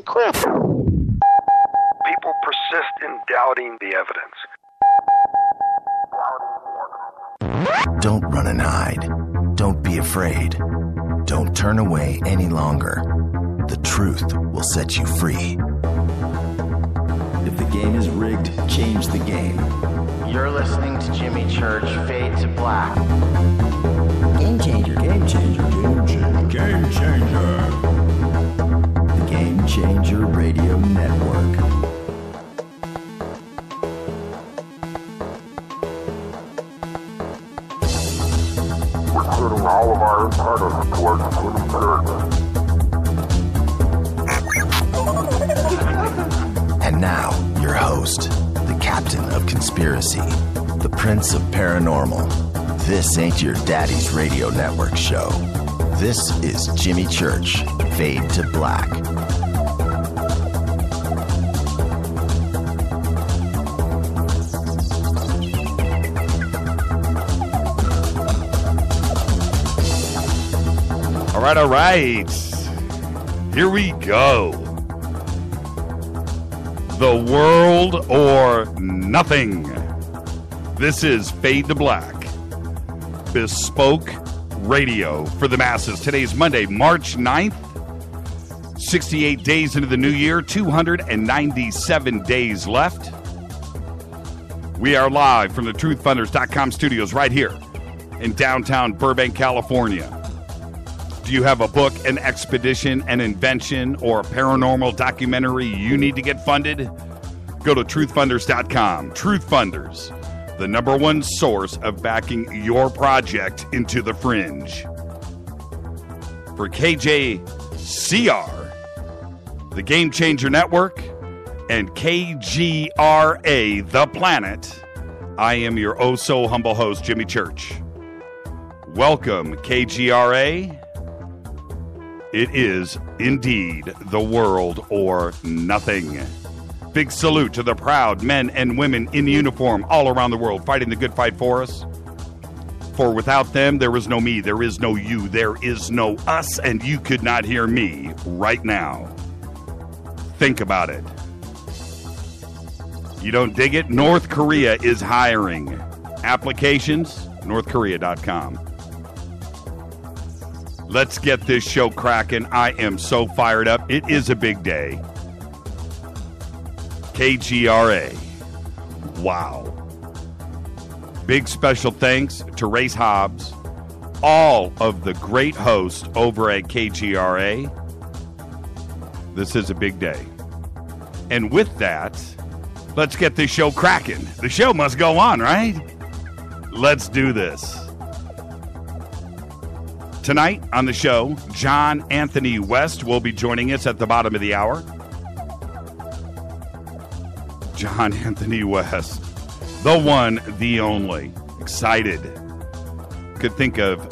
Holy crap. People persist in doubting the evidence. Don't run and hide. Don't be afraid. Don't turn away any longer. The truth will set you free. If the game is rigged, change the game. You're listening to Jimmy Church, Fade to Black. Game changer. Game changer. Game changer. Game changer. The Game Changer Radio Network. We're turning all of our antennas towards Jimmy Church. And now, your host, the captain of conspiracy, the prince of paranormal. This ain't your daddy's radio network show. This is Jimmy Church, Fade to Black. All right. Here we go. The world or nothing. This is Fade to Black. Bespoke radio for the masses. Today's Monday, March 9th. 68 days into the new year, 297 days left. We are live from the truthfunders.com studios right here in downtown Burbank, California. Do you have a book, an expedition, an invention, or a paranormal documentary you need to get funded? Go to truthfunders.com. Truthfunders, the number one source of backing your project into the fringe. For KJCR, the Game Changer Network, and KGRA, The Planet, I am your oh-so-humble host, Jimmy Church. Welcome, KGRA. It is indeed the world or nothing. Big salute to the proud men and women in uniform all around the world fighting the good fight for us. For without them, there is no me, there is no you, there is no us, and you could not hear me right now. Think about it. You don't dig it? North Korea is hiring. Applications, northkorea.com. Let's get this show cracking. I am so fired up. It is a big day. KGRA. Wow. Big special thanks to Race Hobbs, all of the great hosts over at KGRA. This is a big day. And with that, let's get this show cracking. The show must go on, right? Let's do this. Tonight on the show, John Anthony West will be joining us at the bottom of the hour. John Anthony West, the one, the only. Excited. Could think of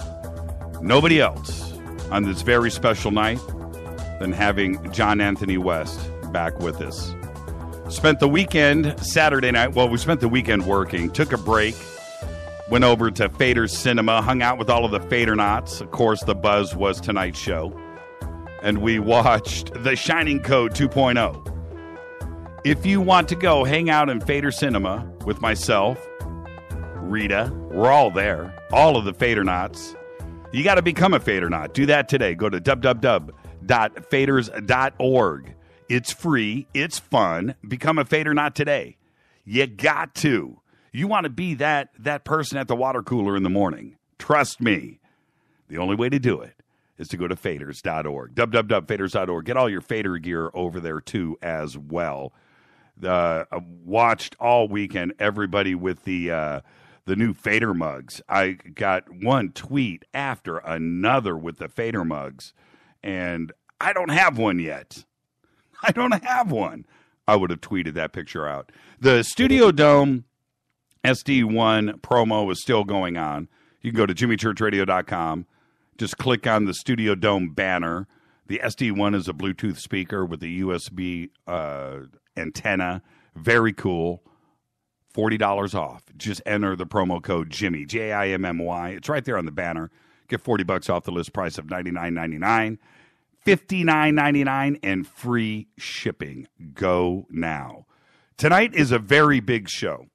nobody else on this very special night than having John Anthony West back with us. Spent the weekend, Saturday night, well, we spent the weekend working, took a break. Went over to Fader's Cinema, hung out with all of the Fadernauts. Of course, the buzz was tonight's show. And we watched The Shining Code 2.0. If you want to go hang out in Fader Cinema with myself, Rita, we're all there, all of the Fadernauts, you got to become a Fadernaut. Do that today. Go to www.faders.org. It's free. It's fun. Become a Fadernaut today. You got to. You want to be that person at the water cooler in the morning. Trust me. The only way to do it is to go to faders.org. www.faders.org. Get all your Fader gear over there, too, as well. Watched all weekend everybody with the new Fader mugs. I got one tweet after another with the Fader mugs, and I don't have one yet. I don't have one. I would have tweeted that picture out. The Studio Dome SD1 promo is still going on. You can go to jimmychurchradio.com. Just click on the Studio Dome banner. The SD1 is a Bluetooth speaker with a USB antenna. Very cool. $40 off. Just enter the promo code Jimmy, Jimmy. It's right there on the banner. Get $40 off the list price of $99.99. $59.99 and free shipping. Go now. Tonight is a very big show.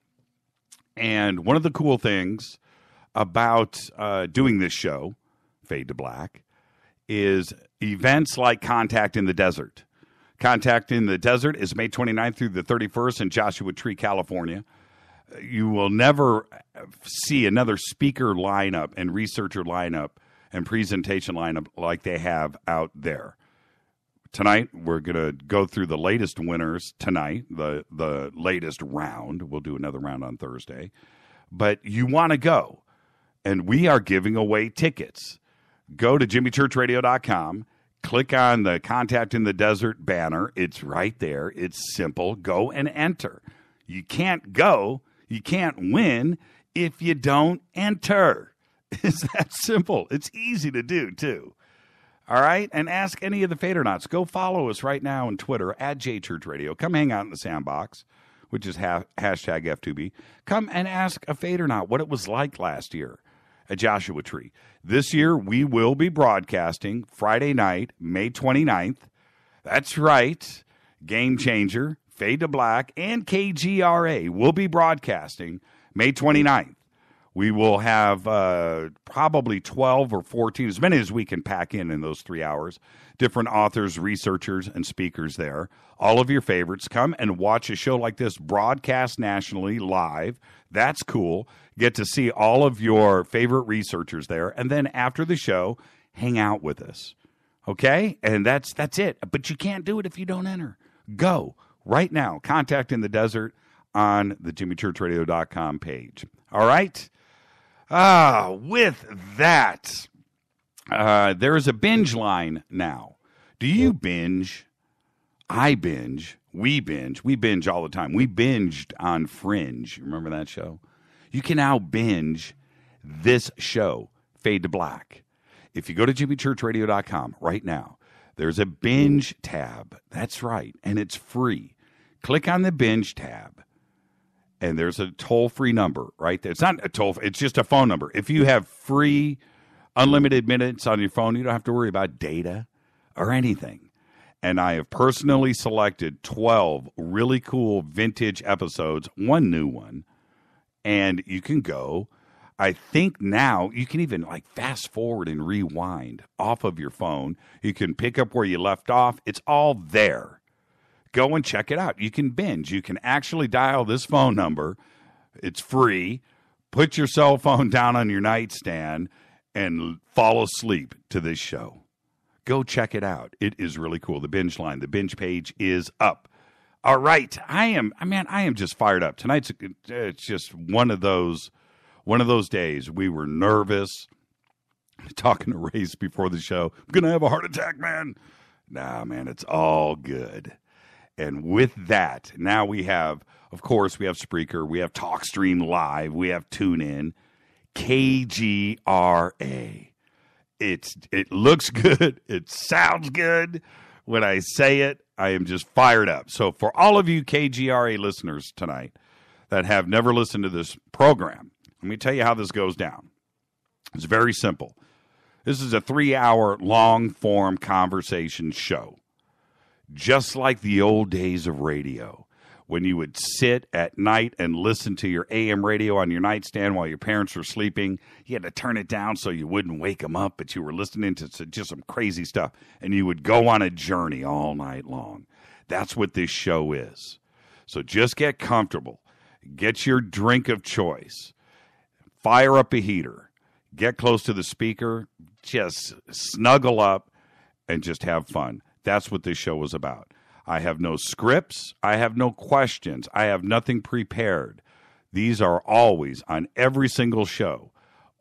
And one of the cool things about doing this show, Fade to Black, is events like Contact in the Desert. Contact in the Desert is May 29th through the 31st in Joshua Tree, California. You will never see another speaker lineup and researcher lineup and presentation lineup like they have out there. Tonight, we're going to go through the latest winners tonight, the latest round. We'll do another round on Thursday. But you want to go, and we are giving away tickets. Go to jimmychurchradio.com, click on the Contact in the Desert banner. It's right there. It's simple. Go and enter. You can't go, you can't win if you don't enter. It's that simple. It's easy to do, too. All right? And ask any of the Fadernauts. Go follow us right now on Twitter, @JChurchRadio. Come hang out in the sandbox, which is hashtag F2B. Come and ask a Fadernaut what it was like last year at Joshua Tree. This year, we will be broadcasting Friday night, May 29th. That's right. Game Changer, Fade to Black, and KGRA will be broadcasting May 29th. We will have probably 12 or 14, as many as we can pack in those 3 hours, different authors, researchers, and speakers there. All of your favorites. Come and watch a show like this broadcast nationally live. That's cool. Get to see all of your favorite researchers there. And then after the show, hang out with us. Okay? And that's it. But you can't do it if you don't enter. Go right now. Contact in the Desert on the jimmychurchradio.com page. All right? With that, there is a binge line now. Do you binge? I binge. We binge. We binge all the time. We binged on Fringe. Remember that show? You can now binge this show, Fade to Black. If you go to jimmychurchradio.com right now, there's a binge tab. That's right. And it's free. Click on the binge tab. And there's a toll-free number right there. It's not a it's just a phone number. If you have free, unlimited minutes on your phone, you don't have to worry about data or anything. And I have personally selected 12 really cool vintage episodes, one new one. And you can go. I think now you can even like fast forward and rewind off of your phone. You can pick up where you left off. It's all there. Go and check it out. You can binge. You can actually dial this phone number. It's free. Put your cell phone down on your nightstand and fall asleep to this show. Go check it out. It is really cool. The binge line, the binge page is up. All right. I am just fired up. Tonight's it's just one of those days. We were nervous. Talking to Race before the show. I'm going to have a heart attack, man. Nah, man, it's all good. And with that, now we have, of course, we have Spreaker, we have TalkStream Live, we have TuneIn, KGRA. It looks good. It sounds good. When I say it, I am just fired up. So for all of you KGRA listeners tonight that have never listened to this program, let me tell you how this goes down. It's very simple. This is a 3-hour long-form conversation show. Just like the old days of radio, when you would sit at night and listen to your AM radio on your nightstand while your parents were sleeping. You had to turn it down so you wouldn't wake them up, but you were listening to just some crazy stuff, and you would go on a journey all night long. That's what this show is. So just get comfortable. Get your drink of choice. Fire up a heater. Get close to the speaker. Just snuggle up and just have fun. That's what this show is about. I have no scripts. I have no questions. I have nothing prepared. These are always, on every single show,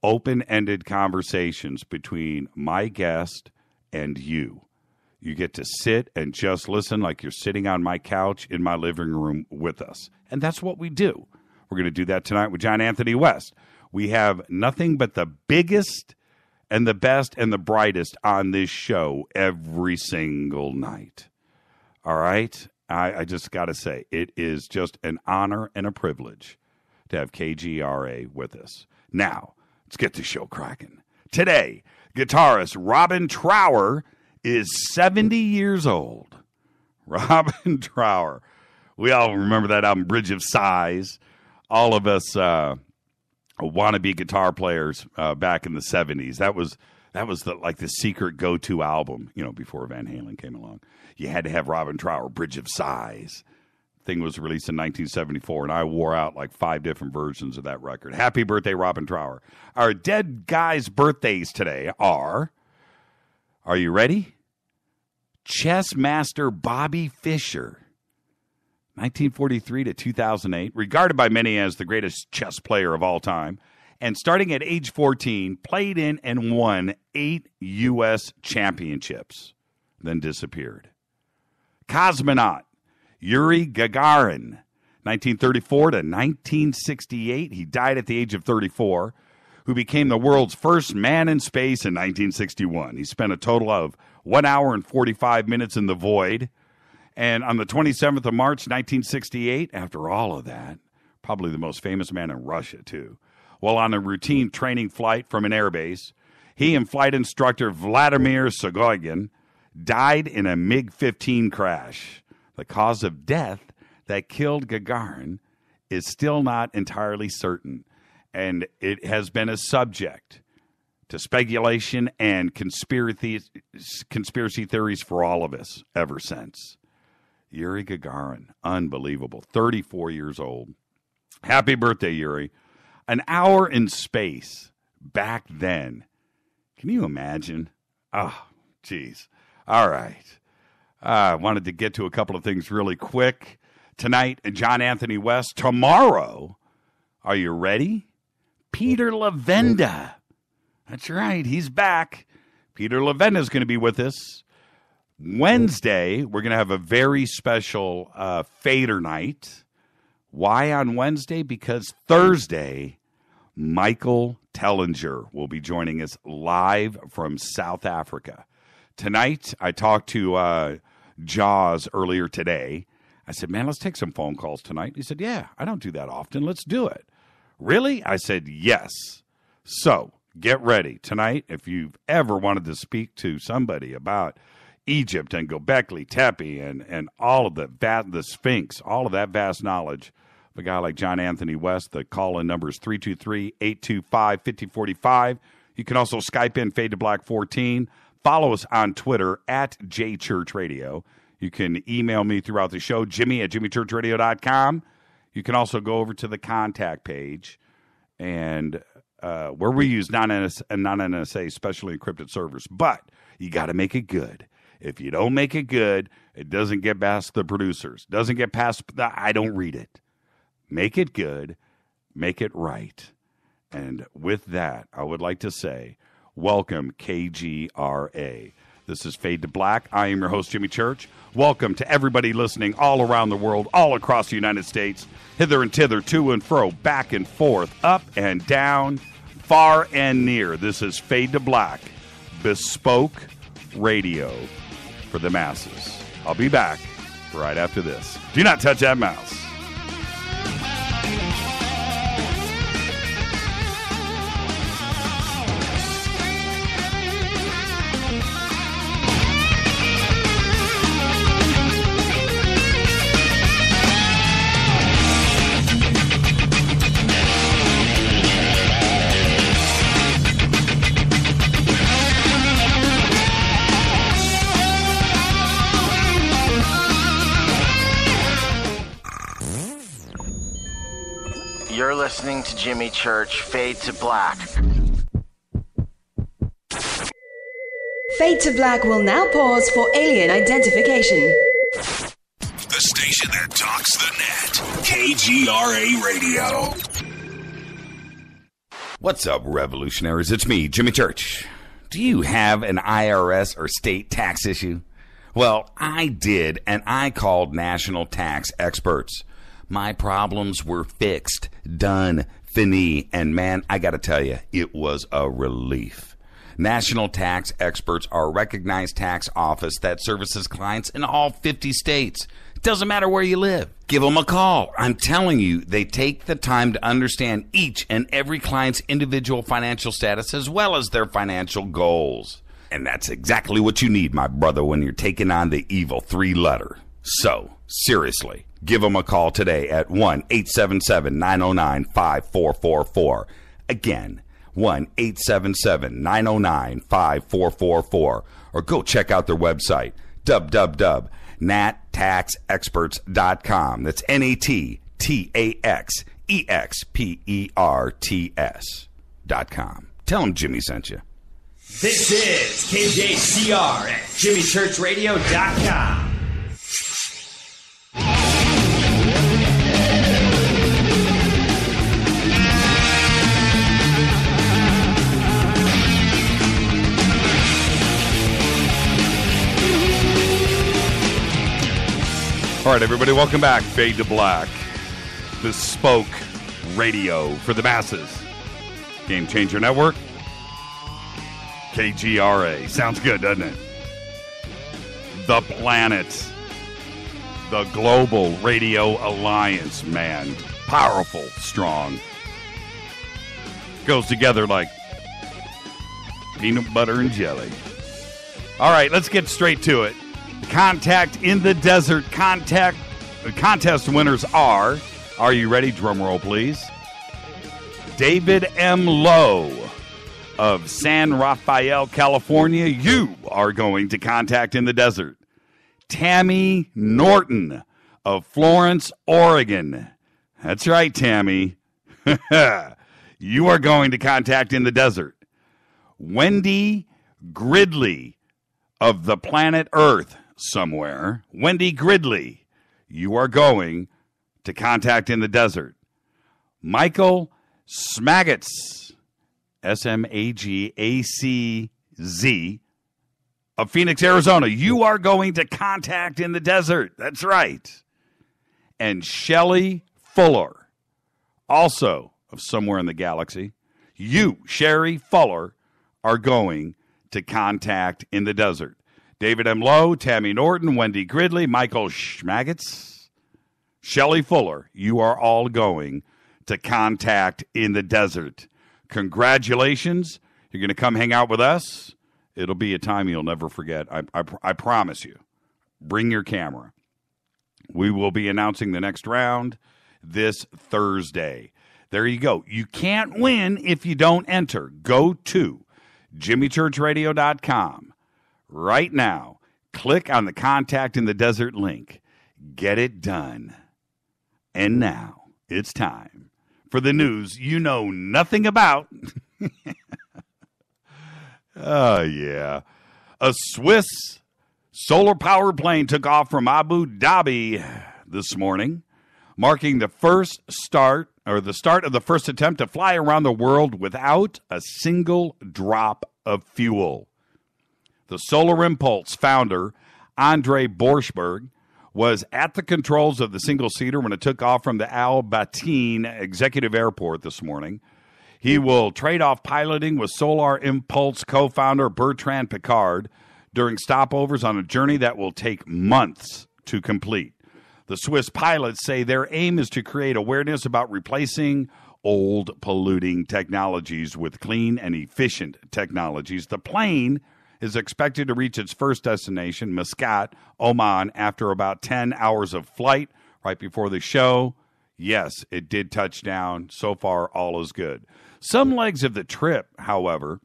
open-ended conversations between my guest and you. You get to sit and just listen like you're sitting on my couch in my living room with us. And that's what we do. We're going to do that tonight with John Anthony West. We have nothing but the biggest and the best and the brightest on this show every single night. All right? I just got to say, it is just an honor and a privilege to have KGRA with us. Now, let's get the show cracking. Today, guitarist Robin Trower is 70 years old. Robin Trower. We all remember that album, Bridge of Sighs. All of us wannabe guitar players back in the 70s. That was the secret go-to album, before Van Halen came along. You had to have Robin Trower, Bridge of Sighs. Thing was released in 1974, and I wore out like 5 different versions of that record. Happy birthday, Robin Trower. Our dead guys' birthdays today are you ready? Chess master Bobby Fischer, 1943 to 2008, regarded by many as the greatest chess player of all time, and starting at age 14, played in and won 8 U.S. championships, then disappeared. Cosmonaut Yuri Gagarin, 1934 to 1968. He died at the age of 34, who became the world's first man in space in 1961. He spent a total of 1 hour and 45 minutes in the void. And on the 27th of March, 1968, after all of that, probably the most famous man in Russia, too, while on a routine training flight from an airbase, he and flight instructor Vladimir Sogogin died in a MiG-15 crash. The cause of death that killed Gagarin is still not entirely certain, and it has been a subject to speculation and conspiracy theories for all of us ever since. Yuri Gagarin, unbelievable, 34 years old. Happy birthday, Yuri. An hour in space back then. Can you imagine? Oh, geez. All right. I wanted to get to a couple of things really quick. Tonight, John Anthony West. Tomorrow, are you ready? Peter Lavenda. That's right, he's back. Peter Lavenda is going to be with us. Wednesday, we're going to have a very special Fader night. Why on Wednesday? Because Thursday, Michael Tellinger will be joining us live from South Africa. Tonight, I talked to Jaws earlier today. I said, man, let's take some phone calls tonight. He said, yeah, I don't do that often. Let's do it. Really? I said, yes. So get ready. Tonight, if you've ever wanted to speak to somebody about Egypt and Gobekli Tepe and all of the Sphinx, all of that vast knowledge of a guy like John Anthony West, the call-in number is 323-825-5045. You can also Skype in Fade to Black 14. Follow us on Twitter at JChurchRadio. You can email me throughout the show, Jimmy@jimmychurchradio.com. You can also go over to the contact page, and where we use non-NSA specially encrypted servers. But you got to make it good. If you don't make it good, it doesn't get past the producers. Doesn't get past I don't read it. Make it good. Make it right. And with that, I would like to say, welcome, KGRA. This is Fade to Black. I am your host, Jimmy Church. Welcome to everybody listening all around the world, all across the United States, hither and thither, to and fro, back and forth, up and down, far and near. This is Fade to Black, bespoke radio for the masses. I'll be back right after this. Do not touch that mouse. You're listening to Jimmy Church, Fade to Black. Fade to Black will now pause for alien identification. The station that talks the net. KGRA Radio. What's up, revolutionaries? It's me, Jimmy Church. Do you have an IRS or state tax issue? Well, I did, and I called national tax experts. My problems were fixed, done, fini, and man, I gotta tell you, it was a relief. National Tax Experts are a recognized tax office that services clients in all 50 states. It doesn't matter where you live. Give them a call. I'm telling you, they take the time to understand each and every client's individual financial status as well as their financial goals. And that's exactly what you need, my brother, when you're taking on the evil three-letter. So, seriously, give them a call today at 1-877-909-5444. Again, 1-877-909-5444. Or go check out their website, www.nattaxexperts.com. That's NATTAXEXPERTS.com. Tell them Jimmy sent you. This is KJCR at JimmyChurchRadio.com. All right, everybody, welcome back. Fade to Black. Bespoke radio for the masses. Game Changer Network. KGRA. Sounds good, doesn't it? The Planet. The Global Radio Alliance, man. Powerful, strong. Goes together like peanut butter and jelly. All right, let's get straight to it. Contact in the Desert contest winners are you ready? Drum roll, please. David M. Lowe of San Rafael, California. You are going to Contact in the Desert. Tammy Norton of Florence, Oregon. That's right, Tammy. You are going to Contact in the Desert. Wendy Gridley of the planet Earth somewhere. Wendy Gridley, you are going to Contact in the Desert. Michael Smagats, S-M-A-G-A-C-Z, of Phoenix, Arizona. You are going to Contact in the Desert. That's right. And Shelley Fuller, also of somewhere in the galaxy. You, Sherry Fuller, are going to Contact in the Desert. David M. Lowe, Tammy Norton, Wendy Gridley, Michael Schmagets, Shelley Fuller, you are all going to Contact in the Desert. Congratulations. You're going to come hang out with us. It'll be a time you'll never forget. I promise you. Bring your camera. We will be announcing the next round this Thursday. There you go. You can't win if you don't enter. Go to JimmyChurchRadio.com. Right now, click on the Contact in the Desert link. Get it done. And now, it's time for the news you know nothing about. Oh, yeah. A Swiss solar-powered plane took off from Abu Dhabi this morning, marking the start of the first attempt to fly around the world without a single drop of fuel. The Solar Impulse founder, Andre Borschberg, was at the controls of the single-seater when it took off from the Al Bateen Executive Airport this morning. He will trade off piloting with Solar Impulse co-founder Bertrand Piccard during stopovers on a journey that will take months to complete. The Swiss pilots say their aim is to create awareness about replacing old polluting technologies with clean and efficient technologies. The plane is expected to reach its first destination, Muscat, Oman, after about 10 hours of flight right before the show. Yes, it did touch down. So far, all is good. Some legs of the trip, however,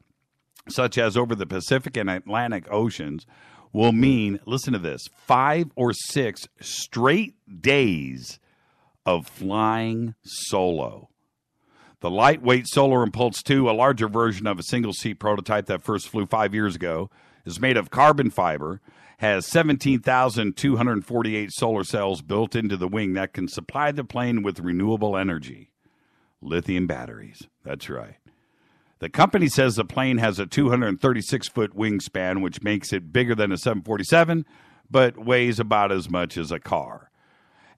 such as over the Pacific and Atlantic Oceans, will mean, listen to this, 5 or 6 straight days of flying solo. The lightweight Solar Impulse 2, a larger version of a single-seat prototype that first flew 5 years ago, is made of carbon fiber, has 17,248 solar cells built into the wing that can supply the plane with renewable energy. Lithium batteries. That's right. The company says the plane has a 236-foot wingspan, which makes it bigger than a 747, but weighs about as much as a car.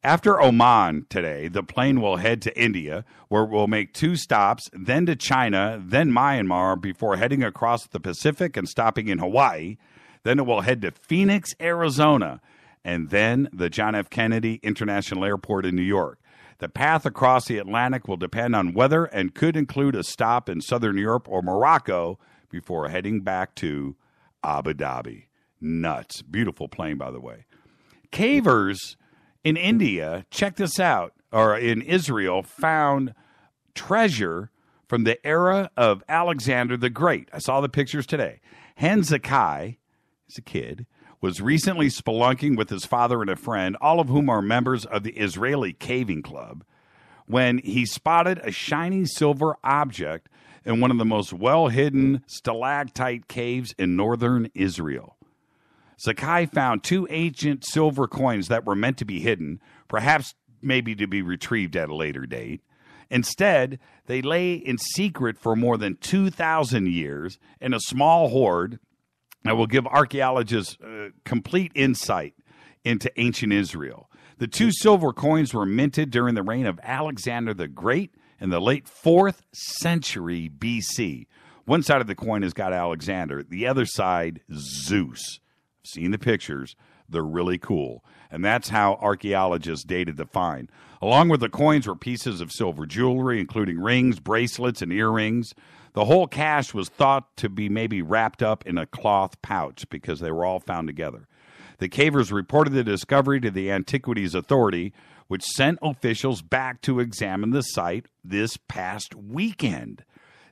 After Oman today, the plane will head to India, where it will make 2 stops, then to China, then Myanmar, before heading across the Pacific and stopping in Hawaii. Then it will head to Phoenix, Arizona, and then the John F. Kennedy International Airport in New York. The path across the Atlantic will depend on weather and could include a stop in southern Europe or Morocco before heading back to Abu Dhabi. Nuts. Beautiful plane, by the way. Cavers in India, check this out, or in Israel, found treasure from the era of Alexander the Great. I saw the pictures today. Zakai, he's a kid, was recently spelunking with his father and a friend, all of whom are members of the Israeli Caving Club, when he spotted a shiny silver object in one of the most well-hidden stalactite caves in northern Israel. Zakai found 2 ancient silver coins that were meant to be hidden, perhaps maybe to be retrieved at a later date. Instead, they lay in secret for more than 2,000 years in a small hoard that will give archaeologists complete insight into ancient Israel. The 2 silver coins were minted during the reign of Alexander the Great in the late 4th century BC. One side of the coin has got Alexander, the other side, Zeus. I've seen the pictures. They're really cool. And that's how archaeologists dated the find. Along with the coins were pieces of silver jewelry, including rings, bracelets, and earrings. The whole cache was thought to be maybe wrapped up in a cloth pouch because they were all found together. The cavers reported the discovery to the Antiquities Authority, which sent officials back to examine the site this past weekend.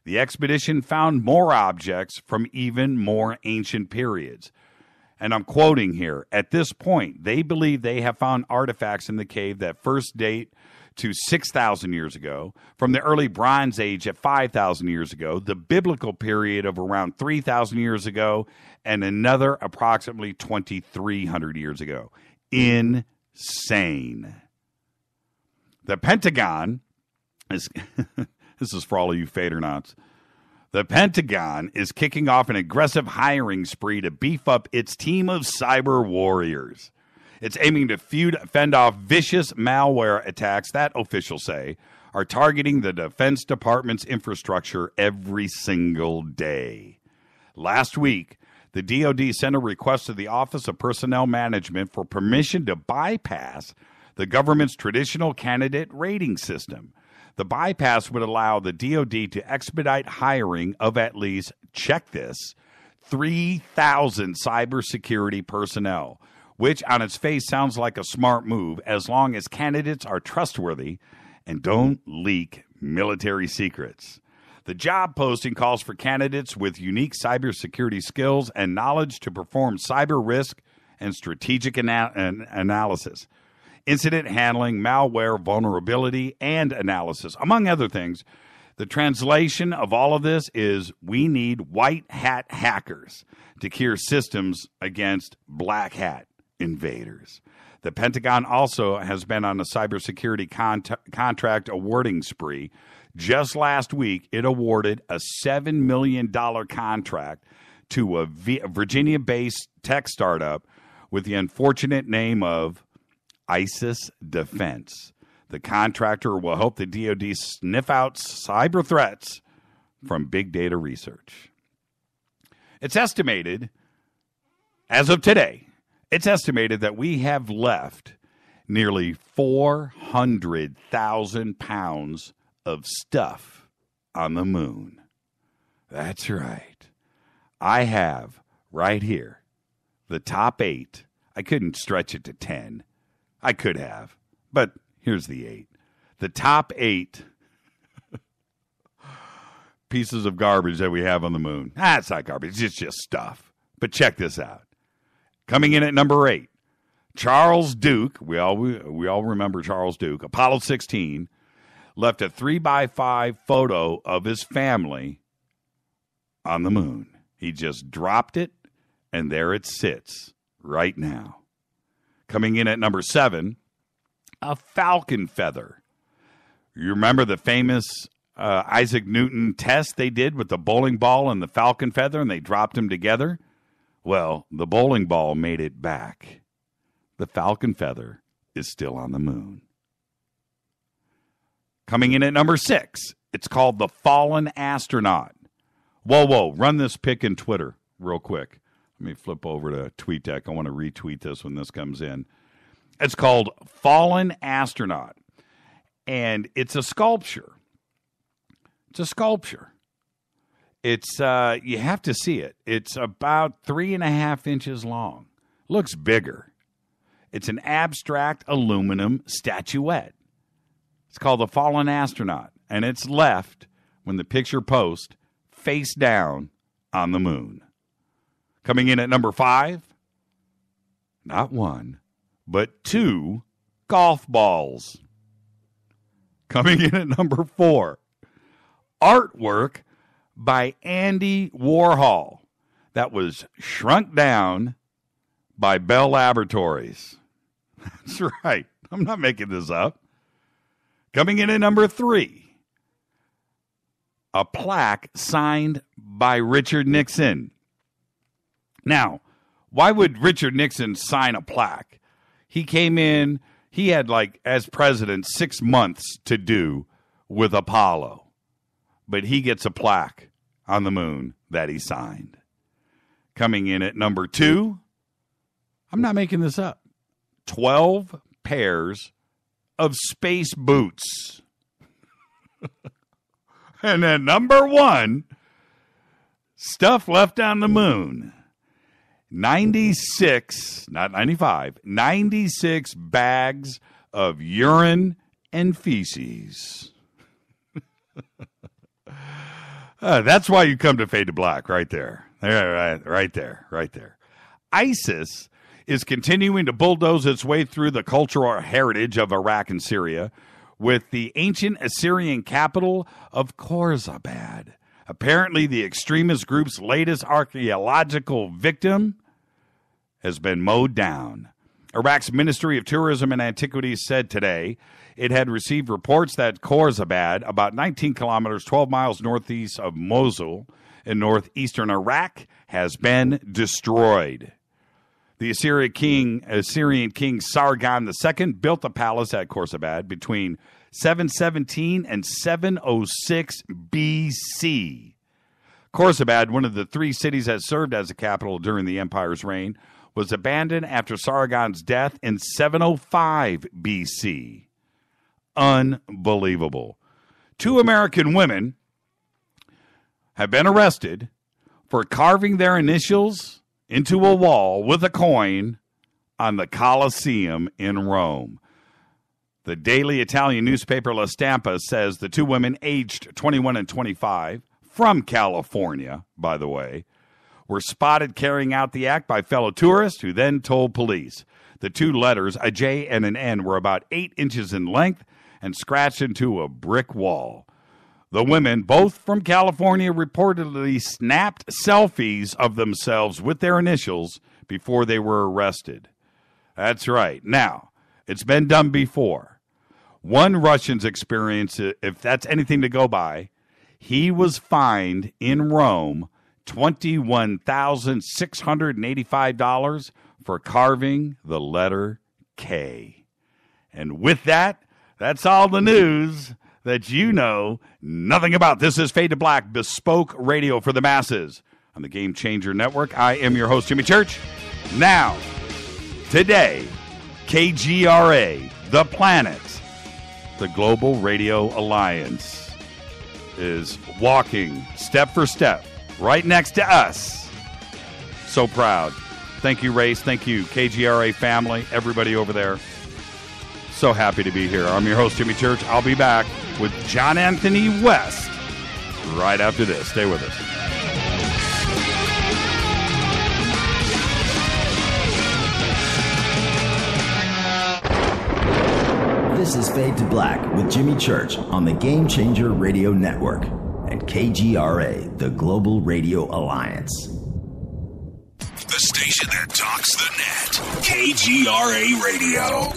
The expedition found more objects from even more ancient periods. And I'm quoting here, at this point, they believe they have found artifacts in the cave that first date to 6,000 years ago, from the early Bronze Age at 5,000 years ago, the biblical period of around 3,000 years ago, and another approximately 2,300 years ago. Insane. The Pentagon is, this is for all of you Fadernauts. The Pentagon is kicking off an aggressive hiring spree to beef up its team of cyber warriors. It's aiming to fend off vicious malware attacks that, officials say, are targeting the Defense Department's infrastructure every single day. Last week, the DoD sent a request to the Office of Personnel Management for permission to bypass the government's traditional candidate rating system. The bypass would allow the DoD to expedite hiring of at least, check this, 3,000 cybersecurity personnel, which on its face sounds like a smart move as long as candidates are trustworthy and don't leak military secrets. The job posting calls for candidates with unique cybersecurity skills and knowledge to perform cyber risk and strategic analysis, incident handling, malware, vulnerability, and analysis, among other things. The translation of all of this is we need white hat hackers to cure systems against black hat invaders. The Pentagon also has been on a cybersecurity contract awarding spree. Just last week, it awarded a $7 million contract to a Virginia-based tech startup with the unfortunate name of ISIS Defense. The contractor will help the DoD sniff out cyber threats from big data research. It's estimated, as of today, it's estimated that we have left nearly 400,000 pounds of stuff on the moon. That's right. I have right here the top 8. I couldn't stretch it to 10. I could have, but here's the 8. The top 8 pieces of garbage that we have on the moon. It's not garbage. It's just stuff. But check this out. Coming in at number 8, Charles Duke. We all remember Charles Duke. Apollo 16 left a 3x5 photo of his family on the moon. He just dropped it, and there it sits right now. Coming in at number 7, a falcon feather. You remember the famous Isaac Newton test they did with the bowling ball and the falcon feather, and they dropped them together? Well, the bowling ball made it back. The falcon feather is still on the moon. Coming in at number 6, it's called the Fallen Astronaut. Whoa, run this pic in Twitter real quick. Let me flip over to TweetDeck. I want to retweet this when this comes in. It's called Fallen Astronaut, and it's a sculpture. It's a sculpture. It's you have to see it. It's about 3.5 inches long. Looks bigger. It's an abstract aluminum statuette. It's called The Fallen Astronaut, and it's left when the picture posts face down on the moon. Coming in at number 5, not 1, but 2 golf balls. Coming in at number 4, artwork by Andy Warhol that was shrunk down by Bell Laboratories. That's right. I'm not making this up. Coming in at number 3, a plaque signed by Richard Nixon. Now, why would Richard Nixon sign a plaque? He came in, he had as president 6 months to do with Apollo. But he gets a plaque on the moon that he signed. Coming in at number 2, I'm not making this up, 12 pairs of space boots. And then number 1, stuff left on the moon. 96, not 95, 96 bags of urine and feces. That's why you come to Fade to Black, right there. Right there. ISIS is continuing to bulldoze its way through the cultural heritage of Iraq and Syria with the ancient Assyrian capital of Khorzabad. Apparently, the extremist group's latest archaeological victim has been mowed down. Iraq's Ministry of Tourism and Antiquities said today it had received reports that Khorzabad, about 19 kilometers, 12 miles northeast of Mosul in northeastern Iraq, has been destroyed. The Assyrian king Sargon II built a palace at Khorzabad between 717 and 706 BC. Khorzabad, one of the 3 cities that served as a capital during the empire's reign, was abandoned after Sargon's death in 705 BC. Unbelievable. 2 American women have been arrested for carving their initials into a wall with a coin on the Colosseum in Rome. The daily Italian newspaper La Stampa says the 2 women, aged 21 and 25, from California, by the way, were spotted carrying out the act by fellow tourists who then told police. The 2 letters, a J and an N, were about 8 inches in length and scratched into a brick wall. The women, both from California, reportedly snapped selfies of themselves with their initials before they were arrested. That's right. Now, it's been done before. One Russian's experience, if that's anything to go by, he was fined in Rome $21,685 for carving the letter K. And with that, that's all the news that you know nothing about. This is Fade to Black, bespoke radio for the masses on the Game Changer Network. I am your host, Jimmy Church. Now, today, KGRA, the planet, the Global Radio Alliance, is walking step for step right next to us. So proud. Thank you, Race. Thank you, KGRA family, everybody over there. So happy to be here. I'm your host, Jimmy Church. I'll be back with John Anthony West right after this. Stay with us. This is Fade to Black with Jimmy Church on the Game Changer Radio Network and KGRA, the Global Radio Alliance. The station that talks the net. KGRA Radio.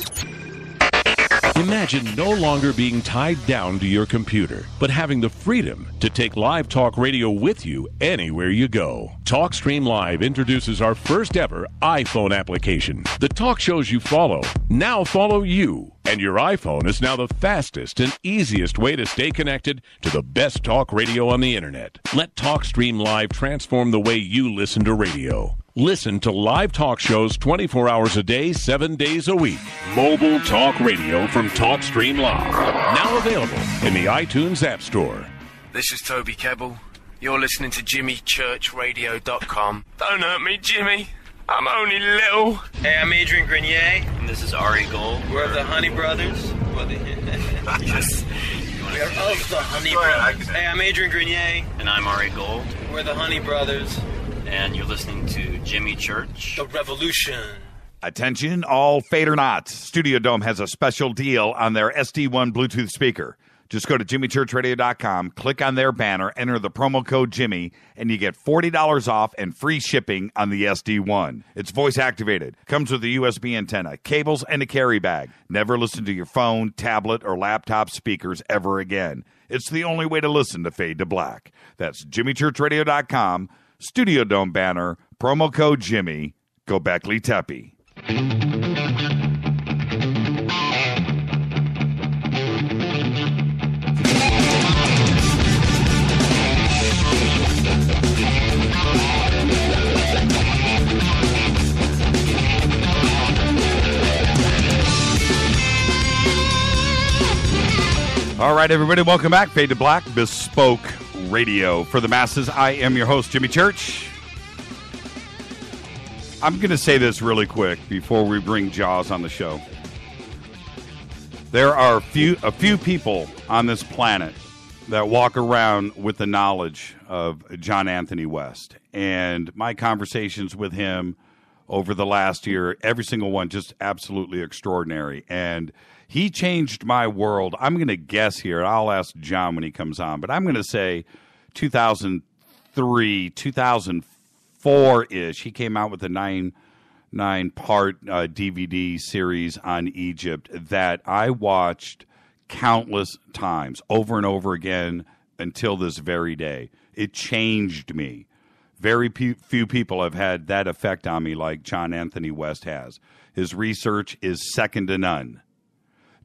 Imagine no longer being tied down to your computer, but having the freedom to take live talk radio with you anywhere you go. TalkStream Live introduces our first ever iPhone application. The talk shows you follow now follow you, and your iPhone is now the fastest and easiest way to stay connected to the best talk radio on the internet. Let TalkStream Live transform the way you listen to radio. Listen to live talk shows 24 hours a day, 7 days a week. Mobile talk radio from TalkStream Live. Now available in the iTunes App Store. This is Toby Kebbell, You're listening to JimmyChurchRadio.com. Don't hurt me, Jimmy. I'm only little. Hey, I'm Adrian Grenier. And this is Ari Gold. We're the Honey Brothers. Yes. We're of the Honey Brothers. Hey, I'm Adrian Grenier. And I'm Ari Gold. We're the Honey Brothers. And you're listening to Jimmy Church. The Revolution. Attention, all Fader Knots. Studio Dome has a special deal on their SD1 Bluetooth speaker. Just go to jimmychurchradio.com, click on their banner, enter the promo code Jimmy, and you get $40 off and free shipping on the SD1. It's voice activated, comes with a USB antenna, cables, and a carry bag. Never listen to your phone, tablet, or laptop speakers ever again. It's the only way to listen to Fade to Black. That's jimmychurchradio.com, Studio Dome banner, promo code Jimmy, Gobekli Tepe. All right, everybody, welcome back. Fade to Black, Bespoke Radio for the masses. I am your host, Jimmy Church. I'm going to say this really quick before we bring Jaws on the show. There are a few people on this planet that walk around with the knowledge of John Anthony West. And my conversations with him over the last year, every single one, just absolutely extraordinary. And he changed my world. I'm going to guess here. I'll ask John when he comes on, but I'm going to say 2003, 2004-ish. He came out with a nine-part DVD series on Egypt that I watched countless times, over and over again, until this very day. It changed me. Very few people have had that effect on me like John Anthony West has. His research is second to none.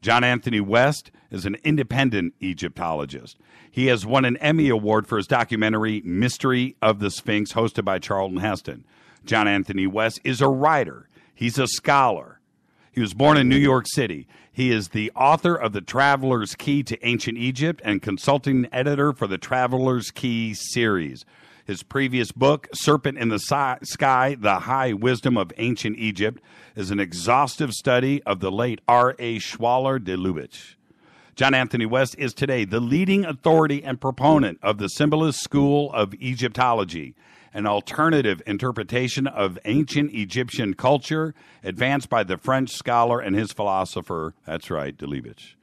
John Anthony West is an independent Egyptologist. He has won an Emmy Award for his documentary, Mystery of the Sphinx, hosted by Charlton Heston. John Anthony West is a writer. He's a scholar. He was born in New York City. He is the author of The Traveler's Key to Ancient Egypt and consulting editor for the Traveler's Key series. His previous book, Serpent in the Sky, The High Wisdom of Ancient Egypt, is an exhaustive study of the late R.A. Schwaller de Lubitsch. John Anthony West is today the leading authority and proponent of the Symbolist School of Egyptology, an alternative interpretation of ancient Egyptian culture advanced by the French scholar and his philosopher, that's right, de Lubitsch.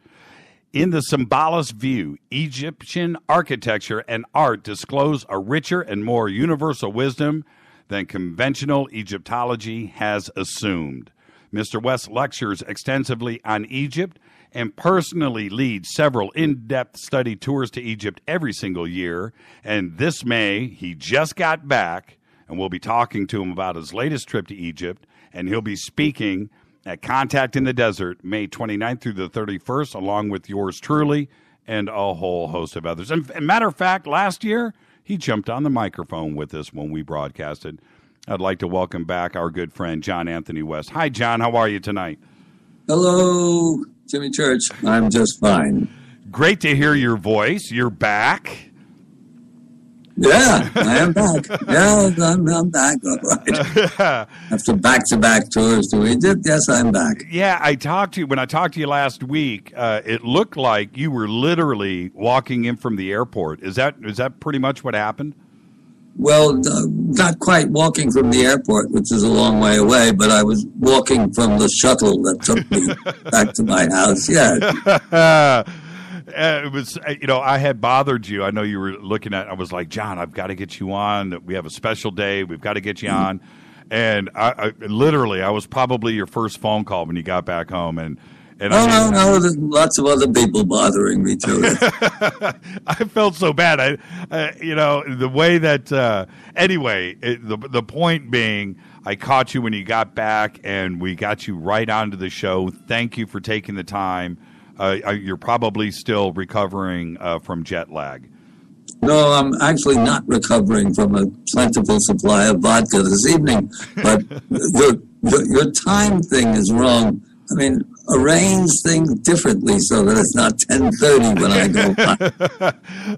In the symbolist view, Egyptian architecture and art disclose a richer and more universal wisdom than conventional Egyptology has assumed. Mr. West lectures extensively on Egypt and personally leads several in-depth study tours to Egypt every single year. And this May, he just got back, and we'll be talking to him about his latest trip to Egypt, and he'll be speaking at Contact in the Desert, May 29th through the 31st, along with yours truly and a whole host of others. And matter of fact, last year, he jumped on the microphone with us when we broadcasted. I'd like to welcome back our good friend, John Anthony West. Hi, John. How are you tonight? Hello, Jimmy Church. I'm just fine. Great to hear your voice. You're back. Yeah, I am back. Yeah, I'm back. All right. After back-to-back tours to Egypt, yes, I'm back. Yeah, when I talked to you last week, it looked like you were literally walking in from the airport. Is that pretty much what happened? Well, not quite walking from the airport, which is a long way away, but I was walking from the shuttle that took me back to my house. Yeah. It was, I had bothered you. I know you were looking at, I was like, John, I've got to get you on. We have a special day. We've got to get you on. And I was probably your first phone call when you got back home. No, there's lots of other people bothering me too. I felt so bad. The way that, anyway, the point being, I caught you when you got back and we got you right onto the show. Thank you for taking the time. You're probably still recovering from jet lag. No, I'm actually not recovering from a plentiful supply of vodka this evening. But your time thing is wrong. I mean, arrange things differently so that it's not 10:30 when I go.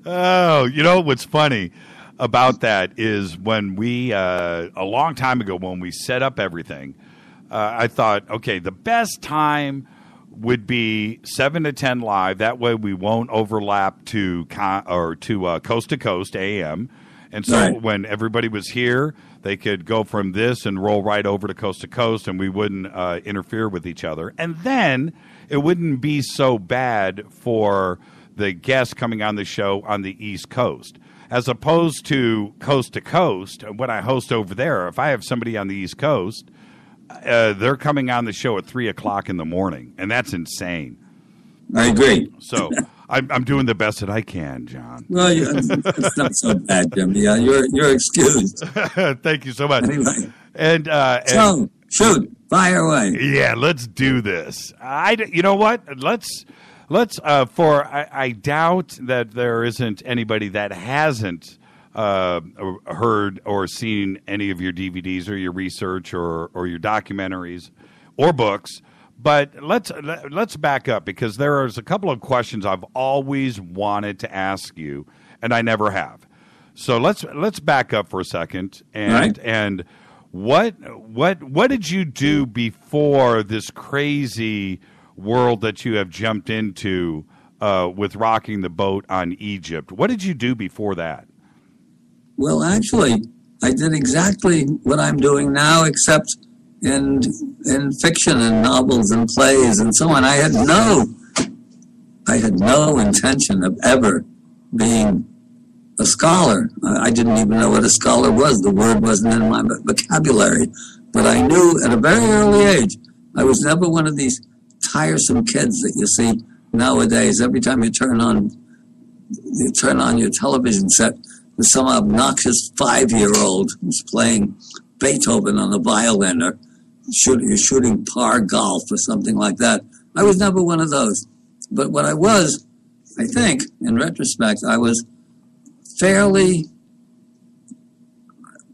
Oh, you know what's funny? about that is when we, a long time ago, when we set up everything, I thought, okay, the best time would be 7 to 10 live. That way we won't overlap to coast to coast AM. And so when everybody was here, they could go from this and roll right over to coast, and we wouldn't interfere with each other. And then it wouldn't be so bad for the guests coming on the show on the East Coast. As opposed to coast, when I host over there, if I have somebody on the East Coast, they're coming on the show at 3 o'clock in the morning, and that's insane. I agree. So I'm doing the best that I can, John. Well, it's not so bad, Jimmy. Yeah, you're excused. Thank you so much. Anyway. And shoot, fire away. Yeah, let's do this. You know what? Let's. I doubt that there isn't anybody that hasn't heard or seen any of your DVDs or your research or your documentaries or books. But let's back up, because there's a couple of questions I've always wanted to ask you, and I never have. So let's back up for a second. And what did you do before this crazy world that you have jumped into with rocking the boat on Egypt? What did you do before that? Well, actually, I did exactly what I'm doing now, except in fiction and novels and plays and so on. I had no intention of ever being a scholar. I didn't even know what a scholar was. The word wasn't in my vocabulary. But I knew at a very early age, I was never one of these tiresome kids that you see nowadays. Every time you turn on your television set, there's some obnoxious 5-year-old who's playing Beethoven on the violin, or you're shooting par golf or something like that. I was never one of those. But what I was, I think, in retrospect, I was fairly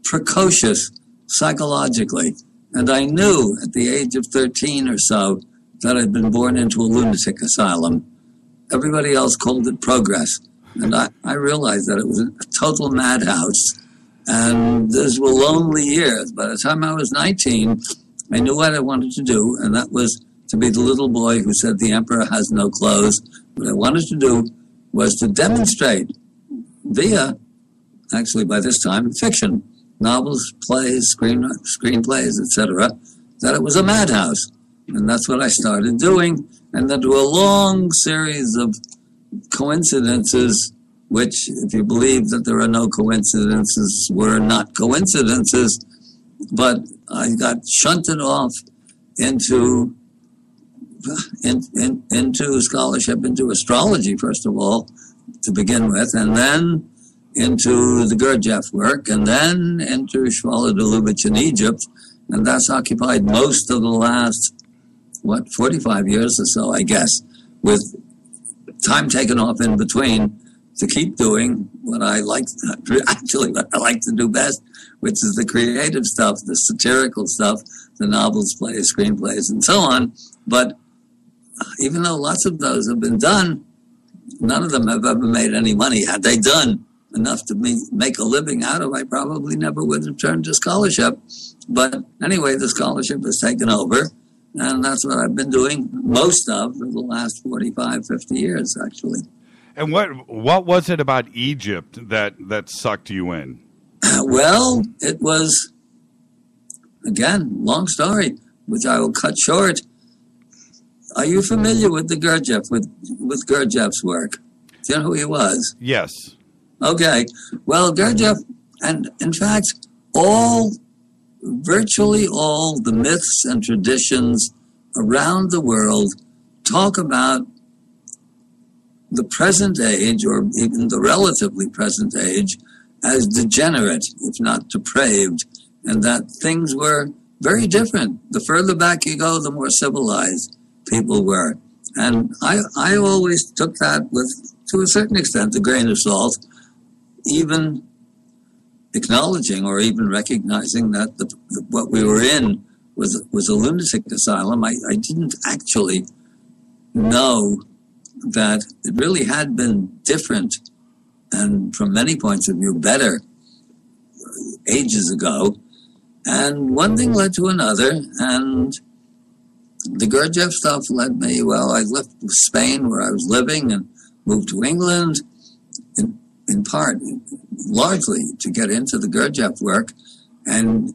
precocious psychologically. And I knew at the age of 13 or so that I'd been born into a lunatic asylum. Everybody else called it progress. And I realized that it was a total madhouse. And those were lonely years. By the time I was 19, I knew what I wanted to do, and that was to be the little boy who said the emperor has no clothes. What I wanted to do was to demonstrate via, actually by this time, fiction, novels, plays, screenplays, etc., that it was a madhouse. And that's what I started doing. And then through a long series of coincidences, which, if you believe that there are no coincidences, were not coincidences, but I got shunted off into scholarship, into astrology, first of all, to begin with, and then into the Gurdjieff work, and then into Shwala de Lubitsch in Egypt, and that's occupied most of the last, 45 years or so, I guess, with time taken off in between to keep doing what I like, actually what I like to do best, which is the creative stuff, the satirical stuff, the novels, plays, screenplays, and so on. But even though lots of those have been done, none of them have ever made any money. Had they done enough to make a living out of, I probably never would have turned to scholarship. But anyway, the scholarship has taken over, and that's what I've been doing most of for the last 45, 50 years, actually. And what was it about Egypt that sucked you in? Well, it was, again, long story, which I will cut short. Are you familiar with the Gurdjieff, with Gurdjieff's work? Do you know who he was? Yes. Okay. Well, Gurdjieff, and in fact, virtually all the myths and traditions around the world talk about the present age, or even the relatively present age, as degenerate, if not depraved, and that things were very different. The further back you go, the more civilized people were. And I always took that with, to a certain extent, a grain of salt, even acknowledging or even recognizing that what we were in was a lunatic asylum. I didn't actually know that it really had been different, and from many points of view better ages ago. And one thing led to another, and the Gurdjieff stuff led me, I left Spain where I was living and moved to England, in part, largely to get into the Gurdjieff work. And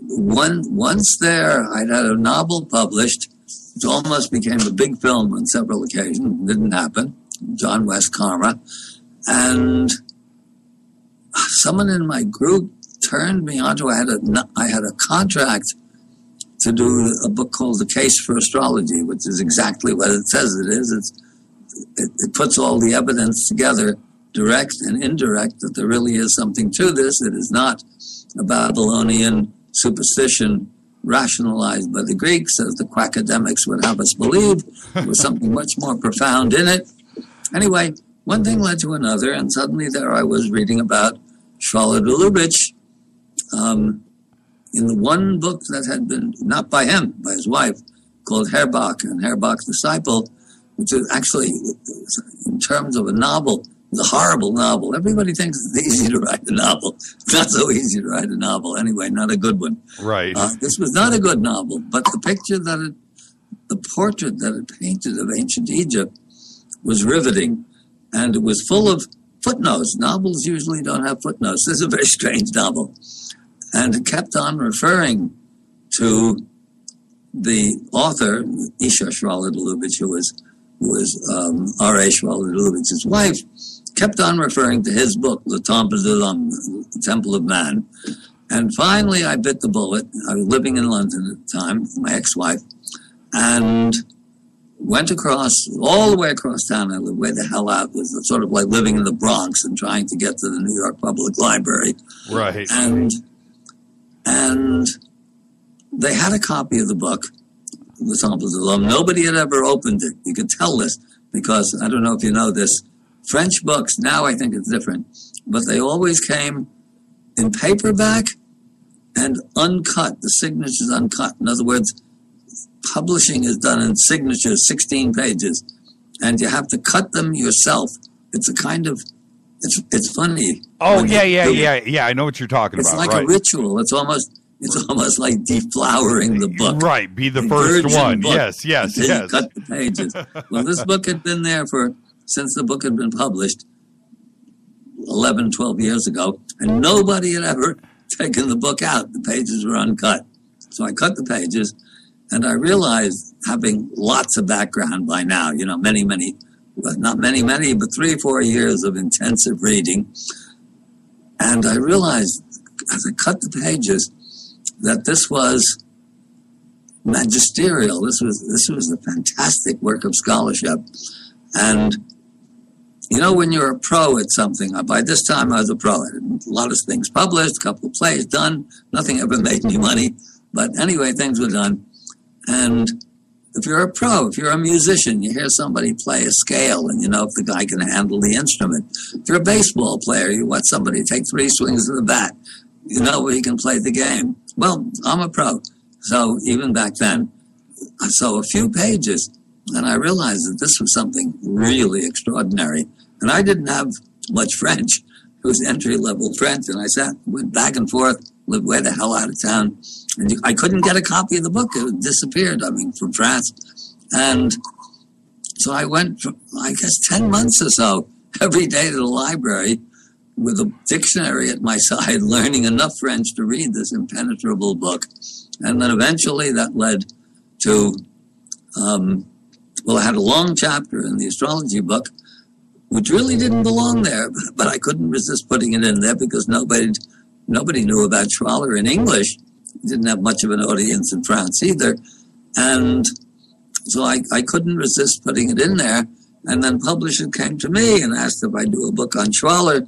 once there, I'd had a novel published, which almost became a big film on several occasions. It didn't happen. John West Karma. And someone in my group turned me onto, I had a contract to do a book called The Case for Astrology, which is exactly what it says it is. It puts all the evidence together, direct and indirect, that there really is something to this. It is not a Babylonian superstition rationalized by the Greeks, as the quackademics would have us believe. There was something much more profound in it. Anyway, one thing led to another, and suddenly there I was reading about Charlotte Lubitsch, in the one book that had been, not by him, by his wife, called Herbach and Herbach's Disciple, which is actually, in terms of a novel, it's a horrible novel. Everybody thinks it's easy to write a novel. It's not so easy to write a novel. Anyway, not a good one. Right. This was not a good novel, but the portrait that it painted of ancient Egypt was riveting, and it was full of footnotes. Novels usually don't have footnotes. This is a very strange novel. And it kept on referring to the author, Isha Charlotte Lubitsch, who was R.A. Charlotte Lubitsch's wife, kept on referring to his book, Le Temple de l'Homme, The Temple of Man. And finally, I bit the bullet. I was living in London at the time, with my ex-wife, and went all the way across town. I lived way the hell out. It was sort of like living in the Bronx and trying to get to the New York Public Library. Right. And they had a copy of the book, The Temple de l'Homme. Nobody had ever opened it. You could tell this because, I don't know if you know this, French books, now I think it's different, but they always came in paperback and uncut, the signatures uncut. In other words, publishing is done in signatures, 16 pages, and you have to cut them yourself. It's a kind of, it's funny. Oh, yeah. I know what you're talking about. It's like a ritual. It's almost like deflowering the book. Right, be the first one. Book. Yes. Cut the pages. Well, this book had been there since the book had been published 11, 12 years ago, and nobody had ever taken the book out. The pages were uncut. So I cut the pages, and I realized, having lots of background by now, many, not many, but 3 or 4 years of intensive reading. And I realized, as I cut the pages, that this was magisterial. This was a fantastic work of scholarship. And, when you're a pro at something, by this time I was a pro. I had a lot of things published, a couple of plays done. Nothing ever made me money. But anyway, things were done. And if you're a pro, if you're a musician, you hear somebody play a scale and you know if the guy can handle the instrument. If you're a baseball player, you watch somebody take 3 swings of the bat. You know he can play the game. Well, I'm a pro. So even back then, I saw a few pages and I realized that this was something really extraordinary. And I didn't have much French. It was entry-level French. And I went back and forth, lived way the hell out of town. And I couldn't get a copy of the book. It disappeared, from France. And so I went, 10 months or so, every day to the library with a dictionary at my side, learning enough French to read this impenetrable book. And then eventually that led to, I had a long chapter in the astrology book, which really didn't belong there, but I couldn't resist putting it in there because nobody knew about Schwaller in English. Didn't have much of an audience in France either. And so I couldn't resist putting it in there. And then publishers came to me and asked if I'd do a book on Schwaller.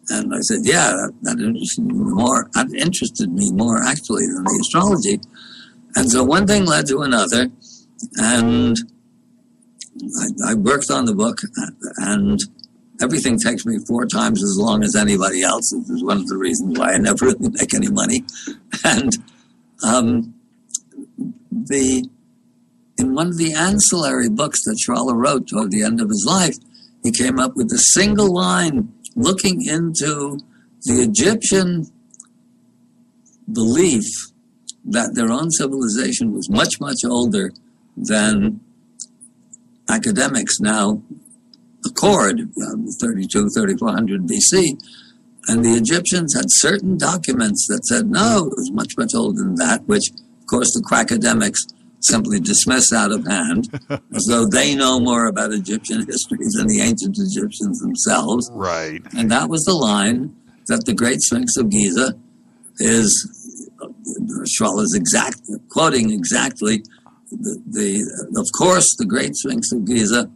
And I said, yeah, that interested me more actually than the astrology. And so one thing led to another. And I worked on the book, and everything takes me 4 times as long as anybody else. This is one of the reasons why I never really make any money. And in one of the ancillary books that Schwaller wrote toward the end of his life, he came up with a single line looking into the Egyptian belief that their own civilization was much, much older than academics now accord, 3400 BC. And the Egyptians had certain documents that said, no, it was much, much older than that, which, of course, the quackademics simply dismiss out of hand, as though they know more about Egyptian history than the ancient Egyptians themselves. Right. And that was the line that the Great Sphinx of Giza is, Schwall is quoting exactly. Of course, the Great Sphinx of Giza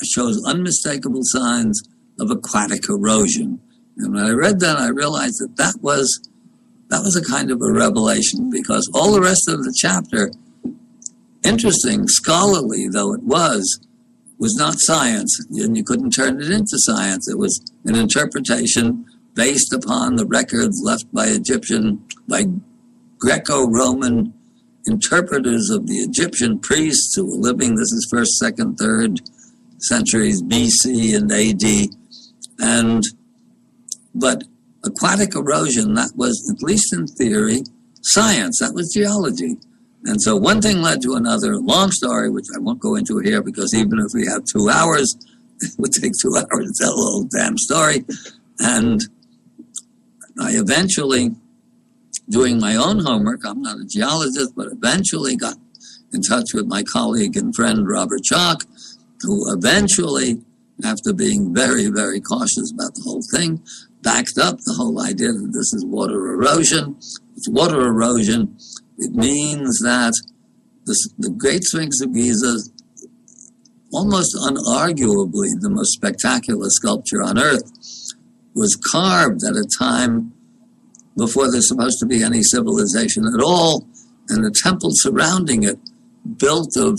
shows unmistakable signs of aquatic erosion. And when I read that, I realized that was a kind of a revelation, because all the rest of the chapter, interesting, scholarly though it was not science, and you couldn't turn it into science. It was an interpretation based upon the records left by Greco-Roman interpreters of the Egyptian priests who were living, this is 1st, 2nd, 3rd centuries BC and AD. But aquatic erosion, that was, at least in theory, science. That was geology. And so one thing led to another. Long story, which I won't go into here, because even if we have 2 hours, it would take 2 hours to tell the whole damn story. And I eventually, doing my own homework, I'm not a geologist, but eventually got in touch with my colleague and friend Robert Chalk, who eventually, after being very, very cautious about the whole thing, backed up the whole idea that this is water erosion. It's water erosion. It means that the Great Sphinx of Giza, almost unarguably the most spectacular sculpture on Earth, was carved at a time before there's supposed to be any civilization at all, and the temple surrounding it, built of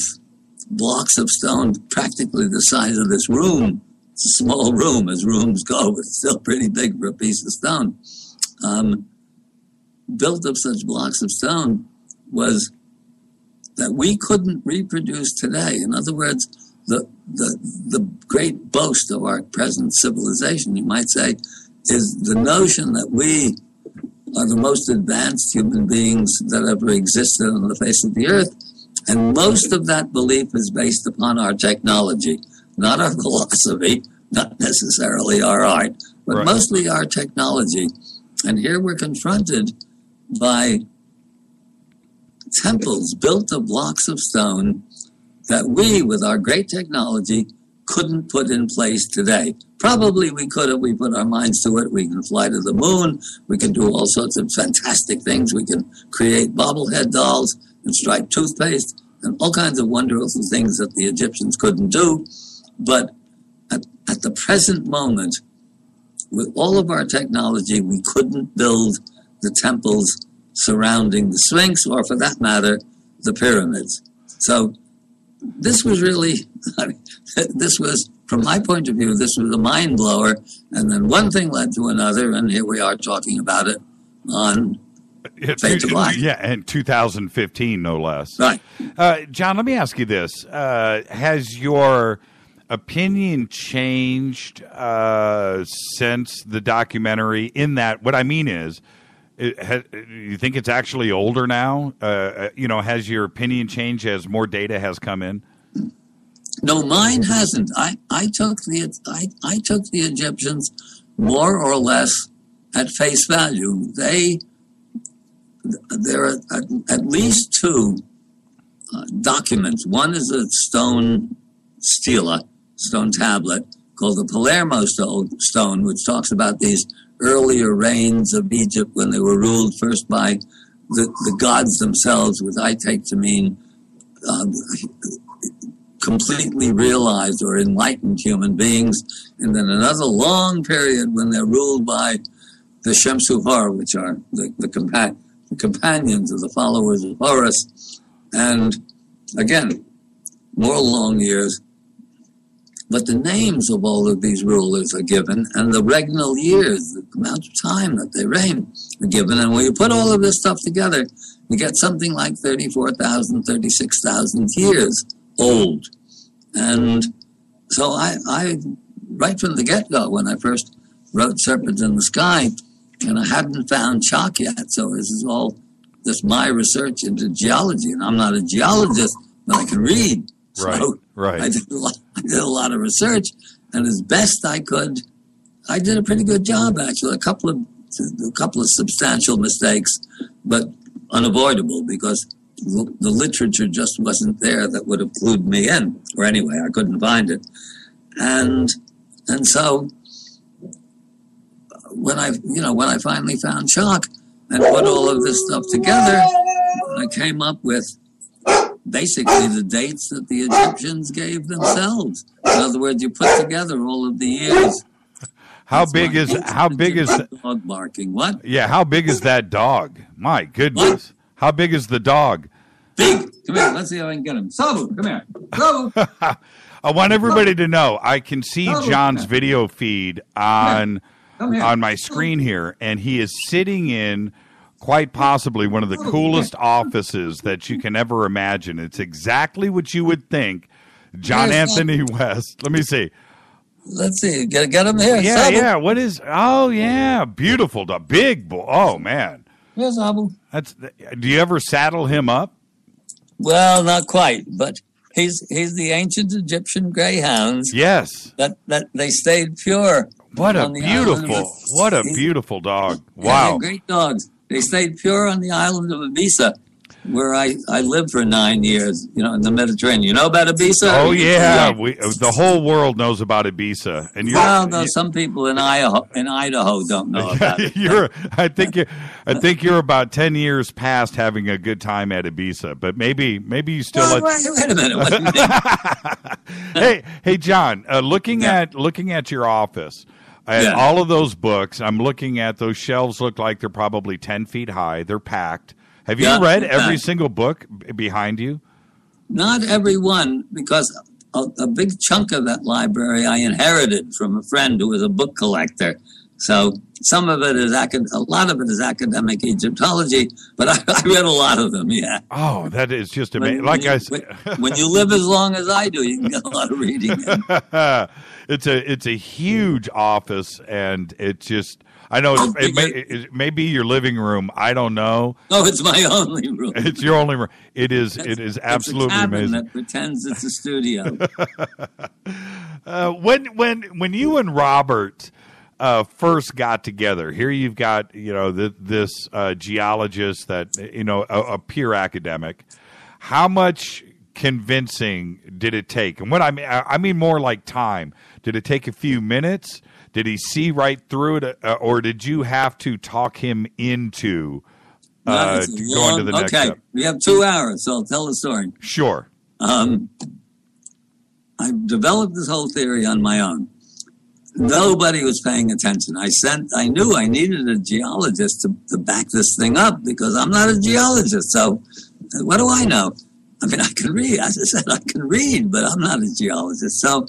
blocks of stone practically the size of this room. It's a small room, as rooms go, but still pretty big for a piece of stone. Built of such blocks of stone was that we couldn't reproduce today. In other words, the great boast of our present civilization, you might say, is the notion that we are the most advanced human beings that ever existed on the face of the earth. And most of that belief is based upon our technology, not our philosophy, not necessarily our art, but right, mostly our technology. And here we're confronted by temples built of blocks of stone that we, with our great technology, couldn't put in place today. Probably we could if we put our minds to it. We can fly to the moon. We can do all sorts of fantastic things. We can create bobblehead dolls and striped toothpaste and all kinds of wonderful things that the Egyptians couldn't do. But at the present moment, with all of our technology, we couldn't build the temples surrounding the Sphinx, or for that matter, the pyramids. So this was really, this was, from my point of view, this was a mind blower. And then one thing led to another, and here we are talking about it on Fade to Black. Yeah, in 2015, no less. Right. John, let me ask you this. Has your opinion changed since the documentary? In that, what I mean is, you think it's actually older now? Has your opinion changed as more data has come in? No, mine hasn't. I took the Egyptians more or less at face value. There are at least 2 documents. One is a stone stela, stone tablet, called the Palermo stone, which talks about these earlier reigns of Egypt when they were ruled first by the gods themselves, which I take to mean completely realized or enlightened human beings, and then another long period when they're ruled by the Shemsuhar, which are the companions of the followers of Horus, and again, more long years. But the names of all of these rulers are given, and the regnal years, the amount of time that they reign, are given. And when you put all of this stuff together, you get something like 34,000, 36,000 years old. And so I right from the get-go, when I first wrote Serpent in the Sky, And I hadn't found chalk yet, so this is all just my research into geology. And I'm not a geologist, but I can read. Right. I did a lot of research, and as best I could, I did a pretty good job, actually. A couple of substantial mistakes, but unavoidable, because the literature just wasn't there that would have clued me in. Or anyway, I couldn't find it. And so when I finally found chalk and put all of this stuff together, I came up with basically the dates that the Egyptians gave themselves. In other words, you put together all of the years. How big is dog barking? What? Yeah, how big is that dog? My goodness. What? How big is the dog? Big. Come here. Let's see how I can get him. Sabu, come here. Sabu. I want everybody to know I can see John's video feed on my screen here, and he is sitting in quite possibly one of the coolest offices that you can ever imagine. It's exactly what you would think. John Anthony West. Let me see. Let's see. Get him here. Yeah, Sabu. yeah. What is? Oh, yeah. Beautiful dog. Big boy. Oh, man. Here's Sabu. Do you ever saddle him up? Well, not quite, but he's the ancient Egyptian greyhounds. Yes. That they stayed pure. What a beautiful dog. Wow. Yeah, great dogs. They stayed pure on the island of Ibiza, where I lived for 9 years, in the Mediterranean. You know about Ibiza? Oh, yeah. The whole world knows about Ibiza. And some people in Idaho don't know about it. I think you're about 10 years past having a good time at Ibiza, but maybe you still. Wait a minute. What do you mean? Hey, John. Looking at your office. And all of those books, I'm looking at those shelves. Look like they're probably 10 feet high. They're packed. Have you read every single book behind you? Not every one, because a big chunk of that library I inherited from a friend who was a book collector. So some of it is a lot of it is academic Egyptology, but I read a lot of them. Yeah. Oh, that is just amazing. When you live as long as I do, you can get a lot of reading in. It's a huge office, and it's just. I know it may be your living room. I don't know. No, it's my only room. It's your only room. It is absolutely it's a cabin amazing. That pretends it's a studio. When you and Robert first got together, here you've got this geologist that a peer academic. How much convincing did it take? And what I mean more like time. Did it take a few minutes? Did he see right through it, or did you have to talk him into going to the next step? Okay, we have 2 hours, so I'll tell the story. Sure. I developed this whole theory on my own. Nobody was paying attention. I knew I needed a geologist to back this thing up, because I'm not a geologist. So what do I know? I mean, I can read. As I said, I can read, but I'm not a geologist. So.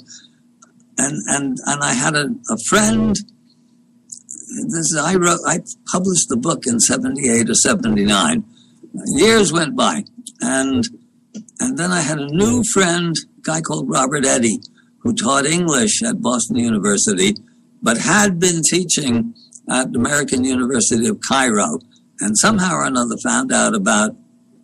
And I had a friend. I published the book in 78 or 79. Years went by, and then I had a new friend, a guy called Robert Eddy, who taught English at Boston University, but had been teaching at the American University of Cairo, and somehow or another found out about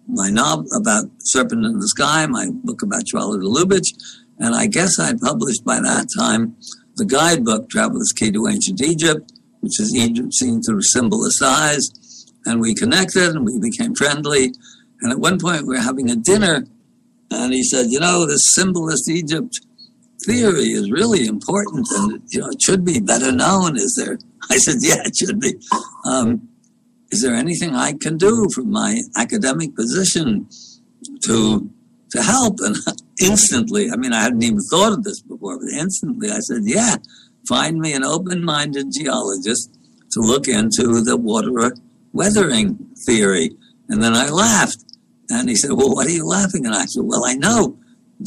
my novel about Serpent in the Sky, my book about Shvala de Lubitsch. And I guess I'd published by that time the guidebook, Traveler's Key to Ancient Egypt, which is Egypt seen through symbolist eyes. And we connected and we became friendly. And at one point we were having a dinner, and he said, this symbolist Egypt theory is really important, and it should be better known. I said, yeah, it should be. Is there anything I can do from my academic position to help? And instantly, I hadn't even thought of this before, but instantly I said, yeah, find me an open-minded geologist to look into the water weathering theory. And then I laughed. And he said, well, what are you laughing at? And I said, well, I know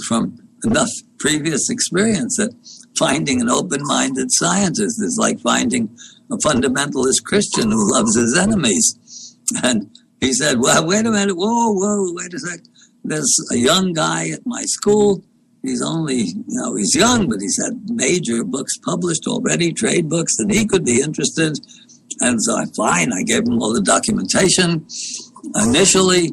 from enough previous experience that finding an open-minded scientist is like finding a fundamentalist Christian who loves his enemies. And he said, well, wait a minute. Whoa, wait a sec. There's a young guy at my school. He's only, he's young, but he's had major books published already, trade books, and he could be interested. And so I gave him all the documentation. Initially,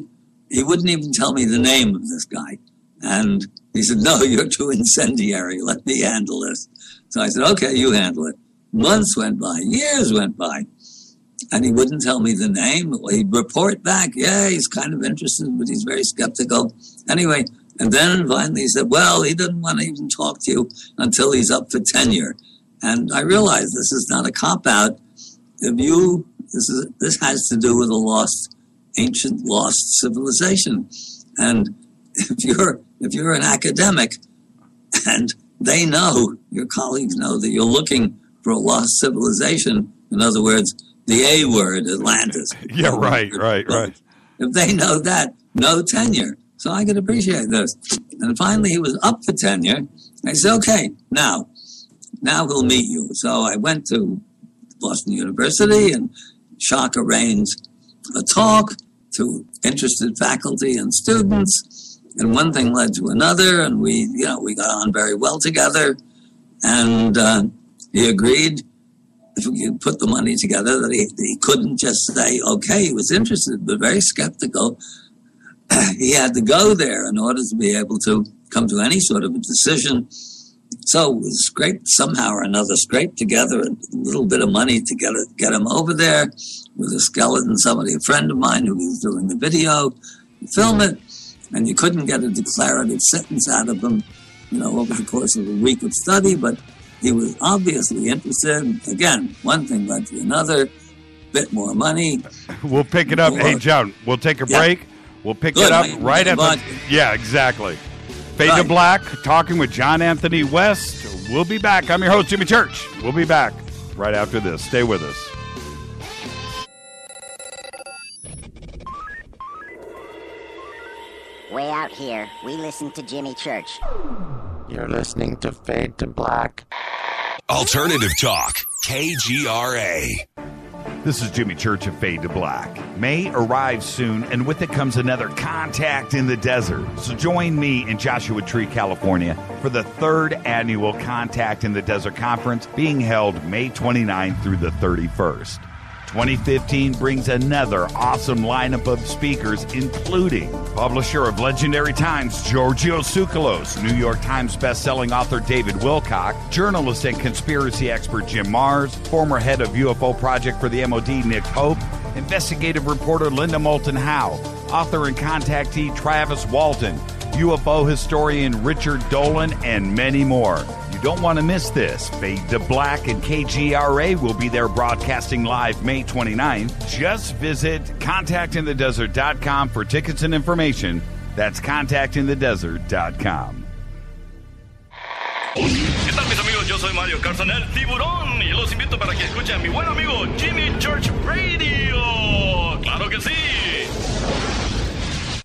he wouldn't even tell me the name of this guy. And he said, no, you're too incendiary. Let me handle this. So I said, okay, you handle it. Months went by, years went by, and he wouldn't tell me the name. He'd report back, yeah, he's kind of interested, but he's very skeptical. Anyway, and then finally he said, well, he doesn't want to even talk to you until he's up for tenure. And I realized this is not a cop-out. This has to do with a ancient lost civilization. And if you're an academic and they know, your colleagues know that you're looking for a lost civilization, in other words, the A word, Atlantis. Yeah, right. If they know that, no tenure. So I could appreciate this. And finally, he was up for tenure. I said, okay, now we'll meet you. So I went to Boston University, and Shock arranged a talk to interested faculty and students. And one thing led to another, and we got on very well together. And he agreed, if we could put the money together, that he couldn't just say, okay, he was interested, but very skeptical. He had to go there in order to be able to come to any sort of a decision. So we somehow or another scraped together a little bit of money to get him over there with a skeleton, a friend of mine who was doing the video, film it, and you couldn't get a declarative sentence out of him, over the course of a week of study, but he was obviously interested. Again, one thing led to another, bit more money. We'll pick it up. Hey, John, we'll take a break. We'll pick it up right at the... Yeah, exactly. Fade to Black, talking with John Anthony West. We'll be back. I'm your host, Jimmy Church. We'll be back right after this. Stay with us. Way out here, we listen to Jimmy Church. You're listening to Fade to Black. Alternative Talk, KGRA. This is Jimmy Church of Fade to Black. May arrives soon, and with it comes another Contact in the Desert. So join me in Joshua Tree, California, for the 3rd annual Contact in the Desert Conference, being held May 29th through the 31st. 2015 brings another awesome lineup of speakers, including publisher of Legendary Times, Giorgio Tsoukalos, New York Times bestselling author David Wilcock, journalist and conspiracy expert Jim Mars, former head of UFO Project for the MOD Nick Pope, investigative reporter Linda Moulton Howe, author and contactee Travis Walton, UFO historian Richard Dolan, and many more. You don't want to miss this. Fade to Black and KGRA will be there broadcasting live May 29th. Just visit contactinthedesert.com for tickets and information. That's contactinthedesert.com. ¿Qué tal, mis amigos? Yo soy Mario Carson, el tiburón, y los invito para que escuchen a mi buen amigo Jimmy Church Radio. ¡Claro que sí!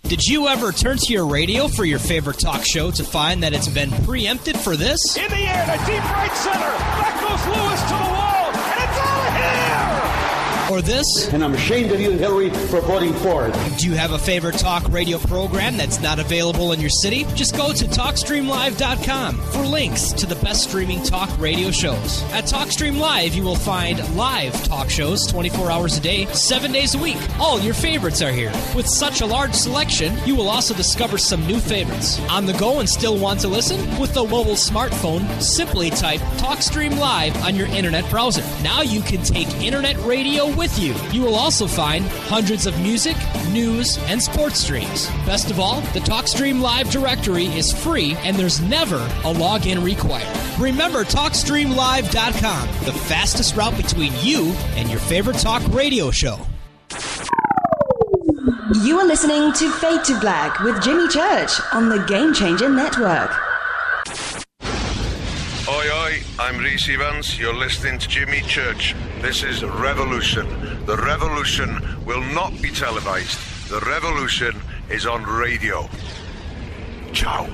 Did you ever turn to your radio for your favorite talk show to find that it's been preempted for this? In the air, to deep right center. Back goes Lewis to the wall, and it's out of here! Or this? And I'm ashamed of you, Hillary, for voting for it. Do you have a favorite talk radio program that's not available in your city? Just go to TalkStreamLive.com for links to the best streaming talk radio shows. At TalkStream Live, you will find live talk shows 24 hours a day, 7 days a week. All your favorites are here. With such a large selection, you will also discover some new favorites. On the go and still want to listen? With a mobile smartphone, simply type TalkStream Live on your internet browser. Now you can take internet radio with you. You will also find hundreds of music, news, and sports streams. Best of all, the TalkStream Live directory is free and there's never a login required. Remember TalkStreamLive.com, the fastest route between you and your favorite talk radio show. You are listening to Fade to Black with Jimmy Church on the Game Changer Network. Oi, oi, I'm Reese Evans. You're listening to Jimmy Church. This is Revolution. The revolution will not be televised. The revolution is on radio. Ciao.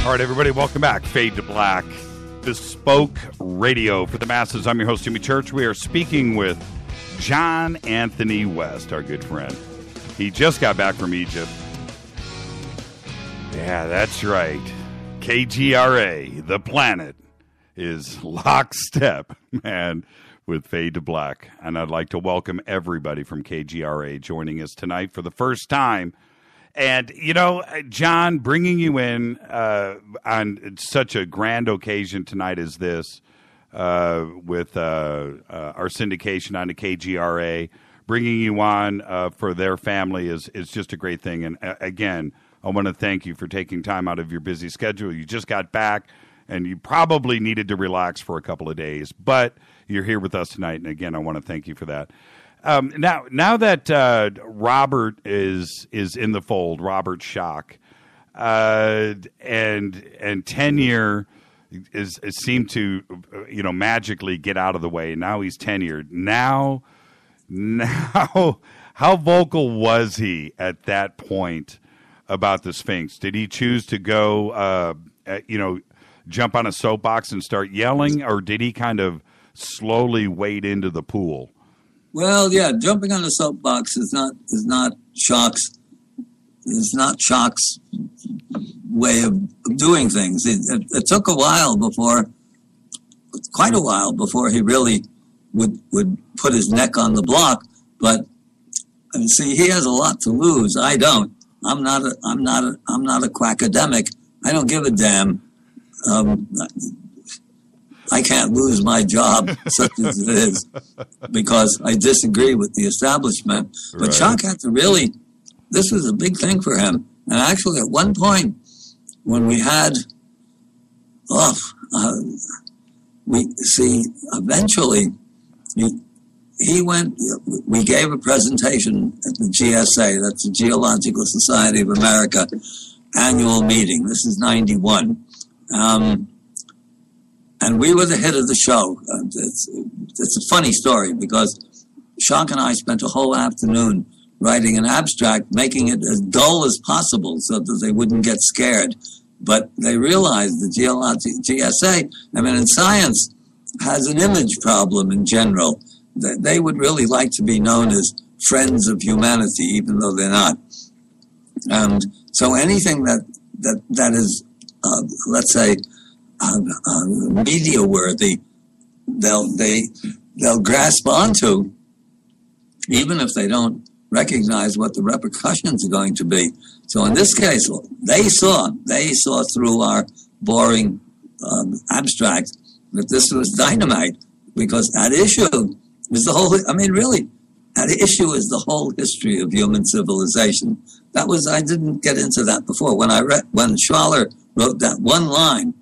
All right, everybody, welcome back. Fade to Black, bespoke radio for the masses. I'm your host, Jimmy Church. We are speaking with John Anthony West, our good friend. He just got back from Egypt. Yeah, that's right. KGRA, the planet, is lockstep, man, with Fade to Black. And I'd like to welcome everybody from KGRA joining us tonight for the first time. And, you know, John, bringing you in on such a grand occasion tonight as this, with our syndication on the KGRA, bringing you on for their family is just a great thing. And again, I want to thank you for taking time out of your busy schedule. You just got back, and you probably needed to relax for a couple of days, but you're here with us tonight. And again, I want to thank you for that. Now that Robert is in the fold, Robert Schoch, and tenure is seemed to magically get out of the way. Now he's tenured. Now, how vocal was he at that point about the Sphinx? Did he choose to go, jump on a soapbox and start yelling, or did he kind of slowly wade into the pool? Well, yeah, jumping on a soapbox is not Schoch's way of doing things. It took quite a while before he really would put his neck on the block. But see, he has a lot to lose. I don't. I'm not a quackademic. I don't give a damn. I can't lose my job, such as it is, because I disagree with the establishment. But Schoch had to really, this was a big thing for him. And actually, at one point, when we had, eventually, he went, we gave a presentation at the GSA, that's the Geological Society of America annual meeting. This is 91. And we were the hit of the show. It's a funny story because Schoch and I spent a whole afternoon writing an abstract, making it as dull as possible so that they wouldn't get scared. But they realized the GSA, in science, has an image problem in general. They would really like to be known as friends of humanity, even though they're not. And so anything that is, let's say, media worthy, they'll grasp onto, even if they don't recognize what the repercussions are going to be. So in this case, they saw through our boring abstract that this was dynamite, because at issue is the whole. At issue is the whole history of human civilization. I didn't get into that before. When Schwaller wrote that one line,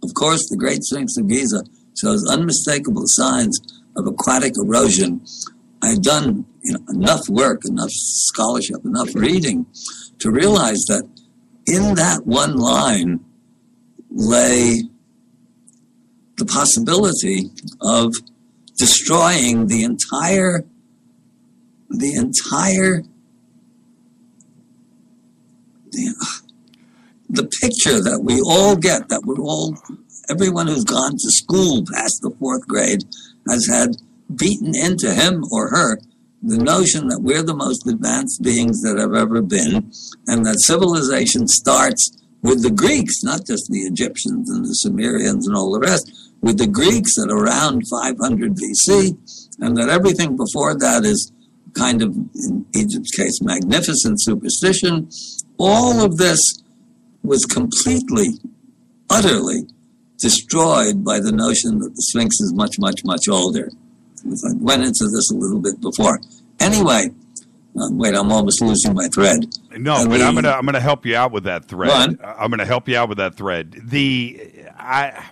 of course, the Great Sphinx of Giza shows unmistakable signs of aquatic erosion. I've done enough work, enough scholarship, enough reading to realize that in that one line lay the possibility of destroying the entire picture that we all get, everyone who's gone to school past the 4th grade has had beaten into him or her the notion that we're the most advanced beings that have ever been, and that civilization starts with the Greeks, not just the Egyptians and the Sumerians and all the rest, with the Greeks at around 500 BC, and that everything before that is kind of, in Egypt's case, magnificent superstition. All of this was completely, utterly destroyed by the notion that the Sphinx is much, much, much older. I went into this a little bit before. Anyway, wait, I'm almost losing my thread. No, but I'm gonna help you out with that thread. I'm gonna help you out with that thread.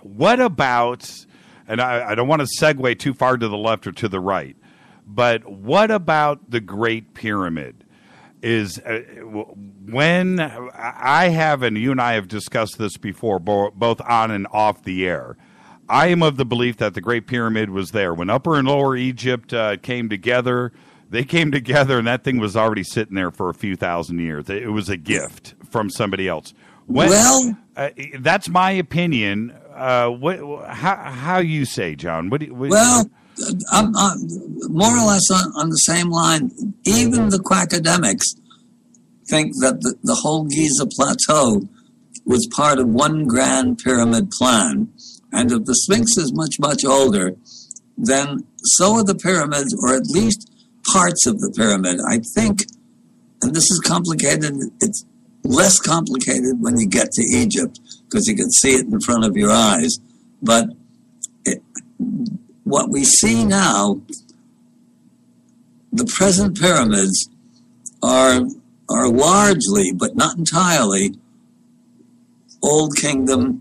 What about? And I don't want to segue too far to the left or to the right, but what about the Great Pyramid? Is when I have, and you and I have discussed this before, both on and off the air, I am of the belief that the Great Pyramid was there. When Upper and Lower Egypt came together, they came together, and that thing was already sitting there for a few thousand years. It was a gift from somebody else. That's my opinion. How you say, John? Well, I'm more or less on the same line. Even the quackademics think that the whole Giza plateau was part of one grand pyramid plan. And if the Sphinx is much, much older, then so are the pyramids, or at least parts of the pyramid. I think, and this is complicated, it's less complicated when you get to Egypt, because you can see it in front of your eyes. But what we see now, the present pyramids are largely, but not entirely, Old Kingdom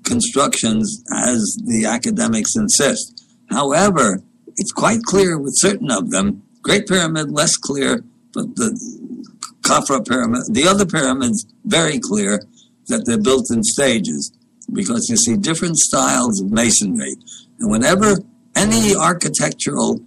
constructions, as the academics insist. However, it's quite clear with certain of them, Great Pyramid less clear, but the Khafra Pyramid, the other pyramids, very clear that they're built in stages, because you see different styles of masonry. And whenever any architectural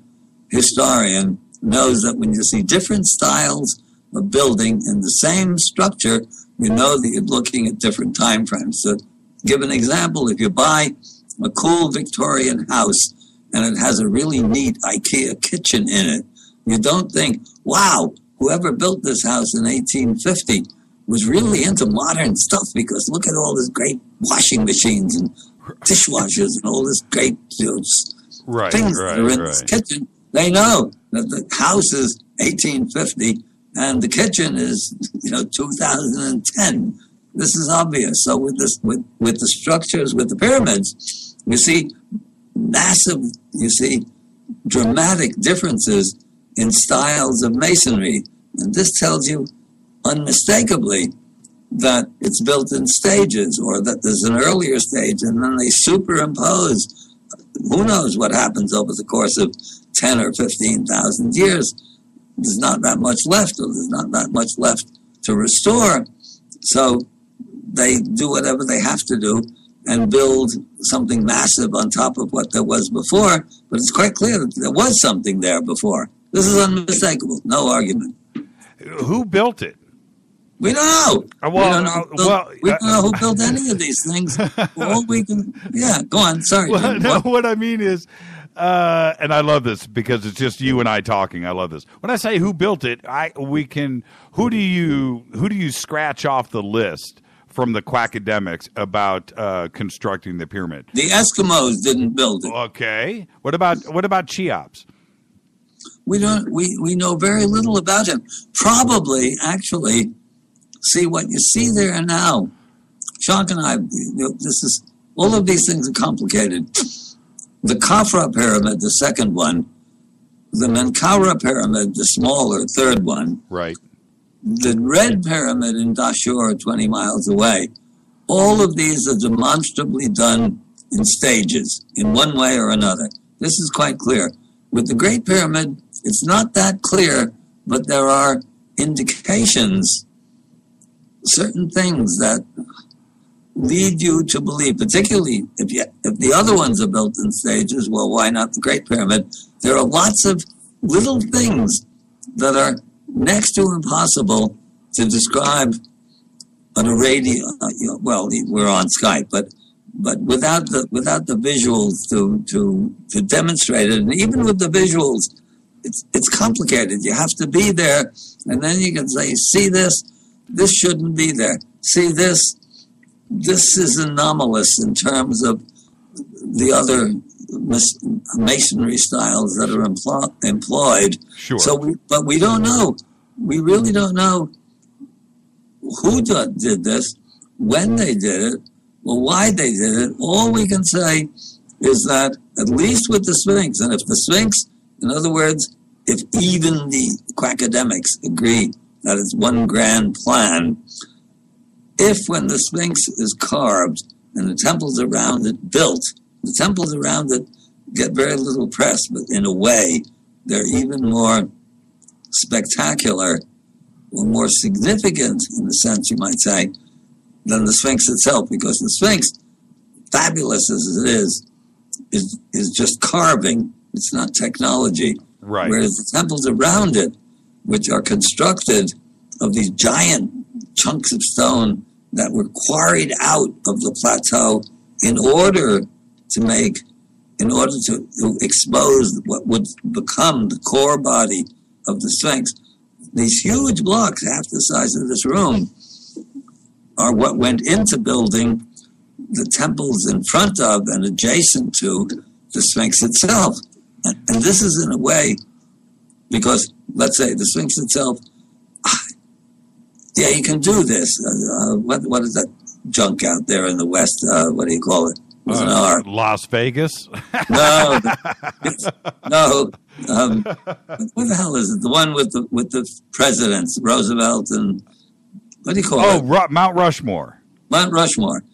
historian knows that when you see different styles of building in the same structure, you know that you're looking at different time frames. So, give an example, if you buy a cool Victorian house and it has a really neat IKEA kitchen in it, you don't think, wow, whoever built this house in 1850 was really into modern stuff, because look at all this great washing machines and dishwashers and all this great things that are in this kitchen. They know that the house is 1850 and the kitchen is 2010. This is obvious. So with the structures, with the pyramids, you see dramatic differences in styles of masonry. And this tells you unmistakably that it's built in stages, or that there's an earlier stage and then they superimpose. Who knows what happens over the course of 10 or 15,000 years. There's not that much left, or there's not that much left to restore. So they do whatever they have to do and build something massive on top of what there was before. But it's quite clear that there was something there before. This is unmistakable. No argument. Who built it? We don't know. We don't know who built any of these things. All we can, go on. Sorry. Well, no, what I mean is, and I love this because it's just you and I talking. I love this. When I say who built it, who do you scratch off the list from the quackademics about constructing the pyramid? The Eskimos didn't build it. Okay. What about Cheops? We know very little about him. Probably, actually, see what you see there now. Sean and I, all of these things are complicated. The Khafra pyramid, the second one, the Menkaura pyramid, the smaller third one, right? The Red Pyramid in Dashur, 20 miles away. All of these are demonstrably done in stages, in one way or another. This is quite clear. With the Great Pyramid, it's not that clear, but there are indications, certain things that lead you to believe, particularly if the other ones are built in stages, well, why not the Great Pyramid? There are lots of little things that are next to impossible to describe on a radio. Well, we're on Skype, but without the visuals to demonstrate it, and even with the visuals, it's complicated. You have to be there, and then you can say, "See this? This shouldn't be there. See this? This is anomalous in terms of the other masonry styles that are employed." Sure. But we don't know. We really don't know who did this, when they did it, or why they did it. All we can say is that, at least with the Sphinx, and if the Sphinx, in other words, if even the quackademics agree that it's one grand plan, if when the Sphinx is carved and the temples around it built, the temples around it get very little press, but in a way, they're even more spectacular or more significant, in the sense you might say, than the Sphinx itself, because the Sphinx, fabulous as it is just carving. It's not technology. Right. Whereas the temples around it, which are constructed of these giant chunks of stone that were quarried out of the plateau in order to expose what would become the core body of the Sphinx. These huge blocks, half the size of this room, are what went into building the temples in front of and adjacent to the Sphinx itself. And this is in a way, because let's say the Sphinx itself, yeah, you can do this. What is that junk out there in the West? What do you call it? Las Vegas? No. No. What the hell is it? The one with the presidents, Roosevelt and, what do you call it? Mount Rushmore. Mount Rushmore.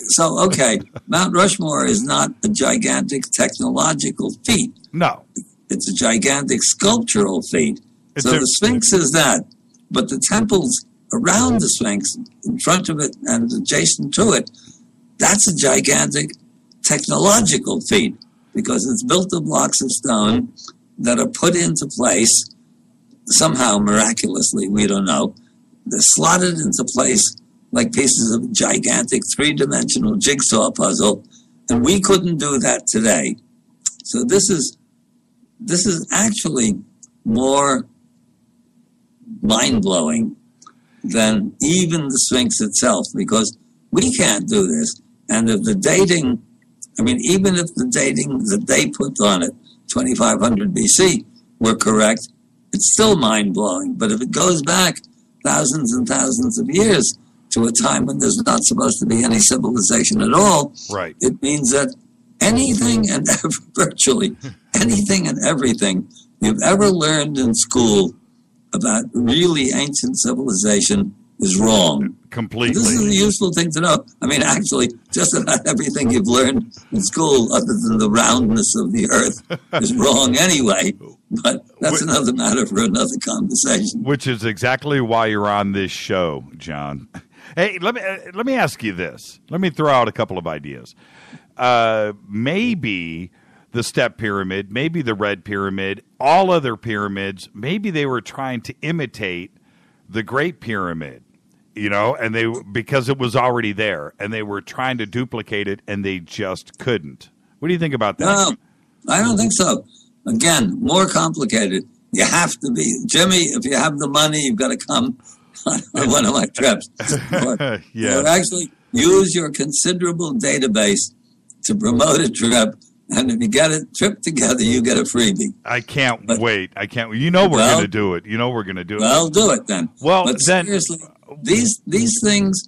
So, okay, Mount Rushmore is not a gigantic technological feat. No. It's a gigantic sculptural feat. So the Sphinx is that. But the temples around the Sphinx, in front of it and adjacent to it, that's a gigantic technological feat because it's built of blocks of stone that are put into place somehow miraculously, we don't know. They're slotted into place like pieces of a gigantic three-dimensional jigsaw puzzle, and we couldn't do that today. So this is actually more mind-blowing than even the Sphinx itself, because we can't do this. And if the dating, even if the dating that they put on it, 2500 BC, were correct, it's still mind-blowing. But if it goes back thousands and thousands of years to a time when there's not supposed to be any civilization at all, right, it means that anything and virtually anything and everything you've ever learned in school about really ancient civilization is wrong. Completely. This is a useful thing to know. Actually, just about everything you've learned in school, other than the roundness of the Earth, is wrong anyway. But that's another matter for another conversation. Which is exactly why you're on this show, John. Hey, let me ask you this. Let me throw out a couple of ideas. Maybe the Step Pyramid, maybe the Red Pyramid, all other pyramids, maybe they were trying to imitate the Great Pyramid, and because it was already there, and they were trying to duplicate it, and they just couldn't. What do you think about that? No, I don't think so. Again, more complicated. You have to be. Jimmy, if you have the money, you've got to come on one of my trips. Yeah. Or actually use your considerable database to promote a trip. And if you get a trip together, you get a freebie. I can't wait. I can't. We're going to do it. We're going to do it. Well, do it then. Well, but seriously, these things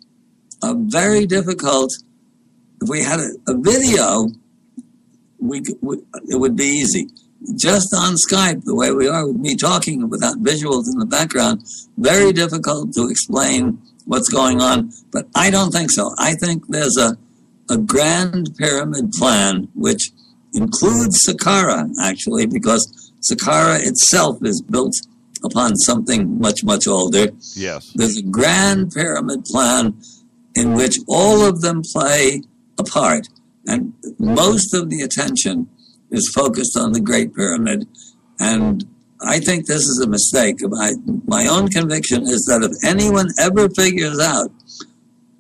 are very difficult. If we had a video, it would be easy. Just on Skype, the way we are with me talking without visuals in the background, very difficult to explain what's going on. But I don't think so. I think there's a grand pyramid plan, which includes Saqqara, actually, because Saqqara itself is built upon something much, much older. Yes. There's a grand pyramid plan in which all of them play a part, and most of the attention is focused on the Great Pyramid. And I think this is a mistake. My own conviction is that if anyone ever figures out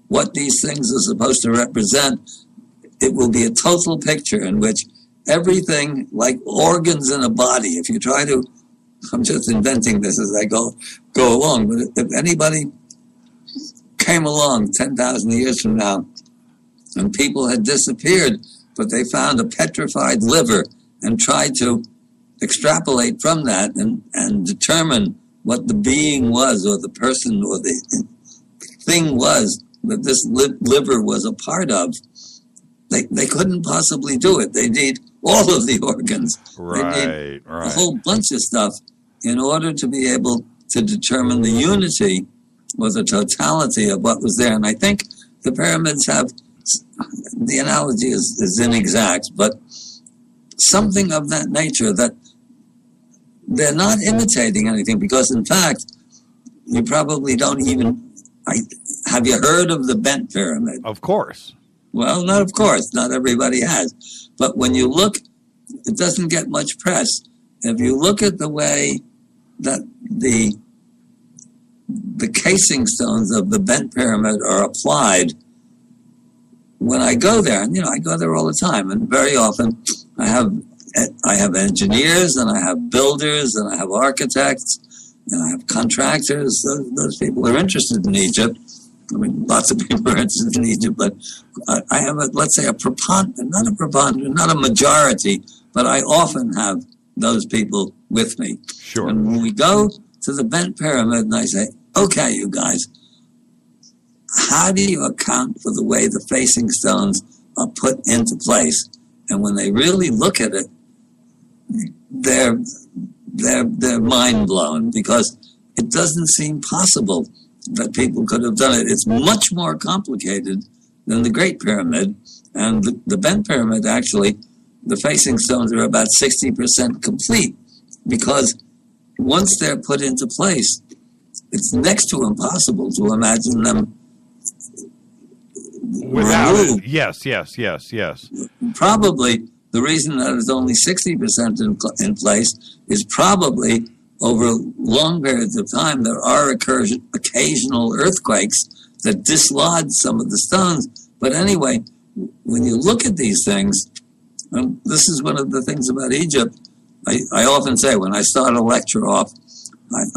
what these things are supposed to represent, it will be a total picture in which everything, like organs in a body, if you try to, I'm just inventing this as I go along, but if anybody came along 10,000 years from now and people had disappeared, but they found a petrified liver and tried to extrapolate from that and determine what the being was, or the person or the thing was that this liver was a part of, they couldn't possibly do it. They need all of the organs. They need a whole bunch of stuff in order to be able to determine the unity or the totality of what was there. And I think the pyramids have, the analogy is inexact, but something of that nature, that they're not imitating anything, because in fact, you probably don't even, have you heard of the bent pyramid? Of course. Well, not of course. Not everybody has. But when you look, it doesn't get much press. If you look at the way that the the casing stones of the bent pyramid are applied when I go there. And, I go there all the time. And very often I have engineers, and I have builders, and I have architects, and I have contractors. Those people are interested in Egypt. I mean, lots of people are interested in Egypt, but I have, let's say, not a majority, but I often have those people with me. Sure. And when we go to the bent pyramid, and I say, okay, you guys, how do you account for the way the facing stones are put into place? And when they really look at it, they're mind blown, because it doesn't seem possible that people could have done it. It's much more complicated than the Great Pyramid. And the bent pyramid, actually, the facing stones are about 60% complete, because once they're put into place, it's next to impossible to imagine them without removed. it. Yes. Probably the reason that it's only 60% in place is probably over long periods of time there are occasional earthquakes that dislodge some of the stones. But anyway, when you look at these things, this is one of the things about Egypt. I often say, when I start a lecture off,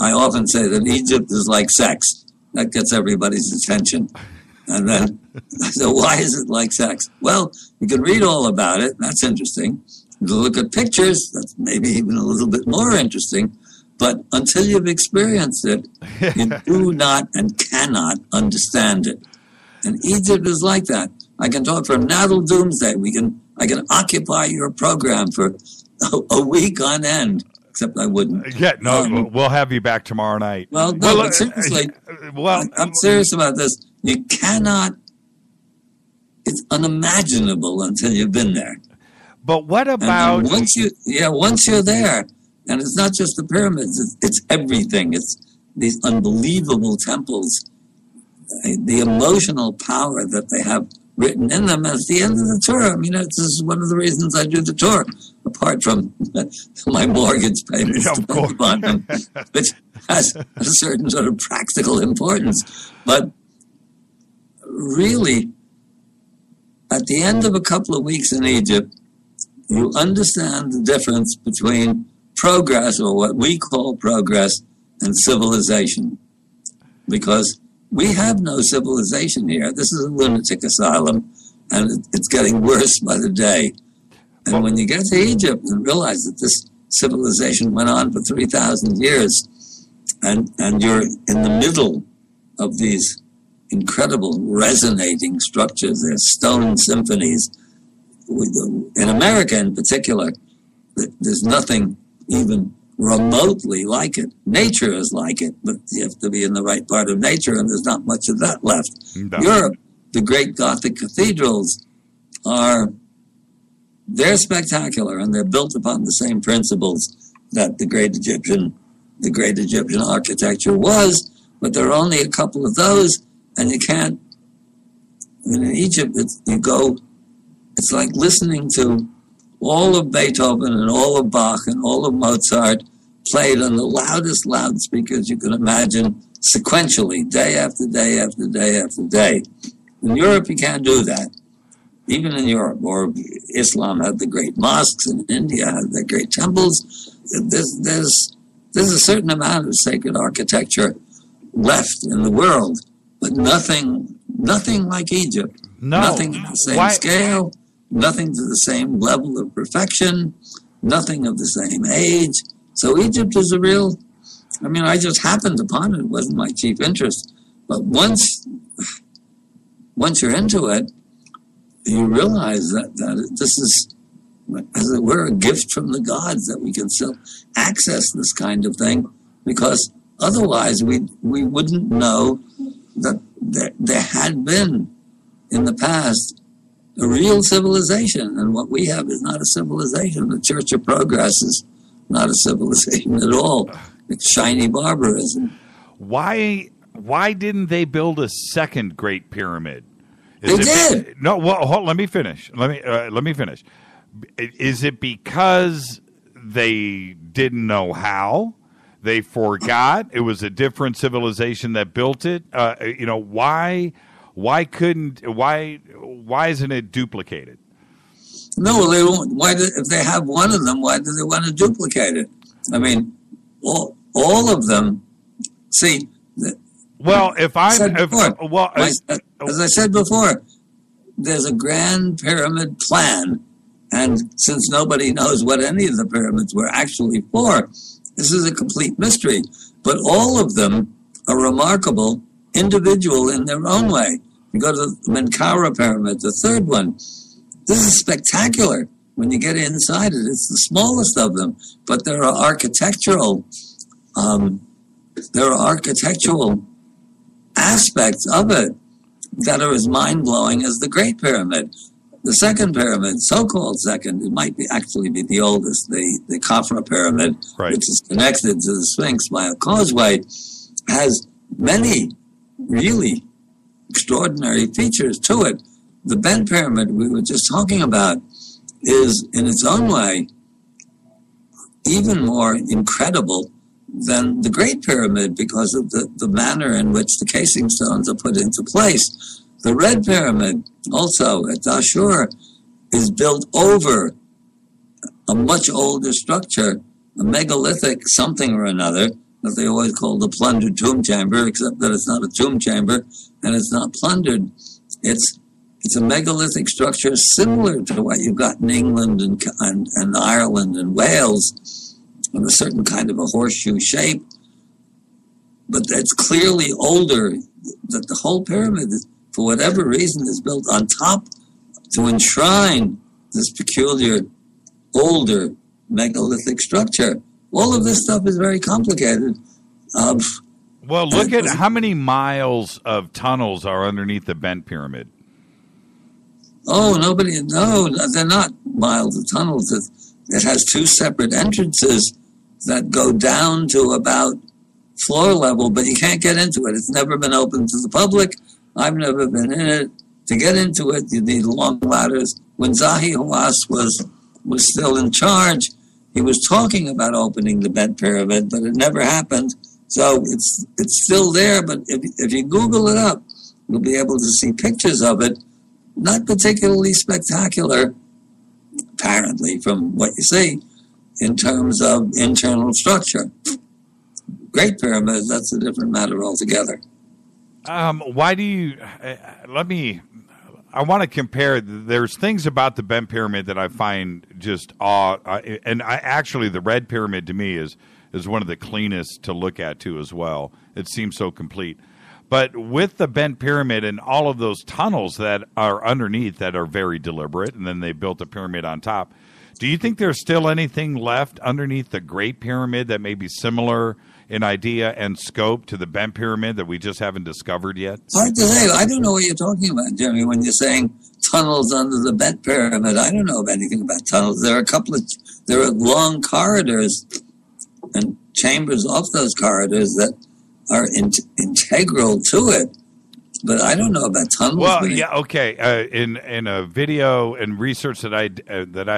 I often say that Egypt is like sex. That gets everybody's attention. And then, so why is it like sex? Well, you can read all about it. That's interesting. You look at pictures. That's maybe even a little bit more interesting. But until you've experienced it, you do not and cannot understand it. And Egypt is like that. I can talk from now till doomsday. I can occupy your program for a week on end. Except I wouldn't. Yeah, no, we'll have you back tomorrow night. Well, no, but seriously, I'm serious about this. You cannot. It's unimaginable until you've been there. But what about once you're there, and it's not just the pyramids; it's everything. It's these unbelievable temples, the emotional power that they have written in them. At the end of the tour, I mean, this is one of the reasons I do the tour, apart from my mortgage payments to pay upon them, which has a certain sort of practical importance. But really, at the end of a couple of weeks in Egypt, you understand the difference between progress, or what we call progress, and civilization. Because we have no civilization here. This is a lunatic asylum, and it's getting worse by the day. And when you get to Egypt and realize that this civilization went on for 3,000 years, and you're in the middle of these incredible resonating structures, there's stone symphonies. In America in particular, there's nothing even remotely like it. Nature is like it, but you have to be in the right part of nature, and there's not much of that left. No. Europe, the great Gothic cathedrals they're spectacular, and they're built upon the same principles that the great Egyptian architecture was, but there are only a couple of those, and you can't. In Egypt, it's like listening to all of Beethoven and all of Bach and all of Mozart played on the loudest loudspeakers you can imagine, sequentially, day after day after day after day. In Europe, you can't do that. Even in Europe, or Islam had the great mosques, and India had the great temples. There's a certain amount of sacred architecture left in the world, but nothing like Egypt. No. Nothing at the same scale, nothing to the same level of perfection, nothing of the same age. So Egypt is I just happened upon it. It wasn't my chief interest. But once you're into it, you realize that this is, as it were, a gift from the gods, that we can still access this kind of thing, because otherwise we wouldn't know that there had been in the past a real civilization, and what we have is not a civilization. The Church of Progress is not a civilization at all. It's shiny barbarism. Why didn't they build a second Great Pyramid? They did. No, well, let me finish. Let me finish. Is it because they didn't know how? They forgot it was a different civilization that built it. Why isn't it duplicated? No, they won't. If they have one of them, why do they want to duplicate it? I mean, all of them. See. Well, as I said before, there's a grand pyramid plan, and since nobody knows what any of the pyramids were actually for, this is a complete mystery. But all of them are remarkable, individual in their own way. You go to the Menkaure pyramid, the third one. This is spectacular. When you get inside it, it's the smallest of them, but there are architectural aspects of it that are as mind-blowing as the Great Pyramid. The second pyramid, so-called second, it might actually be the oldest, the Khafra pyramid, which is connected to the Sphinx by a causeway, has many really extraordinary features to it. The Bent Pyramid we were just talking about is, in its own way, even more incredible than the Great Pyramid because of the manner in which the casing stones are put into place. The Red Pyramid, also at Dashur, is built over a much older structure, a megalithic something or another, that they always call the plundered tomb chamber, except that it's not a tomb chamber and it's not plundered. It's a megalithic structure similar to what you've got in England and Ireland and Wales, in a certain kind of a horseshoe shape. But it's clearly older, that the whole pyramid, for whatever reason, is built on top to enshrine this peculiar, older megalithic structure. All of this stuff is very complicated. Well, look at how many miles of tunnels are underneath the Bent Pyramid. No, they're not miles of tunnels. It has two separate entrances that go down to about floor level, but you can't get into it. It's never been open to the public. I've never been in it. To get into it, you need long ladders. When Zahi Hawass was still in charge, he was talking about opening the Bent Pyramid, but it never happened. So it's still there, but if you Google it up, you'll be able to see pictures of it. Not particularly spectacular, apparently, from what you see, in terms of internal structure. Great Pyramid, that's a different matter altogether. Why do you... I want to compare. There's things about the Bent Pyramid that I find just awe. Actually, the Red Pyramid to me is one of the cleanest to look at, too, as well. It seems so complete. But with the Bent Pyramid and all of those tunnels that are underneath that are very deliberate, and then they built a pyramid on top, do you think there's still anything left underneath the Great Pyramid that may be similar in idea and scope to the Bent Pyramid that we just haven't discovered yet? Hard to say. I don't know what you're talking about, Jeremy, when you're saying tunnels under the Bent Pyramid. I don't know of anything about tunnels. There are long corridors and chambers off those corridors that are integral to it, but I don't know about tunnels. Well, yeah, okay. In a video and research that I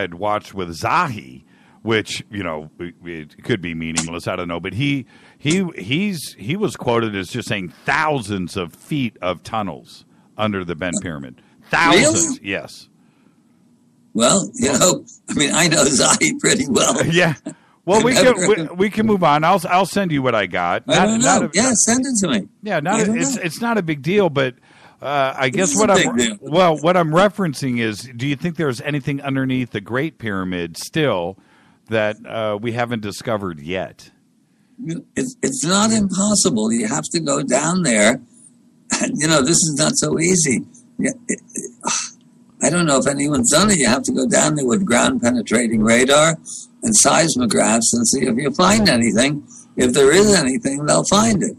had watched with Zahi, which it could be meaningless, I don't know, but he was quoted as just saying thousands of feet of tunnels under the Bent Pyramid. Thousands, really? Yes. Well, I know Zahi pretty well. Yeah. Well, we can move on. I'll send you what I got. Send it to me. Yeah, it's not a big deal, but I guess what I'm referencing is, do you think there's anything underneath the Great Pyramid still that we haven't discovered yet? It's not impossible. You have to go down there. This is not so easy. I don't know if anyone's done it. You have to go down there with ground-penetrating radar and seismographs and see if you find anything. If there is anything, they'll find it.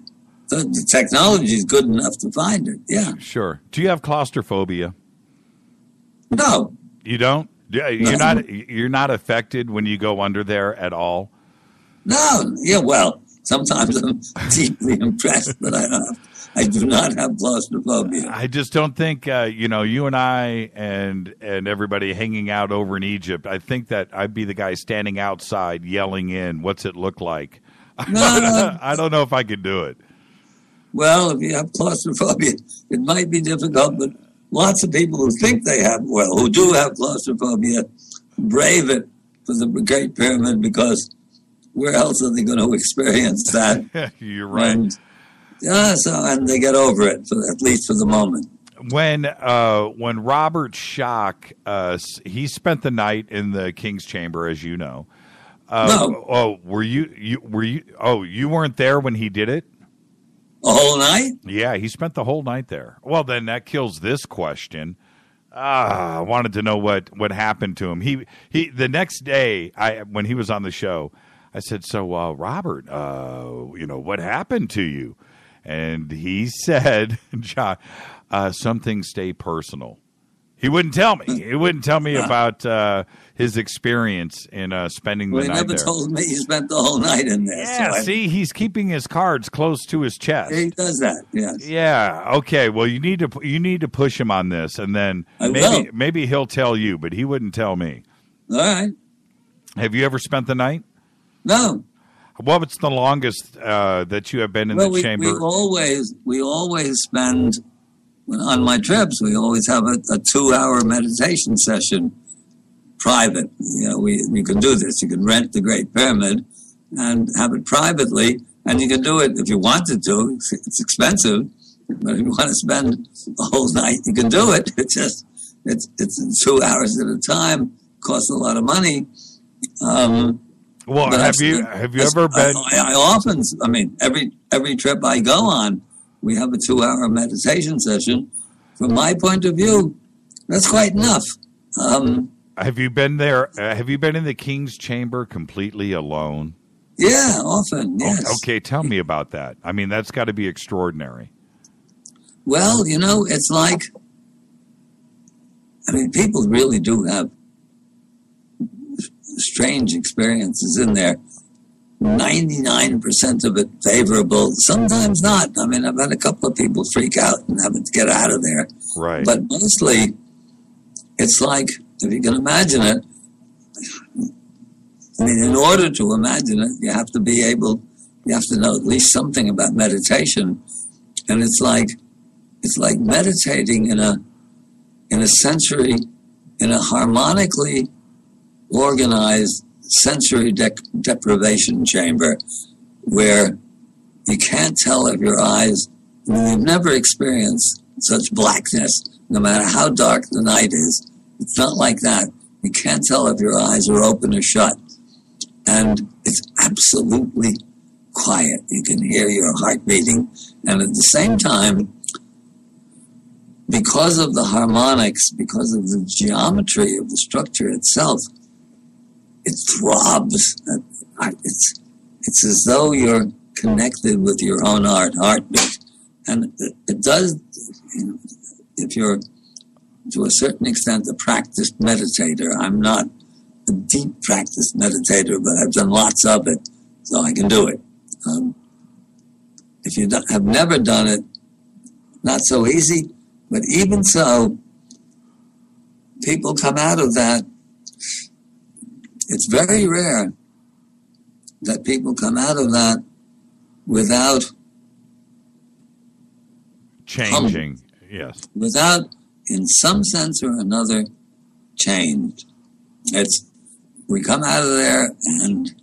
The technology is good enough to find it, yeah. Sure. Do you have claustrophobia? No. You don't? You're not affected when you go under there at all? No. Yeah, well, sometimes I'm deeply impressed, but I do not have claustrophobia. I just don't think, you and I and everybody hanging out over in Egypt, I think that I'd be the guy standing outside yelling in, what's it look like No. I don't know if I could do it. Well, if you have claustrophobia, it might be difficult, but lots of people who think they have, who do have claustrophobia, brave it for the Great Pyramid, because where else are they going to experience that? You're right. And, and they get over it, at least for the moment. When Robert Schock, he spent the night in the King's Chamber, as you know. No. Oh, were you? Oh, you weren't there when he did it? The whole night? Yeah, he spent the whole night there. Well, then that kills this question. I wanted to know what happened to him. He the next day, when he was on the show, I said, "So, Robert, what happened to you?" And he said, "John, some things stay personal." He wouldn't tell me. He wouldn't tell me about his experience in spending the night there. He never told me he spent the whole night in there. Yeah, see, he's keeping his cards close to his chest. He does that, yes. Yeah, okay. Well, you need to push him on this, and then maybe he'll tell you, but he wouldn't tell me. All right. Have you ever spent the night? No. What's the longest that you have been in the chamber? We always spend, on my trips, we always have a 2-hour meditation session, private. You can do this. You can rent the Great Pyramid and have it privately, and you can do it if you wanted to. It's expensive, but if you want to spend the whole night, you can do it. It's 2 hours at a time. Costs a lot of money. Well, have you ever been? Every trip I go on, we have a 2-hour meditation session. From my point of view, that's quite enough. Have you been there? Have you been in the King's Chamber completely alone? Yeah, often, yes. Okay, tell me about that. I mean, that's got to be extraordinary. Well, it's like, people really do have strange experiences in there. 99% of it favorable, sometimes not. I've had a couple of people freak out and have to get out of there. Right. But mostly, it's like, if you can imagine it, in order to imagine it, you have to know at least something about meditation. And it's like meditating in a harmonically organized sensory deprivation chamber, where you can't tell if your eyes, you've never experienced such blackness, no matter how dark the night is. It's not like that. You can't tell if your eyes are open or shut. And it's absolutely quiet. You can hear your heart beating. And at the same time, because of the harmonics, because of the geometry of the structure itself, it throbs. It's as though you're connected with your own heartbeat. And it does, if you're to a certain extent a practiced meditator. I'm not a deep practiced meditator, but I've done lots of it, so I can do it. If you have never done it, not so easy, but even so, people come out of that. It's very rare that people come out of that without changing. Yes. Without, in some sense or another, changed. We come out of there and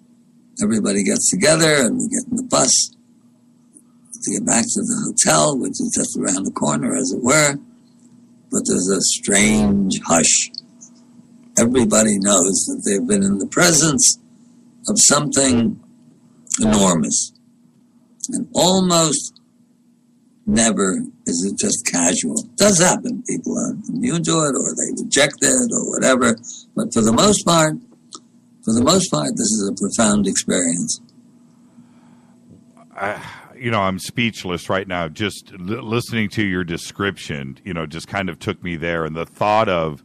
everybody gets together and we get in the bus to get back to the hotel, which is just around the corner, as it were. But there's a strange hush. Everybody knows that they've been in the presence of something enormous. And almost never is it just casual. It does happen. People are immune to it or they reject it or whatever. But for the most part, this is a profound experience. I'm speechless right now. Just listening to your description, just kind of took me there. And the thought of,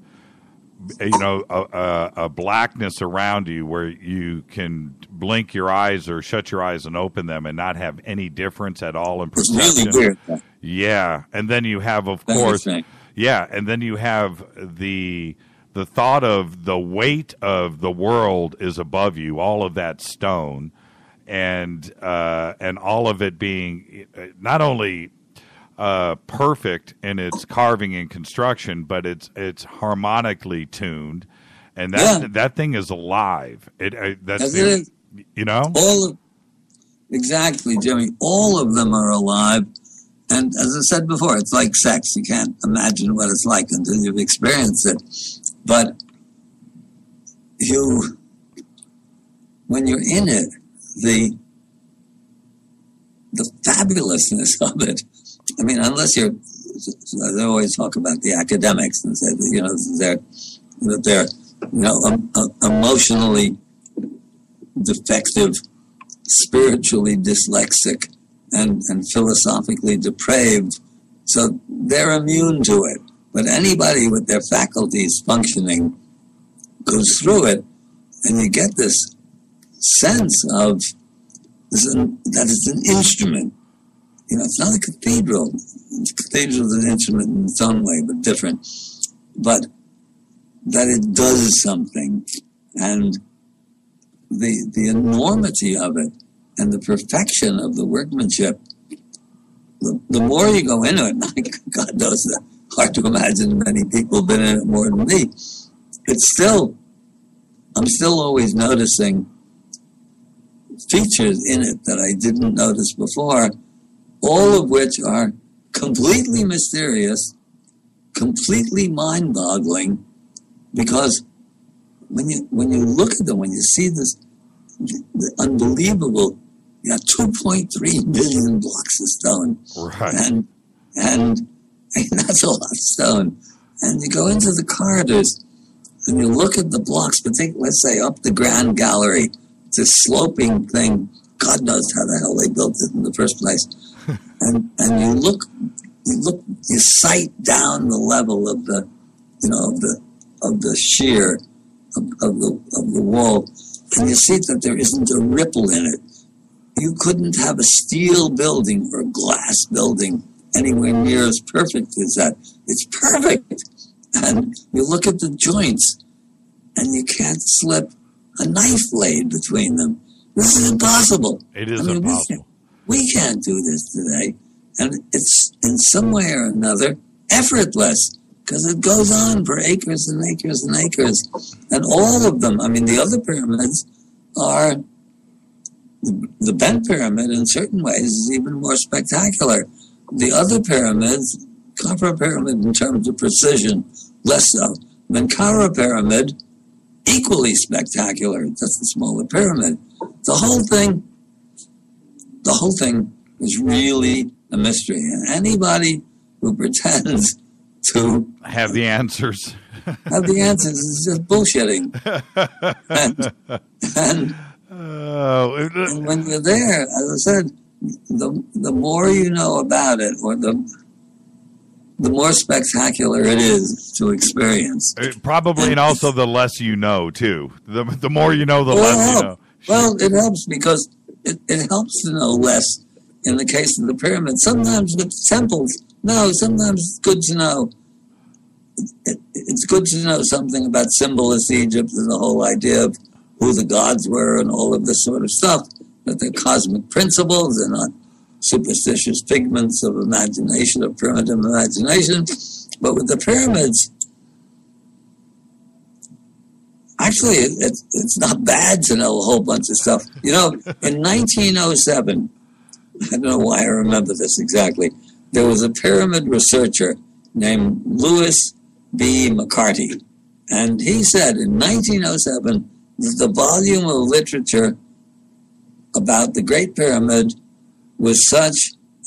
a blackness around you where you can blink your eyes or shut your eyes and open them and not have any difference at all in perception. It's really weird. Yeah. And then you have, of course, and then you have the thought of the weight of the world is above you, all of that stone. and all of it being not only perfect in its carving and construction, but it's harmonically tuned, and that thing is alive. Exactly, Jimmy. All of them are alive. And as I said before, it's like sex. You can't imagine what it's like until you've experienced it. But when you're in it, the fabulousness of it, I mean, unless I always talk about the academics and say that, they're emotionally defective, spiritually dyslexic, and philosophically depraved, so they're immune to it. But anybody with their faculties functioning goes through it, and you get this sense of that it's an instrument. It's not a cathedral. The cathedral is an instrument in its own way, but different. But that it does something, and the enormity of it, and the perfection of the workmanship, the more you go into it, God knows that hard to imagine many people have been in it more than me. I'm still always noticing features in it that I didn't notice before, all of which are completely mysterious, completely mind-boggling, because when you look at them, when you see this, the unbelievable, 2.3 million blocks of stone. Right. And that's a lot of stone. And you go into the corridors and you look at the blocks, but let's say up the Grand Gallery, it's a sloping thing. God knows how the hell they built it in the first place. And you sight down the level of the shear of the wall, and you see that there isn't a ripple in it. You couldn't have a steel building or a glass building anywhere near as perfect as that. It's perfect. And you look at the joints, and you can't slip a knife blade between them. This is impossible. It is impossible. We can't do this today. And it's, in some way or another, effortless, because it goes on for acres and acres and acres. And all of them, the other pyramids are, the bent pyramid in certain ways is even more spectacular. The other pyramids, Khafra pyramid in terms of precision, less so. Menkaure pyramid, equally spectacular, just a smaller pyramid. The whole thing is really a mystery. And anybody who pretends to have the answers is just bullshitting. And when you're there, as I said, the more you know about it, or the more spectacular it is to experience. Probably, and also the less you know, too. The more you know, the less you know. Well, it helps because it helps to know less in the case of the pyramids. Sometimes with temples, sometimes it's good to know. It's good to know something about symbolist Egypt and the whole idea of who the gods were and all of this sort of stuff, that they're cosmic principles, they're not superstitious figments of imagination, of primitive imagination. But with the pyramids, actually, it's not bad to know a whole bunch of stuff. In 1907, I don't know why I remember this exactly, there was a pyramid researcher named Louis B. McCarty, and he said in 1907 that the volume of literature about the Great Pyramid was such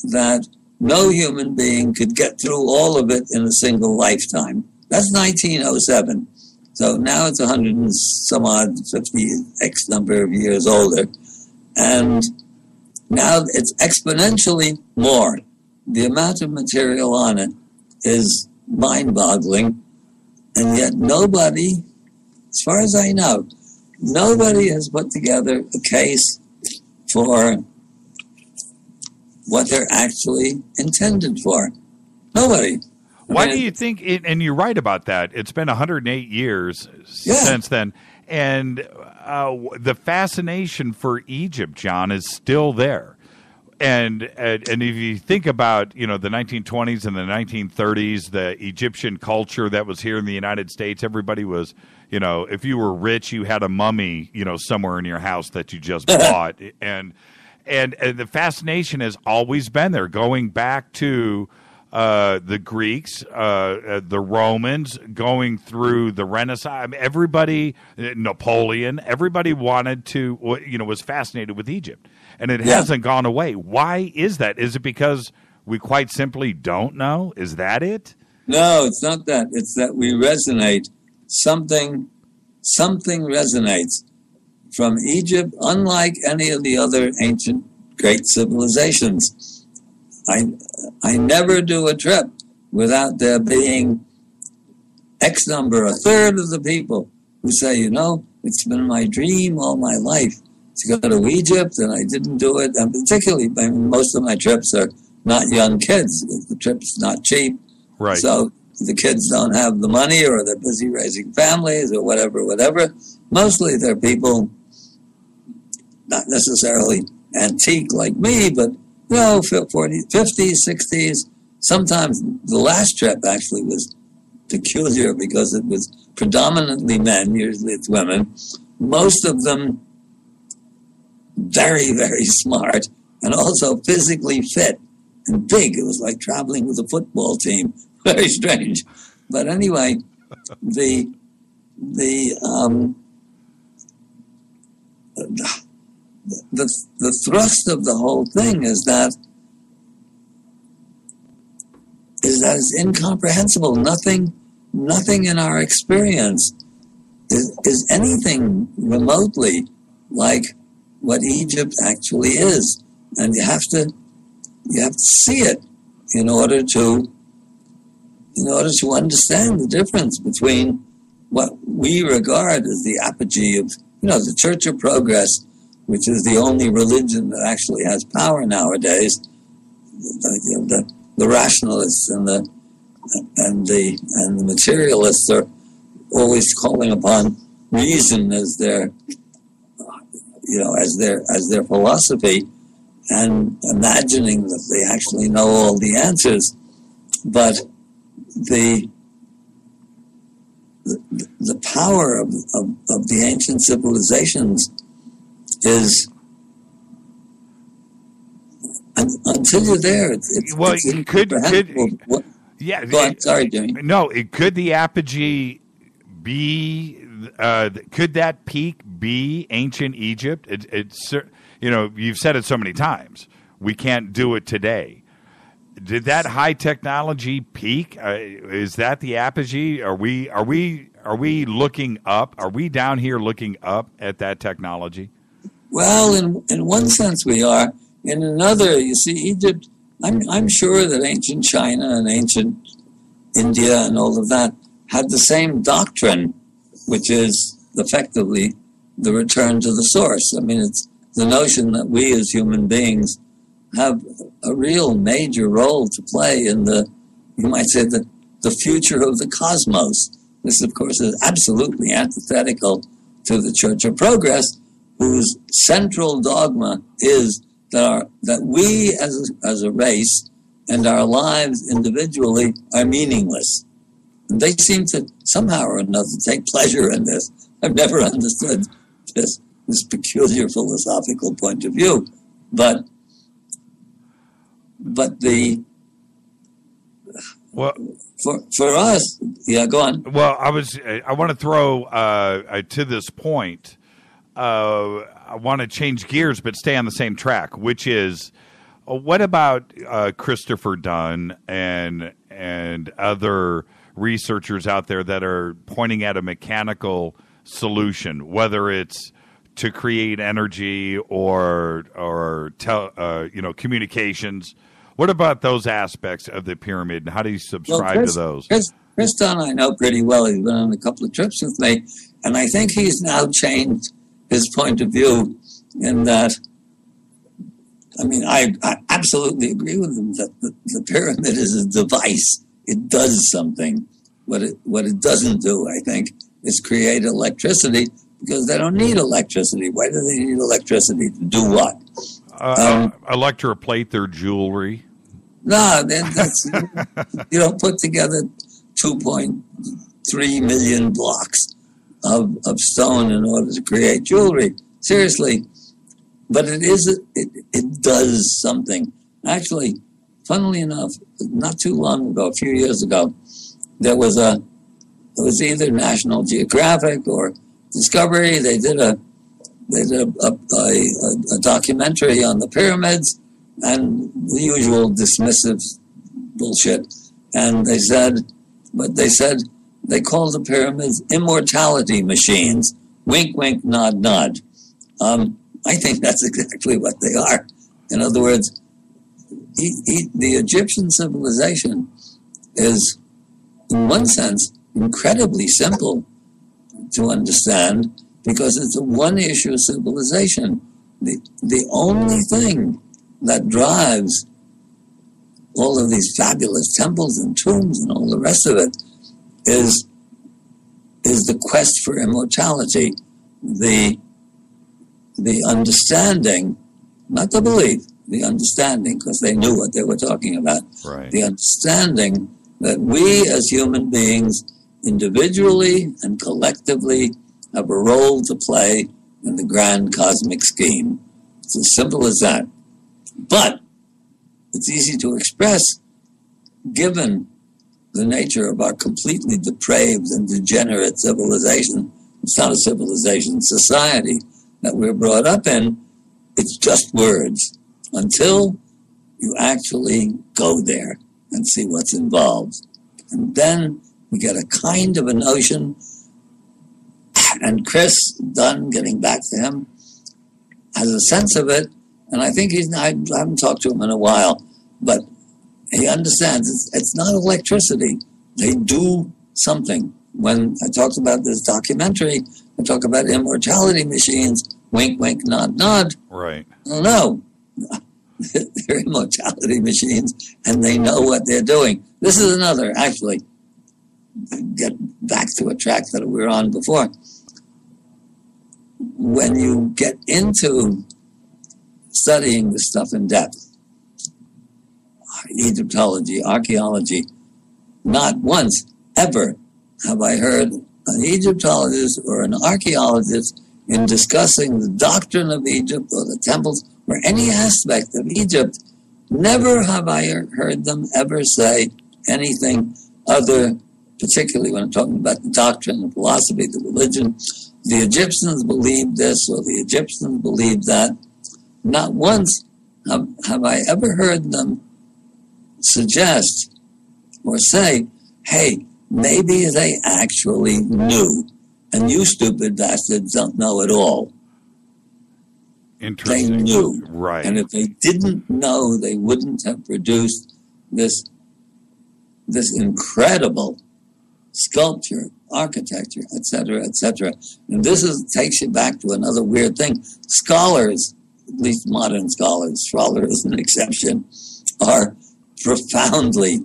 that no human being could get through all of it in a single lifetime. That's 1907. So now it's 100 and some odd, 50 X number of years older. And now it's exponentially more. The amount of material on it is mind-boggling. And yet nobody, as far as I know, nobody has put together a case for what they're actually intended for. Nobody. Why do you think, and you're right about that, it's been 108 years since then, the fascination for Egypt, John, is still there. And if you think about, the 1920s and the 1930s, the Egyptian culture that was here in the United States, everybody was, if you were rich, you had a mummy, somewhere in your house that you just bought. And the fascination has always been there, going back to the Greeks, the Romans, going through the Renaissance. I mean, everybody, Napoleon, everybody wanted to, was fascinated with Egypt. And it hasn't gone away. Why is that? Is it because we quite simply don't know? Is that it? No, it's not that. It's that we resonate. Something resonates from Egypt, unlike any of the other ancient great civilizations. I never do a trip without there being X number, a third of the people who say, it's been my dream all my life to go to Egypt, and I didn't do it. And particularly, most of my trips are not young kids. The trip's not cheap. Right. So the kids don't have the money, or they're busy raising families, or whatever. Mostly they're people not necessarily antique like me, but 40s, 50s, 60s. Sometimes the last trip actually was peculiar because it was predominantly men, usually it's women. Most of them very, very smart and also physically fit and big. It was like traveling with a football team. Very strange. But anyway, the thrust of the whole thing is that it's incomprehensible. Nothing in our experience is anything remotely like what Egypt actually is, and you have to see it in order to understand the difference between what we regard as the apogee of the Church of Progress, which is the only religion that actually has power nowadays. The rationalists and the materialists are always calling upon reason as their as their philosophy, and imagining that they actually know all the answers. But the power of the ancient civilizations is, until you're there, yeah. Go on, sorry, Jimmy. No, could the apogee be? Could that peak be ancient Egypt? It's you've said it so many times. We can't do it today. Did that high technology peak? Is that the apogee? Are we looking up? Are we down here looking up at that technology? Well, in one sense we are. In another, you see, Egypt. I'm sure that ancient China and ancient India and all of that had the same doctrine, which is effectively the return to the source. I mean, it's the notion that we as human beings have a real major role to play in you might say, the future of the cosmos. This, of course, is absolutely antithetical to the Church of Progress, whose central dogma is that we as a race and our lives individually are meaningless. And they seem to somehow or another take pleasure in this. I've never understood this peculiar philosophical point of view. But for us, yeah, go on. Well, I want to throw to this point. I want to change gears, but stay on the same track, which is, what about Christopher Dunn and other researchers out there that are pointing at a mechanical solution, whether it's to create energy or communications? What about those aspects of the pyramid, and how do you subscribe to those? Chris Dunn I know pretty well. He's been on a couple of trips with me, and I think he's now changed his point of view in that, I mean, I absolutely agree with him that the pyramid is a device. It does something. What it doesn't do, I think, is create electricity, because they don't need electricity. Why do they need electricity? To do what? Electroplate their jewelry. No, that's you don't put together 2.3 million blocks of stone in order to create jewelry. Seriously. But it does something. Actually, funnily enough, not too long ago, a few years ago, it was either National Geographic or Discovery. They did a documentary on the pyramids and the usual dismissive bullshit. And they said they called the pyramids immortality machines. Wink, wink, nod, nod. I think that's exactly what they are. In other words, the Egyptian civilization is, in one sense, incredibly simple to understand because it's a one-issue civilization. The only thing that drives all of these fabulous temples and tombs and all the rest of it is the quest for immortality, the understanding, not the belief, the understanding, because they knew what they were talking about. Right. The understanding that we as human beings, individually and collectively, have a role to play in the grand cosmic scheme. It's as simple as that. But it's easy to express given the nature of our completely depraved and degenerate civilization. It's not a civilization, it's society that we're brought up in. It's just words until you actually go there and see what's involved. And then we get a kind of a notion. And Chris Dunn, getting back to him, has a sense of it. And I think I haven't talked to him in a while, but he understands it's not electricity. They do something. When I talked about this documentary, I talk about immortality machines, wink, wink, nod, nod. Right. No. They're immortality machines, and they know what they're doing. This is another, actually, get back to a track that we were on before. When you get into studying this stuff in depth, Egyptology, archaeology, not once ever have I heard an Egyptologist or an archaeologist in discussing the doctrine of Egypt or the temples or any aspect of Egypt. Never have I heard them ever say anything other, particularly when I'm talking about the doctrine, the philosophy, the religion. The Egyptians believed this or the Egyptians believed that. Not once have I ever heard them suggest or say, hey, maybe they actually knew, and you stupid bastards don't know at all. Interesting. They knew. Right. And if they didn't know, they wouldn't have produced this incredible sculpture, architecture, etc., etc. And this takes you back to another weird thing. Scholars, at least modern scholars, Schroller is an exception, are profoundly,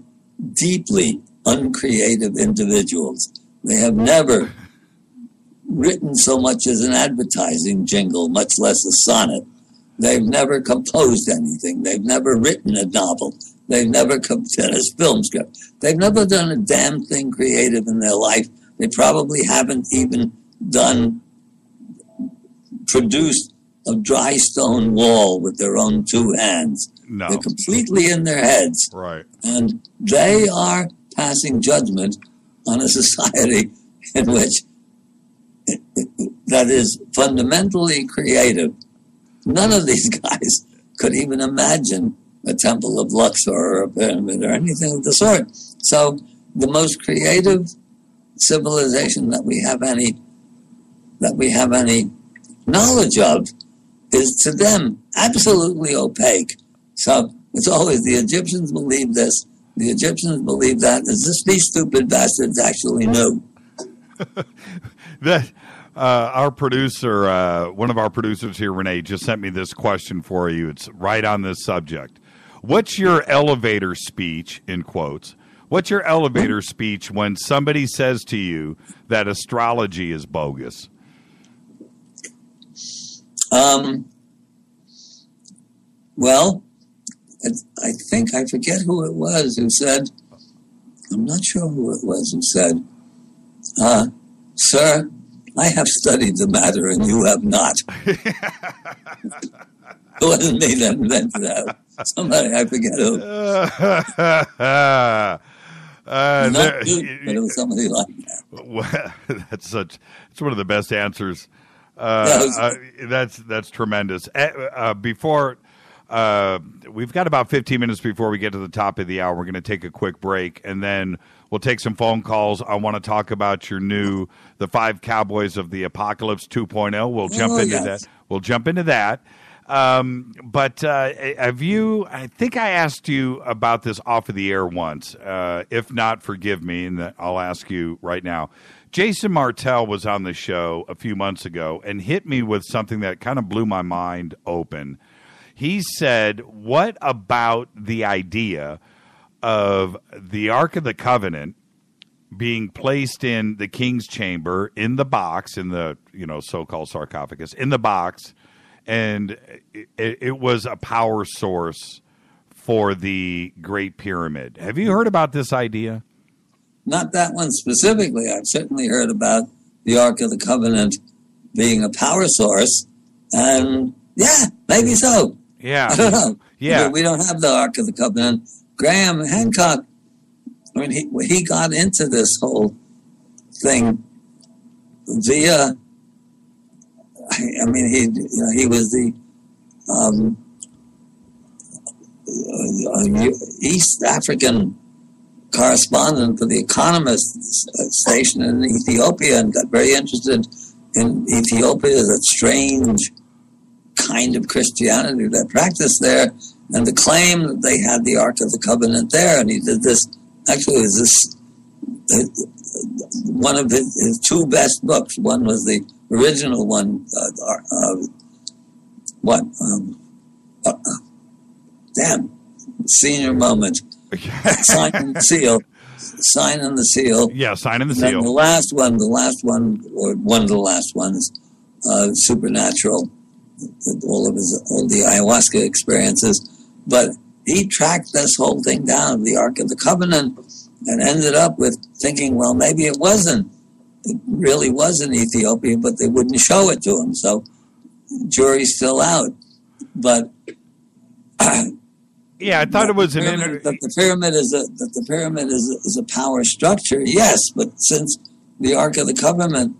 deeply uncreative individuals. They have never written so much as an advertising jingle, much less a sonnet. They've never composed anything. They've never written a novel. They've never done a film script. They've never done a damn thing creative in their life. They probably haven't even produced a dry stone wall with their own two hands. No. They're completely in their heads. Right. And they are passing judgment on a society in which that is fundamentally creative. None of these guys could even imagine a temple of Luxor or a pyramid or anything of the sort. So the most creative civilization that we have any knowledge of is to them absolutely opaque. So it's always the Egyptians believe this, the Egyptians believe that. As if these stupid bastards actually knew. That our producer, one of our producers here, Renee, just sent me this question for you. It's right on this subject. What's your elevator speech, in quotes? What's your elevator speech when somebody says to you that astrology is bogus? Well, I think I forget who it was who said, I'm not sure who it was who said, sir, I have studied the matter and you have not. It wasn't me that invented that. Somebody, I forget who. Not you, but it was somebody like that. Well, it's one of the best answers. That's tremendous. Before we've got about 15 minutes before we get to the top of the hour. We're going to take a quick break, and then we'll take some phone calls. I want to talk about your new, the Five Cowboys of the Apocalypse 2.0. We'll jump into that. We'll jump into that. But have you? I think I asked you about this off of the air once. If not, forgive me, and I'll ask you right now. Jason Martell was on the show a few months ago and hit me with something that kind of blew my mind open. He said, what about the idea of the Ark of the Covenant being placed in the king's chamber, in the box, in the so-called sarcophagus, in the box, and it was a power source for the Great Pyramid? Have you heard about this idea? Not that one specifically. I've certainly heard about the Ark of the Covenant being a power source, and yeah, maybe so. Yeah. I don't know. Yeah. We don't have the Ark of the Covenant. Graham Hancock, I mean, he got into this whole thing via, I mean, he was the East African correspondent for the Economist station in Ethiopia, and got very interested in Ethiopia, that strange kind of Christianity that practiced there, and the claim that they had the Ark of the Covenant there. And he did this, actually it was this, one of his two best books. One was the original one, senior moment, Sign and the Seal. Sign and the Seal. Yeah, Sign and the Seal. The last one, or one of the last ones, Supernatural, all the ayahuasca experiences. But he tracked this whole thing down, the Ark of the Covenant, and ended up with thinking, well, maybe it wasn't. It really was in Ethiopia, but they wouldn't show it to him. So jury's still out. But yeah, I thought it was that the pyramid is a power structure. Yes, but since the Ark of the Covenant,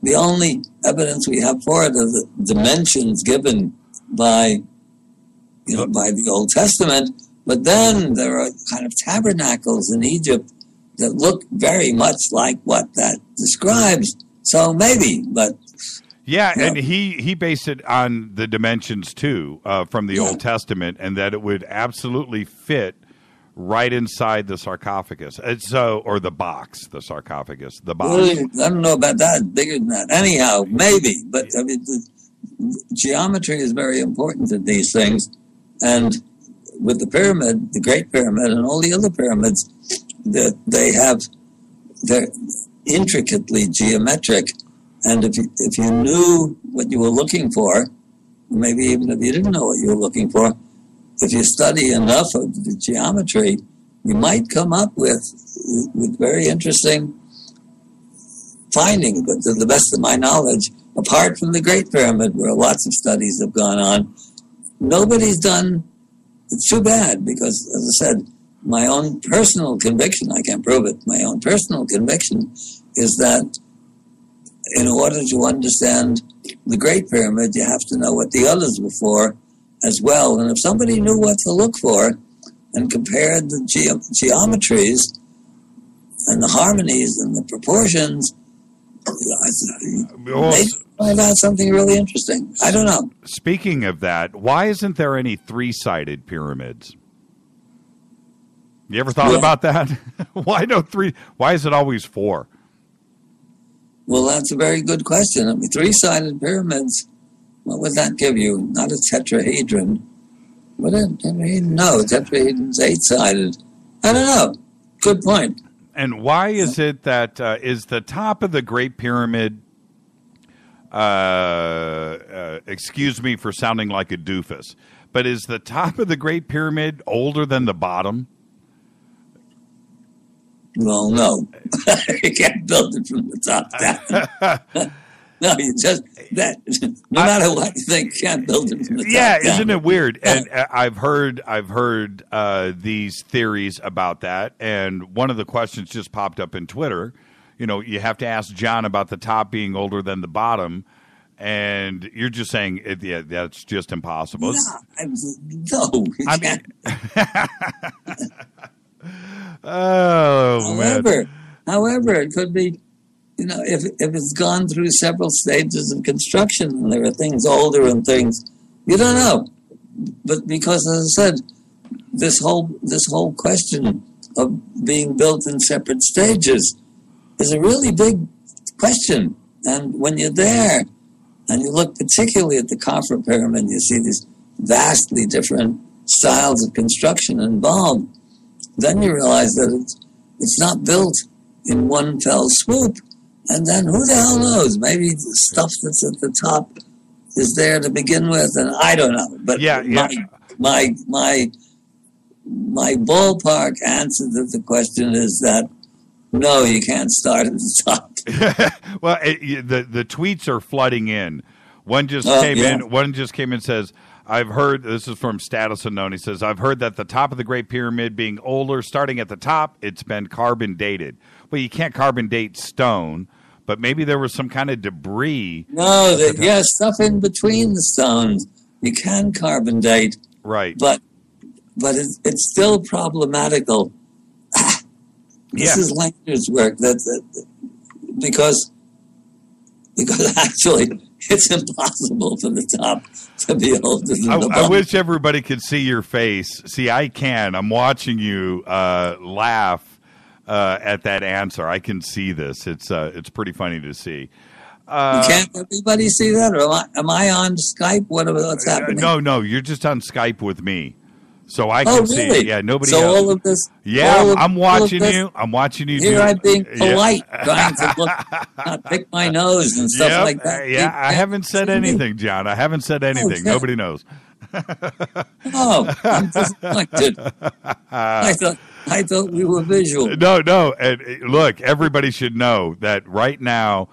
the only evidence we have for it are the dimensions given by the Old Testament. But then there are kind of tabernacles in Egypt that look very much like what that describes. So maybe, but yeah, and he based it on the dimensions too from the Old Testament, and that it would absolutely fit right inside the sarcophagus. Or the box, the sarcophagus, the box. Well, I don't know about that. Bigger than that. Anyhow, maybe. But I mean, the geometry is very important in these things, and with the pyramid, the Great Pyramid, and all the other pyramids, that they're intricately geometric. And if you knew what you were looking for, maybe even if you didn't know what you were looking for, if you study enough of the geometry, you might come up with very interesting findings. But to the best of my knowledge, apart from the Great Pyramid, where lots of studies have gone on, nobody's done. It's too bad, because, as I said, my own personal conviction, I can't prove it, my own personal conviction is that in order to understand the Great Pyramid, you have to know what the others were for as well. And if somebody knew what to look for and compared the geometries and the harmonies and the proportions, they'd find out something really interesting. I don't know. Speaking of that, why isn't there any three-sided pyramids? You ever thought about that? Why no three? Why is it always four? Well, that's a very good question. I mean, three-sided pyramids, what would that give you? Not a tetrahedron. Would it? No, tetrahedron's eight-sided. I don't know. Good point. And why is it that is the top of the Great Pyramid excuse me for sounding like a doofus, but is the top of the Great Pyramid older than the bottom? Well, no. You can't build it from the top down. No, you just that. No matter what you think, you can't build it from the top down. Yeah, isn't it weird? And I've heard these theories about that. And one of the questions just popped up in Twitter. You know, you have to ask John about the top being older than the bottom, and you're just saying, yeah, that's just impossible. No, I mean, oh man. However, it could be. You know, if it's gone through several stages of construction and there are things older and things, you don't know. But because, as I said, this whole question of being built in separate stages is a really big question. And when you're there and you look particularly at the Khafre pyramid, you see these vastly different styles of construction involved. Then you realize that it's not built in one fell swoop. And then who the hell knows? Maybe the stuff that's at the top is there to begin with, and I don't know. But my ballpark answer to the question is that no, you can't start at the top. Well, the tweets are flooding in. One just came in. One just came in and says, "I've heard." This is from Status Unknown. He says, "I've heard that the top of the Great Pyramid being older, starting at the top, it's been carbon dated." Well, you can't carbon date stone, but maybe there was some kind of debris. No, stuff in between the stones. You can carbon date, right? But it's still problematical. This is Langer's work. Because actually it's impossible for the top to be older than the bottom. I wish everybody could see your face. See, I can. I'm watching you laugh at that answer. I can see this. It's pretty funny to see. Can't everybody see that? Or am I on Skype? What's happening? No. You're just on Skype with me. So I can see it. Yeah, nobody so else. All of this. Yeah, I'm watching you. I'm watching you. Here I'm being polite, trying to not pick my nose and stuff like that. Yeah, I haven't said anything, John. I haven't said anything. Okay. Nobody knows. Oh, I'm disappointed. I thought we were visual. No. And look, everybody should know that right now,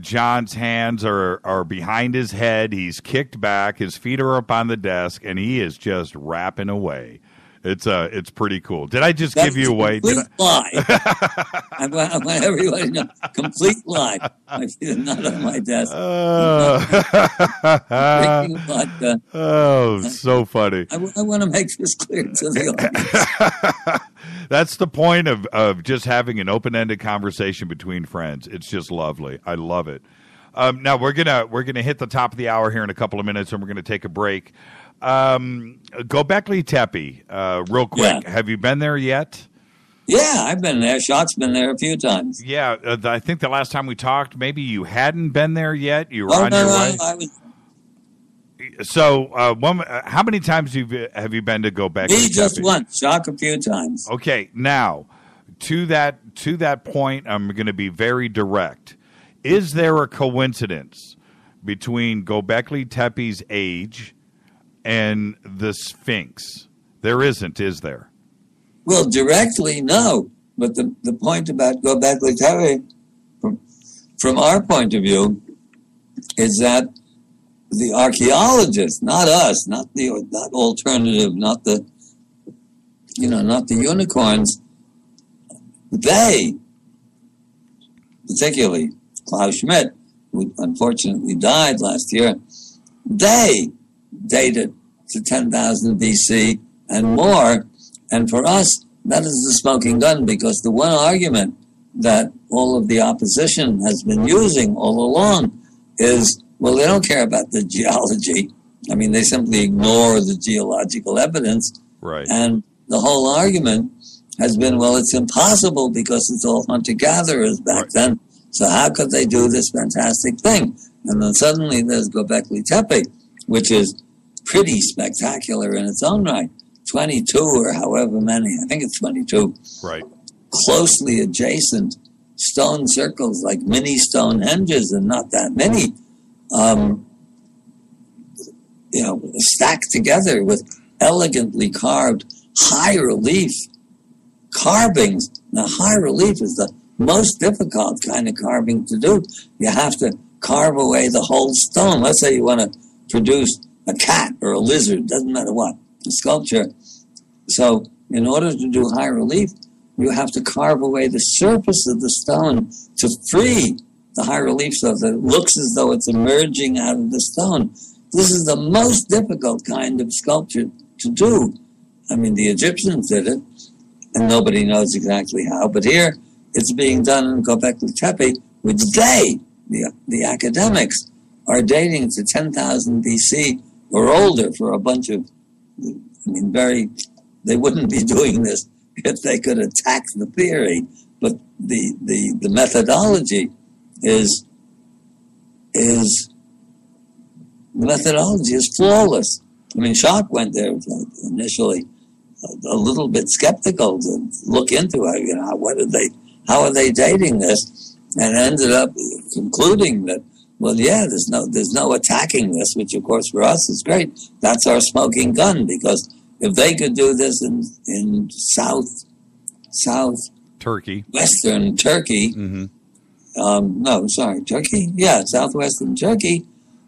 John's hands are behind his head. He's kicked back. His feet are up on the desk, and he is just rapping away. It's pretty cool. Did I just give you away? Complete lie. I want everybody to know. Complete lie. My feet are not on my desk. So funny. I want to make this clear to the audience. That's the point of just having an open-ended conversation between friends. It's just lovely. I love it. Now we're gonna hit the top of the hour here in a couple of minutes, and we're gonna take a break. Gobekli Tepe, real quick. Yeah. Have you been there yet? Yeah, I've been there. Shock's been there a few times. Yeah, I think the last time we talked, maybe you hadn't been there yet. You were on your way. I was. So, how many times have you been to Gobekli Tepe? Me just once. Shock a few times. Okay, now to that point, I'm going to be very direct. Is there a coincidence between Gobekli Tepe's age and the Sphinx? There isn't, is there? Well, directly, no. But the point about Gobekli Tepe, from our point of view, is that the archaeologists, not us, not alternative, not the unicorns, they, particularly Klaus Schmidt, who unfortunately died last year, they dated to 10,000 BC and more. And for us, that is the smoking gun, because the one argument that all of the opposition has been using all along is, well, they don't care about the geology. I mean, they simply ignore the geological evidence. Right. And the whole argument has been, well, it's impossible because it's all hunter-gatherers back then. So how could they do this fantastic thing? And then suddenly there's Gobekli Tepe, which is pretty spectacular in its own right. 22 or however many, I think it's 22. Right. Closely adjacent stone circles like mini Stonehenges, and not that many. stacked together with elegantly carved high relief carvings. Now, high relief is the most difficult kind of carving to do. You have to carve away the whole stone. Let's say you want to produce a cat or a lizard, doesn't matter what, a sculpture. So in order to do high relief, you have to carve away the surface of the stone to free the high relief so that it looks as though it's emerging out of the stone. This is the most difficult kind of sculpture to do. I mean, the Egyptians did it, and nobody knows exactly how. But here, it's being done in Gobekli Tepe, which the academics, are dating to 10,000 BC or older for a bunch of, they wouldn't be doing this if they could attack the theory. But the methodology is flawless. I mean, Schock went there initially a little bit skeptical to look into it. How are they dating this? And ended up concluding that, well, yeah, there's no attacking this, which of course for us is great. That's our smoking gun, because if they could do this in south Turkey, western Turkey, Turkey, southwestern Turkey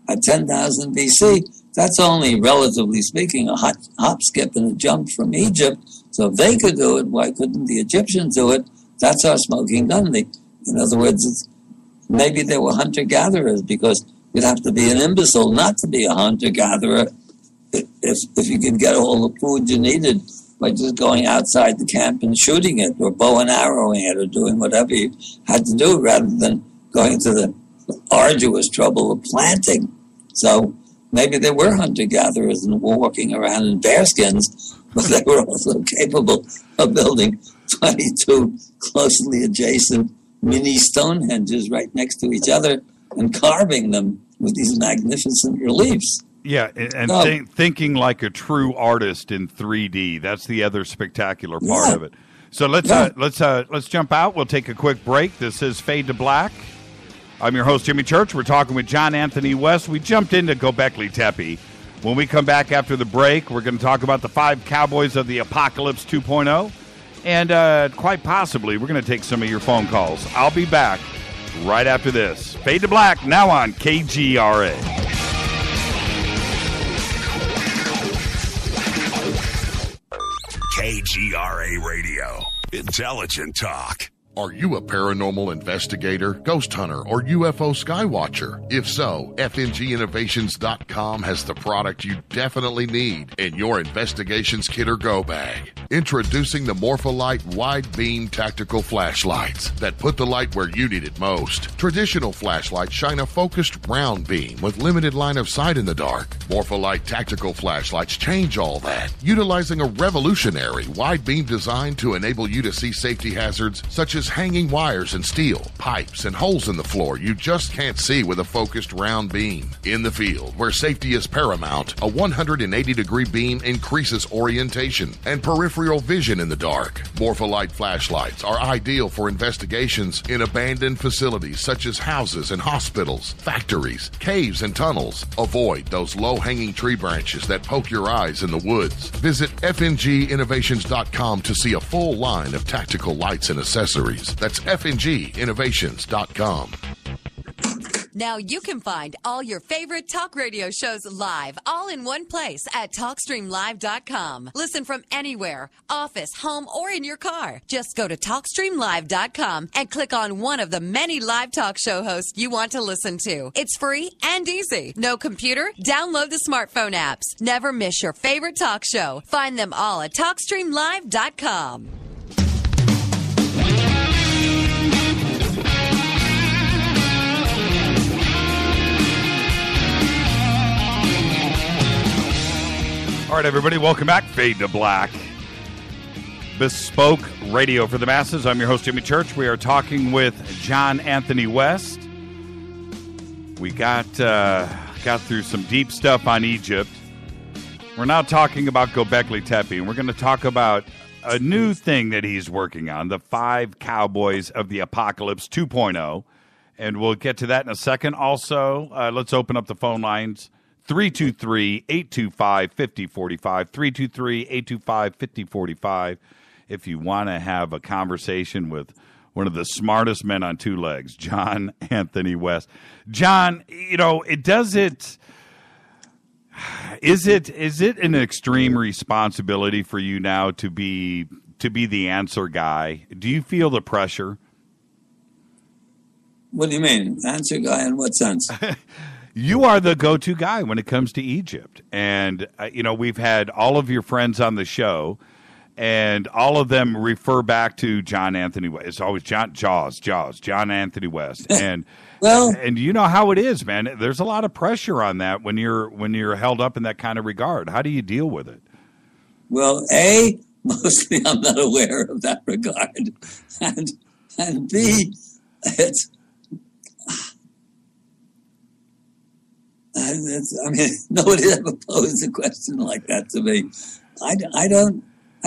at 10,000 BC, that's only, relatively speaking, a hop, skip, and a jump from Egypt. So if they could do it, why couldn't the Egyptians do it? That's our smoking gun. In other words, maybe they were hunter-gatherers, because you'd have to be an imbecile not to be a hunter-gatherer if you could get all the food you needed by just going outside the camp and shooting it, or bow and arrowing it, or doing whatever you had to do, rather than going to the arduous trouble of planting. So maybe they were hunter-gatherers and were walking around in bearskins, but they were also capable of building 22 closely adjacent mini Stonehenges right next to each other and carving them with these magnificent reliefs. Yeah, and thinking like a true artist in 3D. That's the other spectacular part of it. So let's jump out. We'll take a quick break. This is Fade to Black. I'm your host, Jimmy Church. We're talking with John Anthony West. We jumped into Gobekli Tepe. When we come back after the break, we're going to talk about the Five Cowboys of the Apocolypse 2.0. And quite possibly, we're going to take some of your phone calls. I'll be back right after this. Fade to Black, now on KGRA. KGRA Radio. Intelligent talk. Are you a paranormal investigator, ghost hunter, or UFO skywatcher? If so, FNGinnovations.com has the product you definitely need in your investigations kit or go bag. Introducing the Morpholite Wide Beam Tactical Flashlights that put the light where you need it most. Traditional flashlights shine a focused round beam with limited line of sight in the dark. Morpholite Tactical Flashlights change all that, utilizing a revolutionary wide beam design to enable you to see safety hazards such as hanging wires and steel, pipes, and holes in the floor you just can't see with a focused round beam. In the field, where safety is paramount, a 180-degree beam increases orientation and peripheral vision in the dark. Morpholite flashlights are ideal for investigations in abandoned facilities such as houses and hospitals, factories, caves, and tunnels. Avoid those low-hanging tree branches that poke your eyes in the woods. Visit FNGinnovations.com to see a full line of tactical lights and accessories. That's FNGinnovations.com. Now you can find all your favorite talk radio shows live, all in one place at TalkStreamLive.com. Listen from anywhere, office, home, or in your car. Just go to TalkStreamLive.com and click on one of the many live talk show hosts you want to listen to. It's free and easy. No computer? Download the smartphone apps. Never miss your favorite talk show. Find them all at TalkStreamLive.com. All right, everybody, welcome back. Fade to Black. Bespoke radio for the masses. I'm your host, Jimmy Church. We are talking with John Anthony West. We got through some deep stuff on Egypt. We're now talking about Gobekli Tepe, and we're going to talk about a new thing that he's working on, the Five Cowboys of the Apocolypse 2.0. And we'll get to that in a second. Also, let's open up the phone lines. 323-825-5045. 323-825-5045. If you want to have a conversation with one of the smartest men on two legs, John Anthony West. John, is it an extreme responsibility for you now to be the answer guy? Do you feel the pressure? What do you mean? Answer guy in what sense? You are the go-to guy when it comes to Egypt. And, we've had all of your friends on the show, and all of them refer back to John Anthony West. It's always John Anthony West. And and you know how it is, man. There's a lot of pressure on that when you're held up in that kind of regard. How do you deal with it? Well, A, mostly I'm not aware of that regard. And B, nobody ever posed a question like that to me. I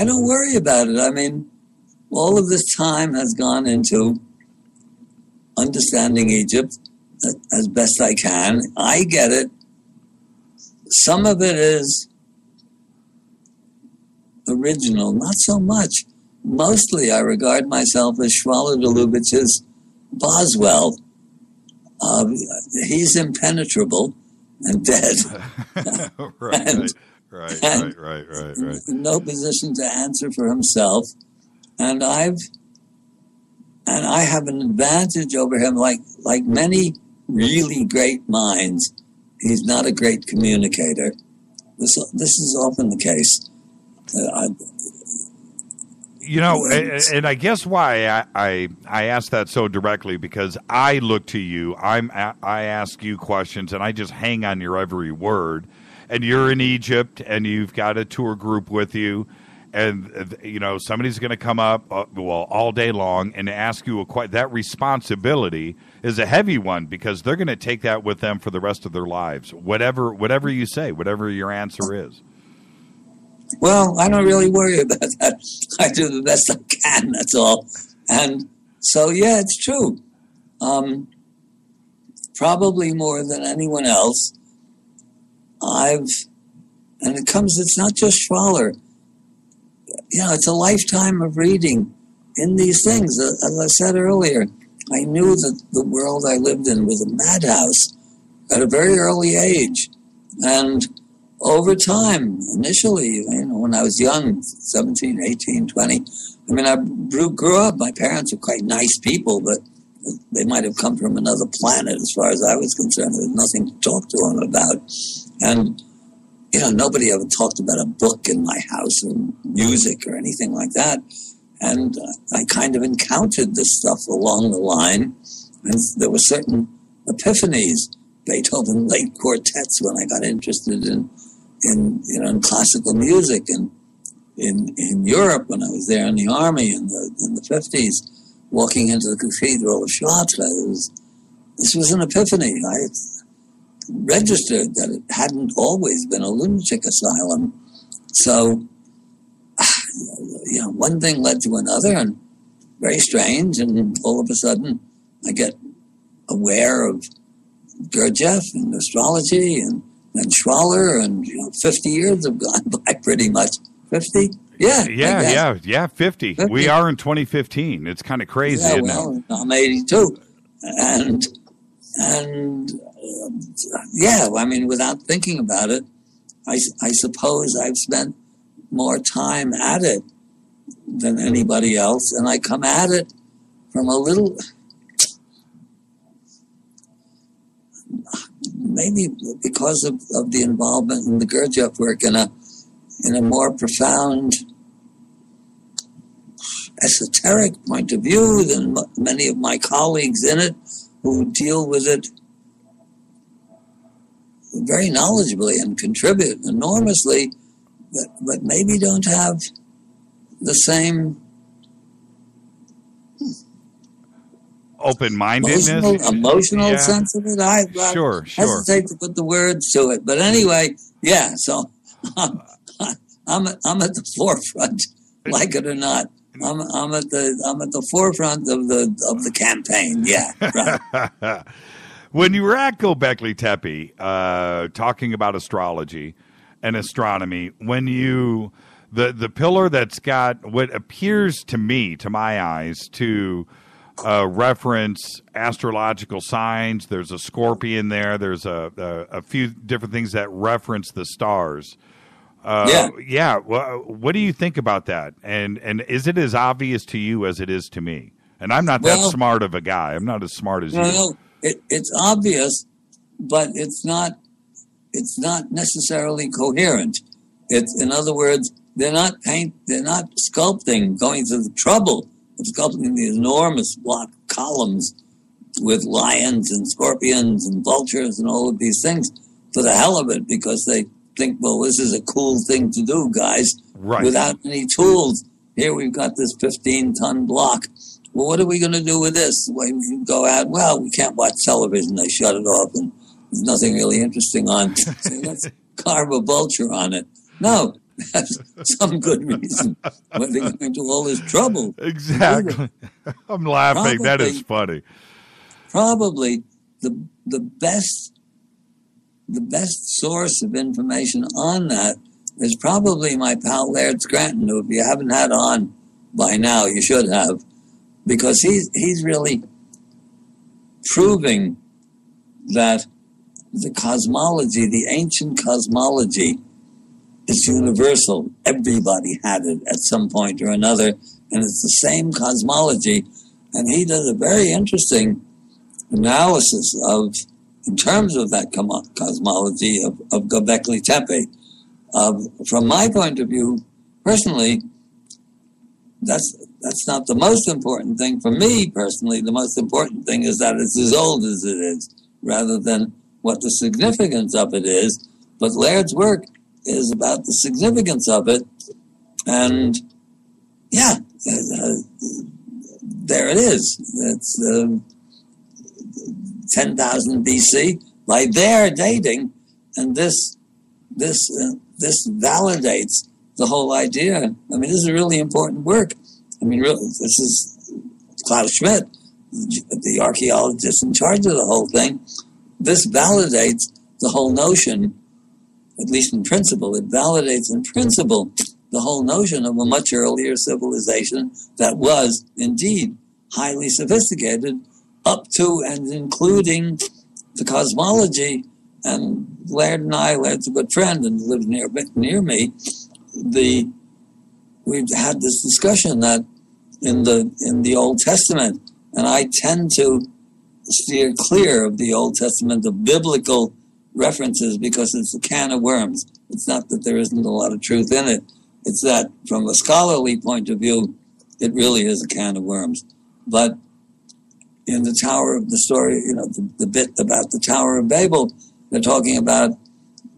don't worry about it. I mean, all of this time has gone into understanding Egypt as best I can. I get it. Some of it is original, not so much. Mostly I regard myself as Schwaller de Lubitsch's Boswell. He's impenetrable and dead. Right. In no position to answer for himself. And I have an advantage over him, like many really great minds. He's not a great communicator. This is often the case. And I guess why I ask that so directly, because I look to you. I ask you questions, and I just hang on your every word. And you're in Egypt, and you've got a tour group with you, and somebody's going to come up all day long and ask you that responsibility is a heavy one, because they're going to take that with them for the rest of their lives. Whatever you say, whatever your answer is. Well, I don't really worry about that. I do the best I can, that's all. And so, yeah, it's true. Probably more than anyone else, it's not just Schwaller. It's a lifetime of reading in these things. As I said earlier, I knew that the world I lived in was a madhouse at a very early age. And over time, initially, when I was young, 17, 18, 20, I grew up. My parents were quite nice people, but they might have come from another planet as far as I was concerned. There was nothing to talk to them about. And, nobody ever talked about a book in my house or music or anything like that. And I kind of encountered this stuff along the line. And there were certain epiphanies, Beethoven late quartets, when I got interested in classical music, and in Europe when I was there in the army in the 50s, walking into the Cathedral of Chartres. This was an epiphany. I registered that it hadn't always been a lunatic asylum. So, one thing led to another, and very strange, and all of a sudden I get aware of Gurdjieff and astrology and Schwaller, and 50 years have gone by pretty much. 50? Yeah, 50. We are in 2015. It's kind of crazy, isn't it? I'm 82. And without thinking about it, I suppose I've spent more time at it than anybody else, and I come at it from a little, maybe because of the involvement in the Gurdjieff work in a more profound esoteric point of view than many of my colleagues in it, who deal with it very knowledgeably and contribute enormously, but maybe don't have the same open-mindedness, emotional sense of it. I hesitate to put the words to it, but anyway, yeah. So I'm at the forefront, like it or not. I'm at the forefront of the campaign. Yeah, right. When you were at Gobekli Tepe, talking about astrology and astronomy, when you the pillar that's got what appears to me, to my eyes, to reference astrological signs. There's a scorpion there. There's a few different things that reference the stars. Yeah. Well, what do you think about that? And is it as obvious to you as it is to me? And I'm not that smart of a guy. I'm not as smart as you. No, it's obvious, but it's not necessarily coherent. It's, in other words, they're not sculpting, going to the trouble of sculpting these enormous block columns with lions and scorpions and vultures and all of these things for the hell of it, because they think, well, this is a cool thing to do, guys, right, without any tools. Here we've got this 15-ton block. Well, what are we going to do with this? We can go out, well, we can't watch television. They shut it off, and there's nothing really interesting on. So let's carve a vulture on it. No, that's some good reason why they're going to all this trouble. Exactly. I'm laughing. That is funny. Probably the best source of information on that is probably my pal Laird Scranton, who, if you haven't had on by now, you should have, because he's really proving that the cosmology, the ancient cosmology, is universal. Everybody had it at some point or another, and it's the same cosmology. And he does a very interesting analysis in terms of that cosmology of Gobekli Tepe. From my point of view, personally, that's not the most important thing. For me, personally, the most important thing is that it's as old as it is, rather than what the significance of it is. But Laird's work is about the significance of it. And, yeah, there it is. It's 10,000 BC by their dating, and this validates the whole idea. I mean, this is really important work. I mean, really, this is Klaus Schmidt, the archaeologist in charge of the whole thing. This validates the whole notion, at least in principle. It validates in principle the whole notion of a much earlier civilization that was indeed highly sophisticated, up to and including the cosmology. And Laird's a good friend and lives near me. We've had this discussion that in the Old Testament, and I tend to steer clear of the Old Testament, of biblical references, because it's a can of worms. It's not that there isn't a lot of truth in it. It's that from a scholarly point of view, it really is a can of worms. But in the Tower of the story, the bit about the Tower of Babel, they're talking about,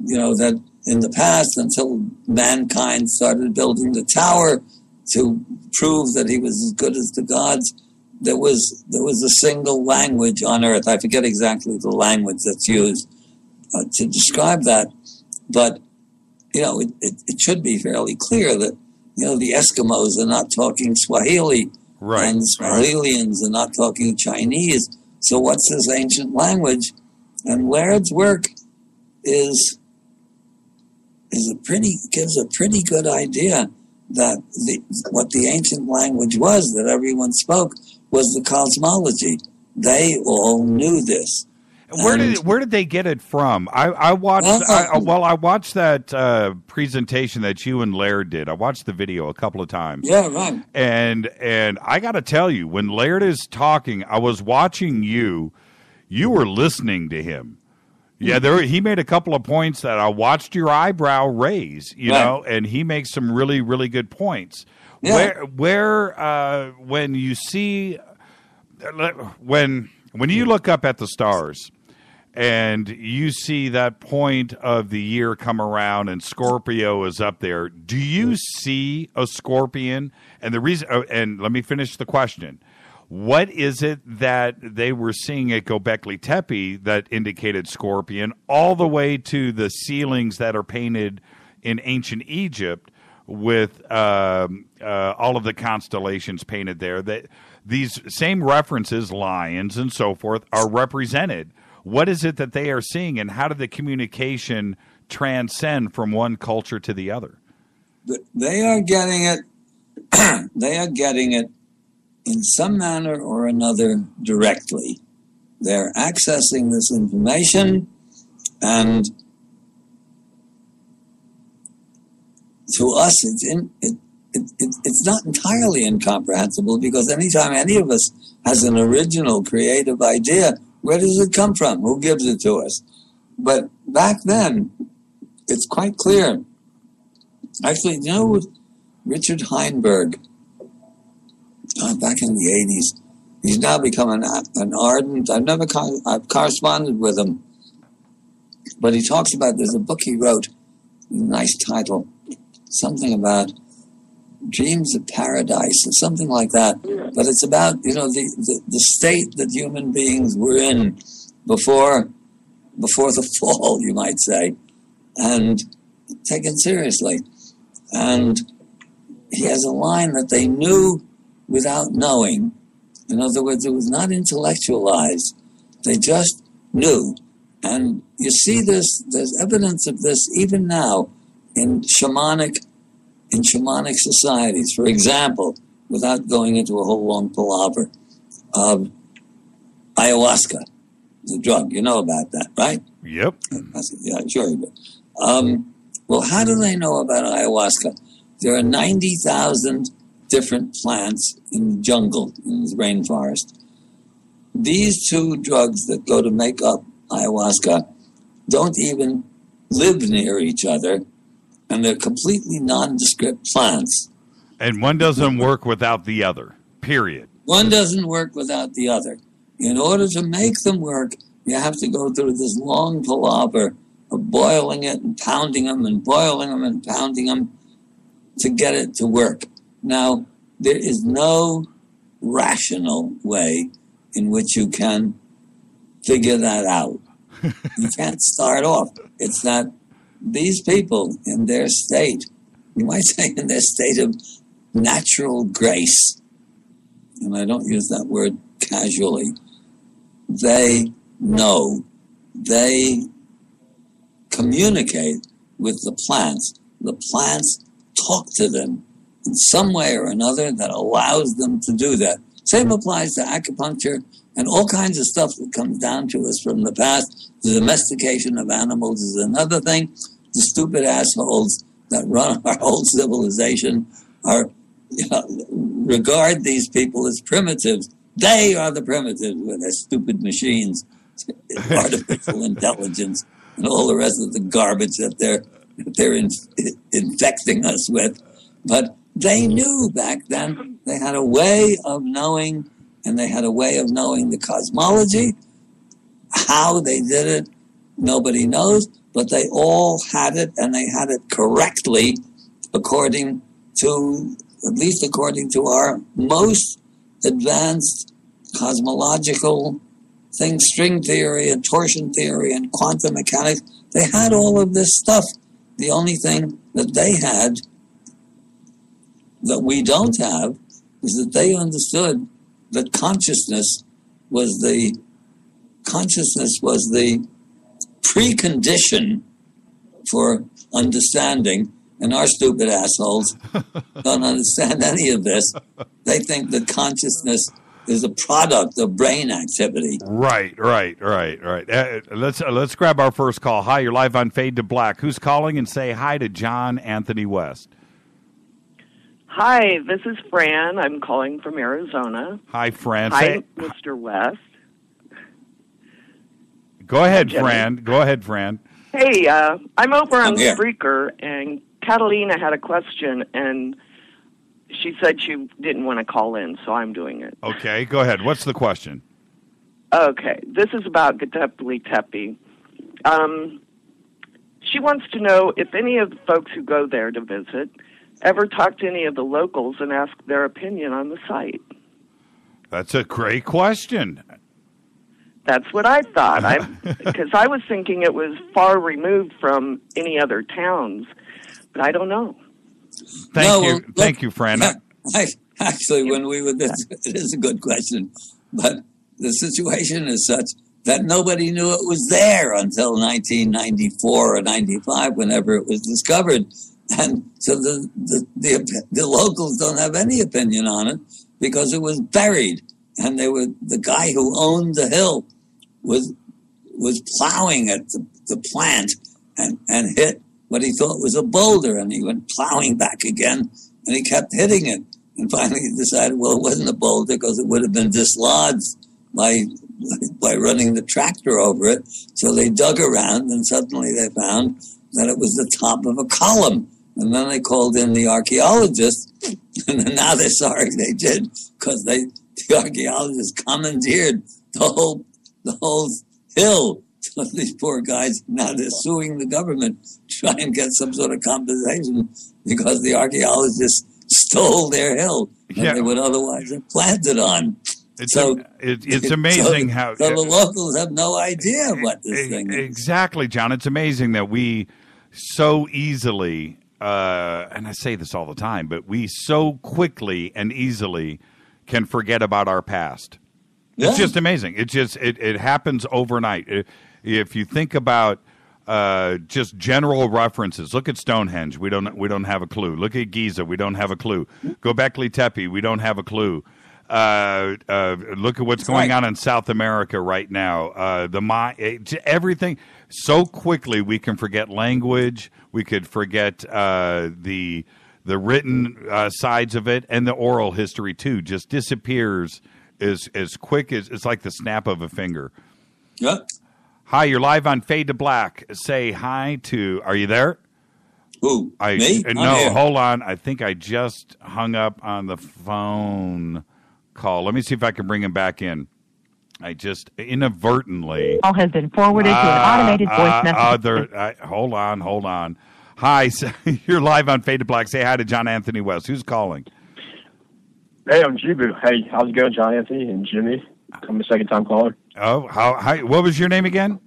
that in the past, until mankind started building the tower to prove that he was as good as the gods, there was a single language on earth. I forget exactly the language that's used to describe that, but it should be fairly clear that the Eskimos are not talking Swahili, right, and Swahilians are not talking Chinese. So what's this ancient language? And Laird's work gives a pretty good idea that what the ancient language was that everyone spoke was the cosmology. They all knew this. Where did they get it from? I watched that presentation that you and Laird did. I watched the video a couple of times. Yeah, right. And I got to tell you, when Laird is talking, I was watching you. You were listening to him. Yeah, he made a couple of points that I watched your eyebrow raise, and he makes some really, really good points. Yeah. Where when you see when you look up at the stars and you see that point of the year come around and Scorpio is up there, do you see a scorpion? And the reason, and let me finish the question. What is it that they were seeing at Gobekli Tepe that indicated scorpion, all the way to the ceilings that are painted in ancient Egypt all of the constellations painted there. That these same references, lions and so forth, are represented. What is it that they are seeing, and how did the communication transcend from one culture to the other? They are getting it. They are getting it in some manner or another directly. They're accessing this information, and to us, it's not entirely incomprehensible, because anytime any of us has an original creative idea, where does it come from? Who gives it to us? But back then, it's quite clear. Actually, you know, Richard Heinberg, back in the 80s, he's now become an ardent, I've corresponded with him, but he talks about, there's a book he wrote, a nice title, something about Dreams of Paradise or something like that. But it's about, you know, the state that human beings were in before the fall, you might say, and taken seriously. And he has a line that they knew without knowing. In other words, it was not intellectualized. They just knew. And you see this, there's evidence of this even now in shamanic societies. For example, without going into a whole long palaver, ayahuasca, the drug. You know about that, right? Yep. Yeah, sure you do. Well, how do they know about ayahuasca? There are 90,000 different plants in the jungle, in the rainforest. These two drugs that go to make up ayahuasca don't even live near each other, and they're completely nondescript plants. And one doesn't work without the other, period. One doesn't work without the other. In order to make them work, you have to go through this long palaver of boiling it and pounding them and boiling them and pounding them to get it to work. Now, there is no rational way in which you can figure that out. You can't start off. It's that these people in their state, you might say in their state of natural grace, and I don't use that word casually, they know, they communicate with the plants. The plants talk to them in some way or another that allows them to do that. Same applies to acupuncture and all kinds of stuff that comes down to us from the past. The domestication of animals is another thing. The stupid assholes that run our whole civilization are, regard these people as primitives. They are the primitives with their stupid machines, artificial intelligence, and all the rest of the garbage that they're infecting us with. But they knew back then. They had a way of knowing, and they had a way of knowing the cosmology. How they did it, nobody knows, but they all had it, and they had it correctly according to, at least according to our most advanced cosmological things, string theory and torsion theory and quantum mechanics. They had all of this stuff. The only thing that they had that we don't have is that they understood that consciousness was the precondition for understanding, and our stupid assholes don't understand any of this. They think that consciousness is a product of brain activity. Right. Let's grab our first call. Hi, you're live on Fade to Black. Who's calling? And say hi to John Anthony West. Hi, this is Fran. I'm calling from Arizona. Hi, Fran. Hi, Mr. West. Go ahead, Fran. Hey, I'm over on Spreaker, and Catalina had a question, and she said she didn't want to call in, so I'm doing it. Okay, go ahead. What's the question? Okay, this is about Gobekli Tepe. She wants to know if any of the folks who go there to visit ever talk to any of the locals and ask their opinion on the site. That's a great question. That's what I thought. Because I was thinking it was far removed from any other towns, but I don't know. Thank you, friend. Actually, when we were this, it is a good question, but the situation is such that nobody knew it was there until 1994 or 95, whenever it was discovered. And so the locals don't have any opinion on it because it was buried. And the guy who owned the hill was plowing at the plant and hit what he thought was a boulder, and he went plowing back again, and he kept hitting it. And finally he decided, well, it wasn't a boulder because it would have been dislodged by running the tractor over it. So they dug around, and suddenly they found that it was the top of a column. And then they called in the archaeologists, and then now they're sorry they did, because the archaeologists commandeered the whole hill. So these poor guys, now they're suing the government to try and get some sort of compensation because the archaeologists stole their hill that they would otherwise have planted on. It's amazing how the locals have no idea what this thing is. Exactly, John. It's amazing that we so easily, and I say this all the time, but we so quickly and easily can forget about our past. Yeah. It's just amazing. It happens overnight. If you think about just general references, look at Stonehenge. We don't have a clue. Look at Giza. We don't have a clue. Gobekli Tepe. We don't have a clue. Look at what's going on in South America right now. Everything so quickly we can forget language. We could forget the written sides of it, and the oral history too. Just disappears as quick as it's like the snap of a finger. Yeah. Hi, you're live on Fade to Black. Say hi to. Are you there? Who? Me? No, hold on. I think I just hung up on the phone call. Let me see if I can bring him back in. I just inadvertently. Call has been forwarded to an automated voice message. Hold on. Hi, you're live on Fade to Black. Say hi to John Anthony West. Who's calling? Hey, I'm Jubu. Hey, how's it going, John Anthony and Jimmy? I'm a second-time caller. Oh, hi. What was your name again?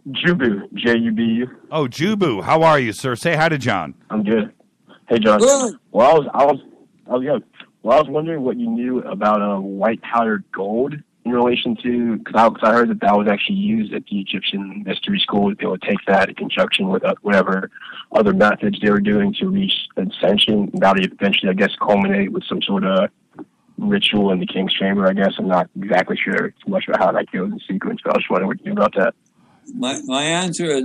Jubu, Jubu. Oh, Jubu. How are you, sir? Say hi to John. I'm good. Hey, John. Well, I was wondering what you knew about white powdered gold in relation to, because I heard that was actually used at the Egyptian mystery school. They would take that in conjunction with whatever other methods they were doing to reach ascension. That would eventually, I guess, culminate with some sort of ritual in the king's chamber, I guess. I'm not exactly sure too much about how that goes in sequence, but I was wondering what you knew about that. My answer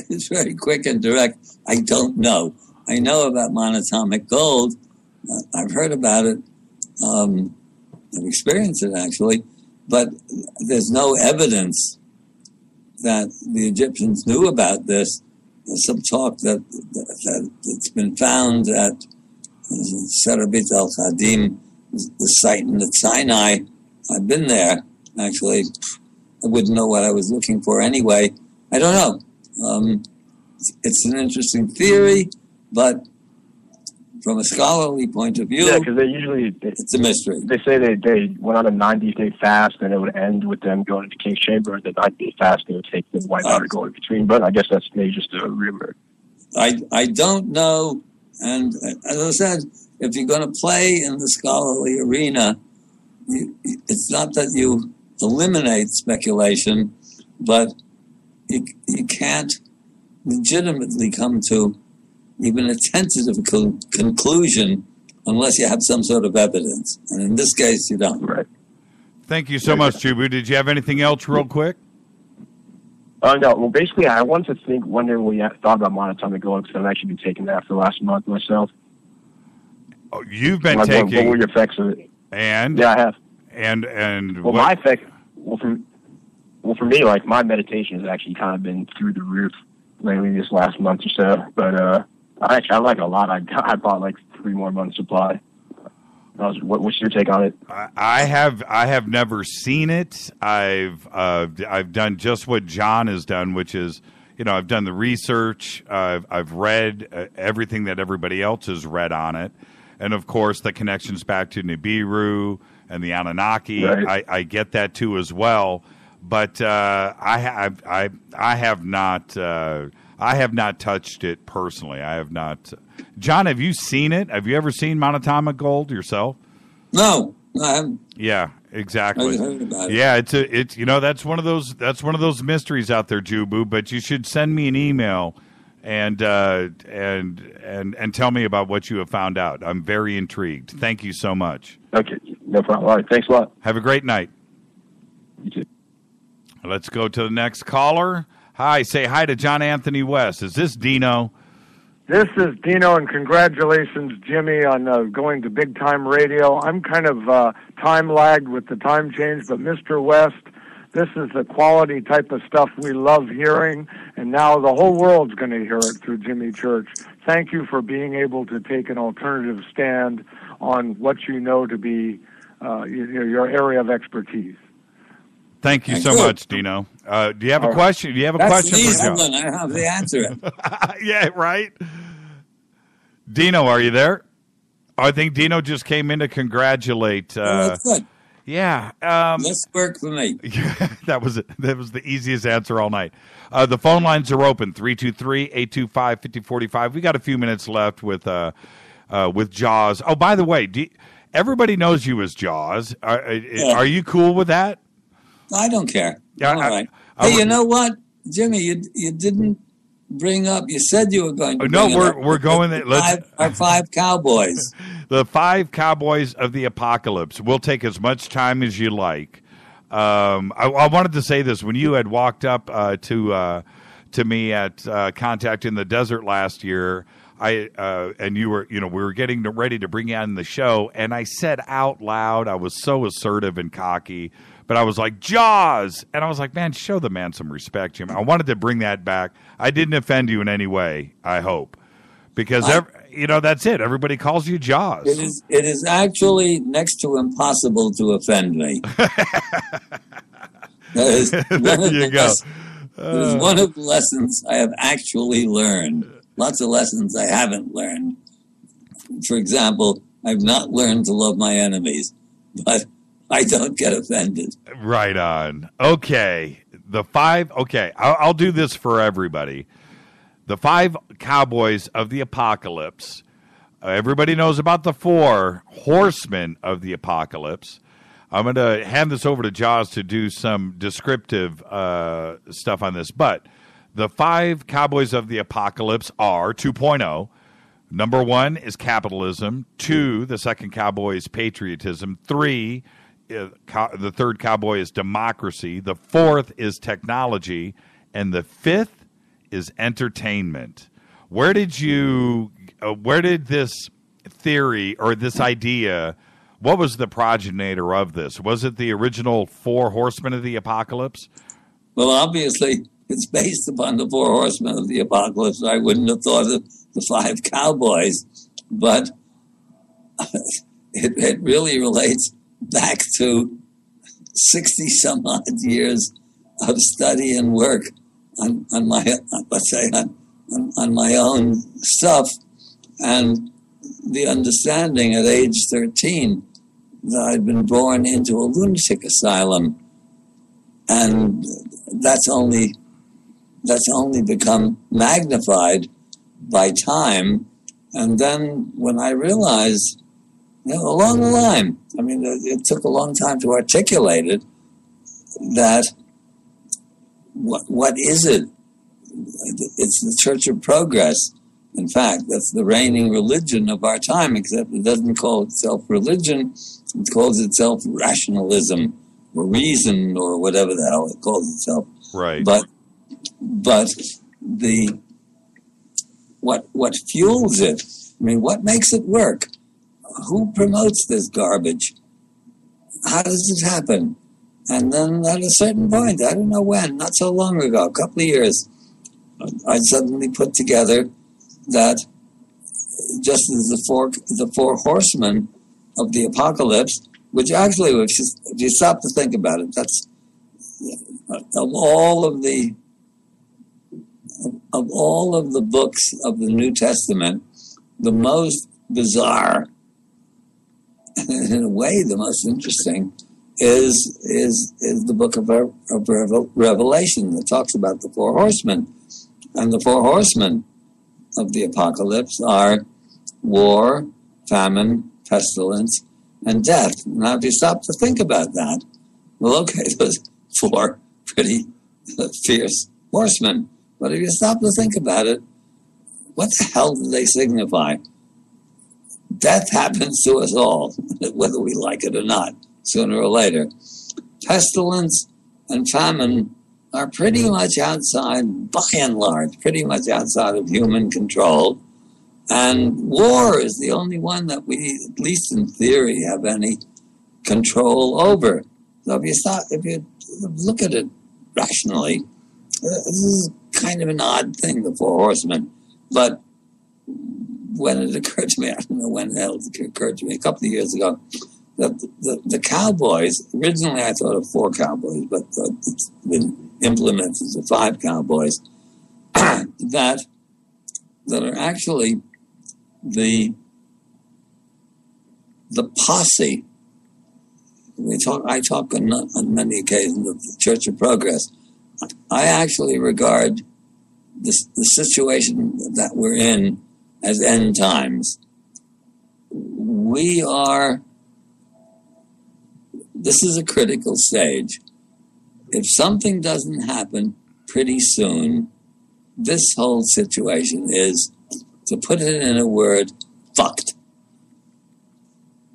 is very quick and direct. I don't know. I know about monatomic gold. I've heard about it. I've experienced it, actually. But there's no evidence that the Egyptians knew about this. There's some talk that it's been found at Serabit al-Khadim, the site in the Sinai. I've been there, actually. I wouldn't know what I was looking for anyway. I don't know. It's an interesting theory, but from a scholarly point of view, because it's a mystery. They say they went on a 90-day fast, and it would end with them going to the king's chamber. The 90-day fast, they would take the white powder gold in between. But I guess that's maybe just a rumor. I don't know. And as I said, if you're going to play in the scholarly arena, it's not that you eliminate speculation, but you can't legitimately come to even a tentative conclusion unless you have some sort of evidence. And in this case, you don't. Right. Thank you so much, Jubu. Did you have anything else real quick? No. Well, basically, I wanted to wonder what you thought about monatomic gold, because I've actually been taking that for the last month myself. Oh, you've been taking... What were your effects of it? And? Yeah, I have. And well, my effect... Well, for me, like, my meditation has actually kind of been through the roof lately this last month or so. But I like it a lot. I bought like 3 more months' supply. What's your take on it? I have never seen it. I've done just what John has done, which is, I've done the research. I've read everything that everybody else has read on it, and of course the connections back to Nibiru and the Anunnaki. Right. I get that too as well. But I have not. I have not touched it personally. I have not. John, have you seen it? Have you ever seen monatomic gold yourself? No, I haven't. Yeah, exactly. I heard about it. Yeah, it's that's one of those mysteries out there, Jubu. But you should send me an email and tell me about what you have found out. I'm very intrigued. Thank you so much. Okay, no problem. All right, thanks a lot. Have a great night. You too. Let's go to the next caller. Hi, say hi to John Anthony West. Is this Dino? This is Dino, and congratulations, Jimmy, on going to big time radio. I'm kind of time lagged with the time change, but Mr. West, this is the quality type of stuff we love hearing, and now the whole world's going to hear it through Jimmy Church. Thank you for being able to take an alternative stand on what you know to be your area of expertise. Thank you so much, Dino. Do you have a question? Do you have a question for John? I have the answer. Yeah, right. Dino, are you there? I think Dino just came in to congratulate. That's good. Yeah. Let's work for me. That was it. That was the easiest answer all night. The phone lines are open, 323-825-5045. We got a few minutes left with Jaws. Oh, by the way, everybody knows you as Jaws. Are you cool with that? I don't care. All right. Hey, you know what, Jimmy? You didn't bring up. You said you were going to. No, we're going. Our Five Cowboys. The Five Cowboys of the Apocalypse. We'll take as much time as you like. I wanted to say this when you had walked up to me at Contact in the Desert last year. And you were, we were getting ready to bring you on the show, and I said out loud, I was so assertive and cocky, but I was like, Jaws! And I was like, man, show the man some respect, Jim. I wanted to bring that back. I didn't offend you in any way, I hope. Because, that's it. Everybody calls you Jaws. It is actually next to impossible to offend me. There you go. There's one of the lessons I have actually learned. Lots of lessons I haven't learned. For example, I've not learned to love my enemies, but I don't get offended. Right on. Okay. I'll do this for everybody. The Five Cowboys of the Apocalypse. Everybody knows about the four horsemen of the Apocalypse. I'm going to hand this over to Jaws to do some descriptive stuff on this, but the Five Cowboys of the Apocalypse are 2.0. Number 1 is capitalism. 2, the second cowboy is patriotism. 3, the third cowboy is democracy. The 4th is technology. And the 5th is entertainment. Where did this theory or this idea, what was the progenitor of this? Was it the original 4 horsemen of the apocalypse? Well, obviously, it's based upon the 4 horsemen of the apocalypse. I wouldn't have thought of the 5 cowboys, but it really relates back to 60-some odd years of study and work on my own stuff, and the understanding at age 13 that I'd been born into a lunatic asylum, and that's only become magnified by time. And then when I realized, along the line, it took a long time to articulate it, that what is it? It's the Church of Progress. In fact, that's the reigning religion of our time, except it doesn't call itself religion. It calls itself rationalism or reason or whatever the hell it calls itself. Right. But what fuels it? What makes it work? Who promotes this garbage? How does it happen? And then at a certain point, I don't know when, not so long ago, a couple of years, I suddenly put together that just as the four horsemen of the apocalypse, which actually, if you stop to think about it, that's of all of the books of the New Testament, the most bizarre, in a way, the most interesting, is the book of Revelation that talks about the 4 horsemen. And the four horsemen of the apocalypse are war, famine, pestilence, and death. Now, if you stop to think about that, well, okay, those four pretty fierce horsemen. But if you stop to think about it, what the hell do they signify? Death happens to us all, whether we like it or not, sooner or later. Pestilence and famine are pretty much outside, by and large, pretty much outside of human control. And war is the only one that we, at least in theory, have any control over. So if you look at it rationally, this is kind of an odd thing, the four horsemen. But when it occurred to me, I don't know when the hell it occurred to me, a couple of years ago, that the Cowboys, originally I thought of four Cowboys, but it's been implemented to Five Cowboys, that are actually the posse. I talk on many occasions of the Church of Progress. I actually regard the situation that we're in as end times. This is a critical stage. If something doesn't happen pretty soon, this whole situation is, to put it in a word, fucked.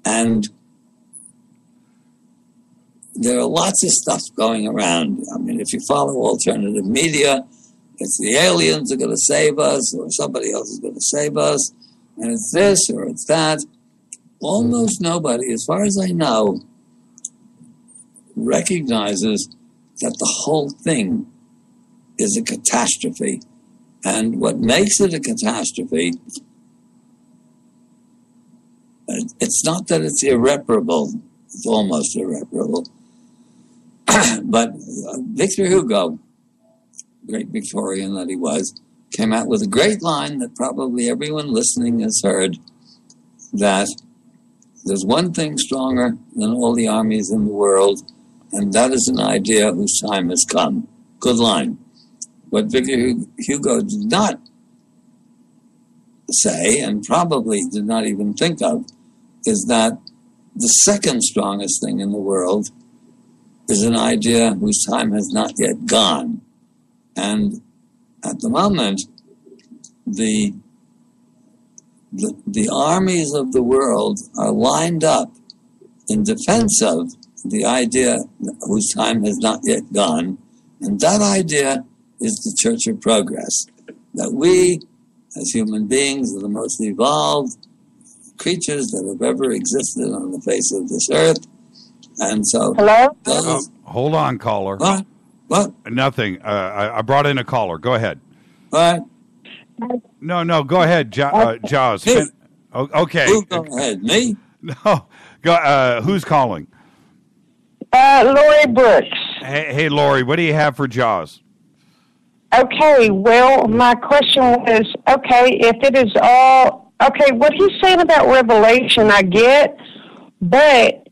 And there are lots of stuff going around. I mean, if you follow alternative media, it's the aliens are going to save us, or somebody else is going to save us, and it's this or it's that. Almost nobody, as far as I know, recognizes that the whole thing is a catastrophe. And what makes it a catastrophe, it's not that it's irreparable, it's almost irreparable. But Victor Hugo, great Victorian that he was, came out with a great line that probably everyone listening has heard, that there's one thing stronger than all the armies in the world, and that is an idea whose time has come. Good line. What Victor Hugo did not say, and probably did not even think of, is that the second strongest thing in the world is an idea whose time has not yet gone. And at the moment, the armies of the world are lined up in defense of the idea whose time has not yet gone. And that idea is the Church of Progress. That we, as human beings, are the most evolved creatures that have ever existed on the face of this earth. And so... Hello? Hold on, caller. What? Nothing. I brought in a caller. Go ahead. What? No, go ahead, Jaws. Okay. Who go ahead? Me? No. Go. Who's calling? Lori Brooks. Hey, Lori, what do you have for Jaws? Okay, well, my question was, okay, if it is all, okay, what he's saying about Revelation, I get, but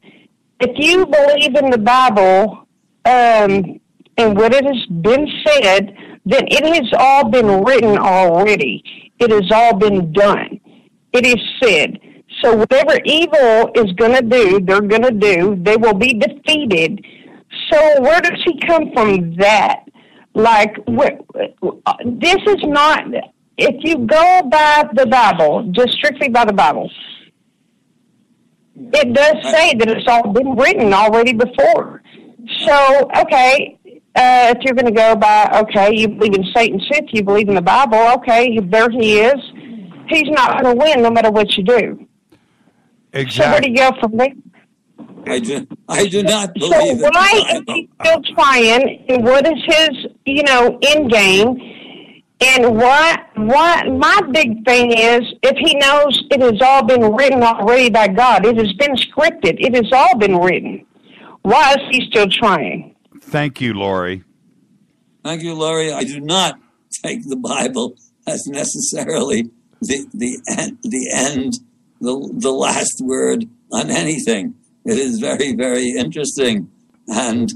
if you believe in the Bible, and what it has been said, then it has all been written already. It has all been done. It is said. So whatever evil is going to do, they're going to do. They will be defeated. So where does he come from that? Like, this is not, if you go by the Bible, just strictly by the Bible, it does say that it's all been written already before. So, okay, if you're going to go by, okay, you believe in Satan, Sith, you believe in the Bible, okay, there he is. He's not going to win no matter what you do. Exactly. So where do you go from there? I do not believe it. So why is he still trying, and what is his, end game? And why, my big thing is, if he knows it has all been written already by God, it has been scripted, it has all been written, why is he still trying? Thank you, Lori. Thank you, Lori. I do not take the Bible as necessarily the end, the last word on anything. It is very, very interesting, and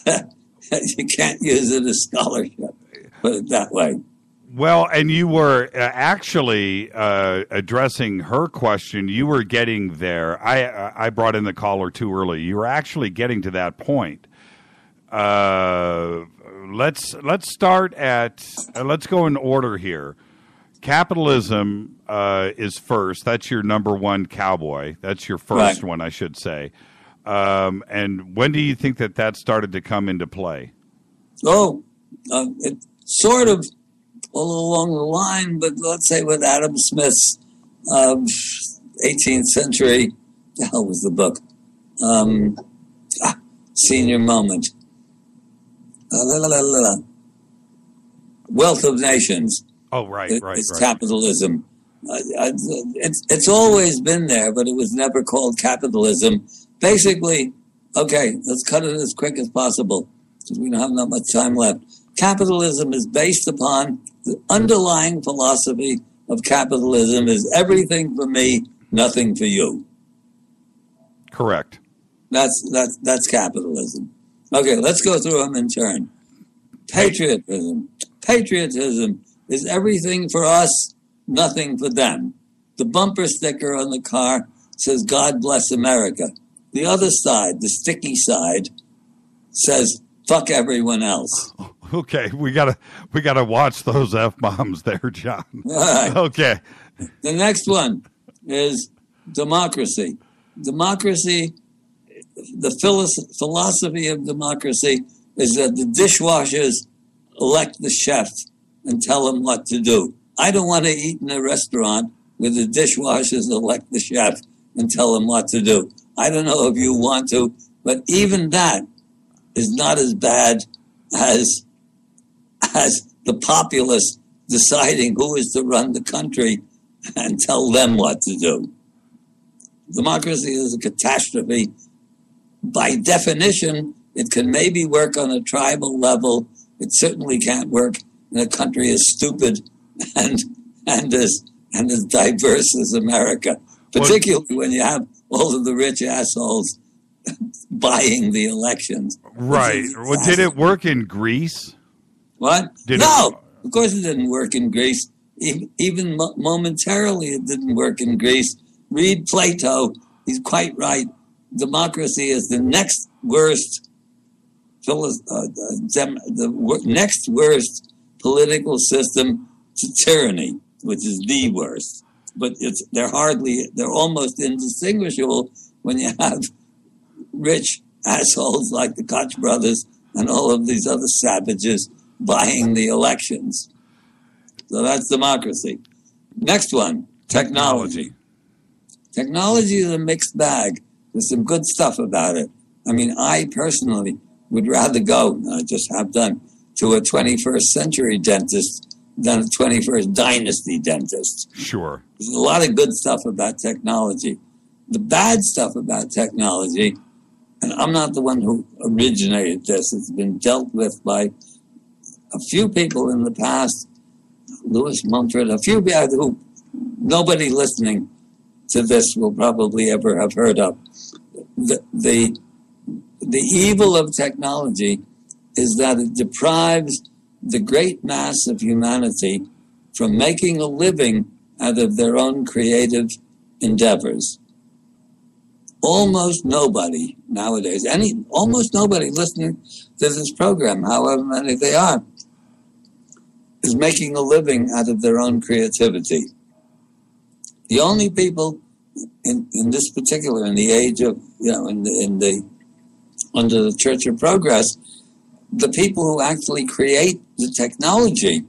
you can't use it as scholarship. Put it that way. Well, and you were actually addressing her question. You were getting there. I brought in the caller too early. You were actually getting to that point. Let's start at let's go in order here. Capitalism is first. That's your number one cowboy. That's your first one, I should say. And when do you think that started to come into play? Oh, it sort of all along the line, but let's say with Adam Smith's 18th century, the hell was the book? Senior Moment. Wealth of Nations. Oh, right. It's capitalism. It's always been there, but it was never called capitalism. Basically, okay, let's cut it as quick as possible because we don't have that much time left. Capitalism is based upon the underlying philosophy of capitalism is everything for me, nothing for you. Correct. That's capitalism. Okay, let's go through them in turn. Patriotism. Patriotism is everything for us, nothing for them. The bumper sticker on the car says, God bless America. The other side, the sticky side, says, fuck everyone else. Okay, we gotta watch those F-bombs there, John. Right. Okay. The next one is democracy. Democracy, the philosophy of democracy is that the dishwashers elect the chef and tell him what to do. I don't want to eat in a restaurant where the dishwashers elect the chef and tell him what to do. I don't know if you want to, but even that is not as bad as the populace deciding who is to run the country and tell them what to do. Democracy is a catastrophe. By definition, it can maybe work on a tribal level. It certainly can't work in a country as stupid and as diverse as America, particularly when you have all of the rich assholes buying the elections. Right. Well, did it work in Greece? What? No, of course it didn't work in Greece. Even momentarily, it didn't work in Greece. Read Plato. He's quite right. Democracy is the next worst, the next worst political system to tyranny, which is the worst. But they're almost indistinguishable when you have rich assholes like the Koch brothers and all of these other savages buying the elections. So that's democracy. Next one, technology. Technology is a mixed bag. There's some good stuff about it. I mean, I personally would rather go, and I just have done, to a 21st century dentist than a 21st dynasty dentist. Sure. There's a lot of good stuff about technology. The bad stuff about technology, and I'm not the one who originated this, it's been dealt with by a few people in the past, Louis Mumford, a few people who nobody listening to this will probably ever have heard of. The evil of technology is that it deprives the great mass of humanity from making a living out of their own creative endeavors. Almost nobody nowadays, almost nobody listening to this program, however many they are, is making a living out of their own creativity. The only people in this particular, in the age of, under the Church of Progress, the people who actually create the technology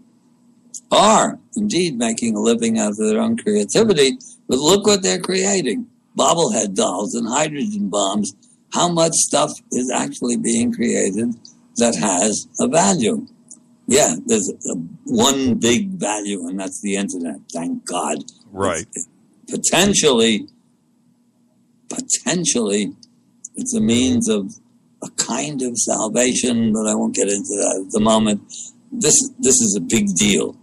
are indeed making a living out of their own creativity, but look what they're creating. Bobblehead dolls and hydrogen bombs. How much stuff is actually being created that has a value? Yeah, there's one big value, and that's the internet. Thank God. Right. Potentially, it's a means of a kind of salvation, but I won't get into that at the moment. This is a big deal,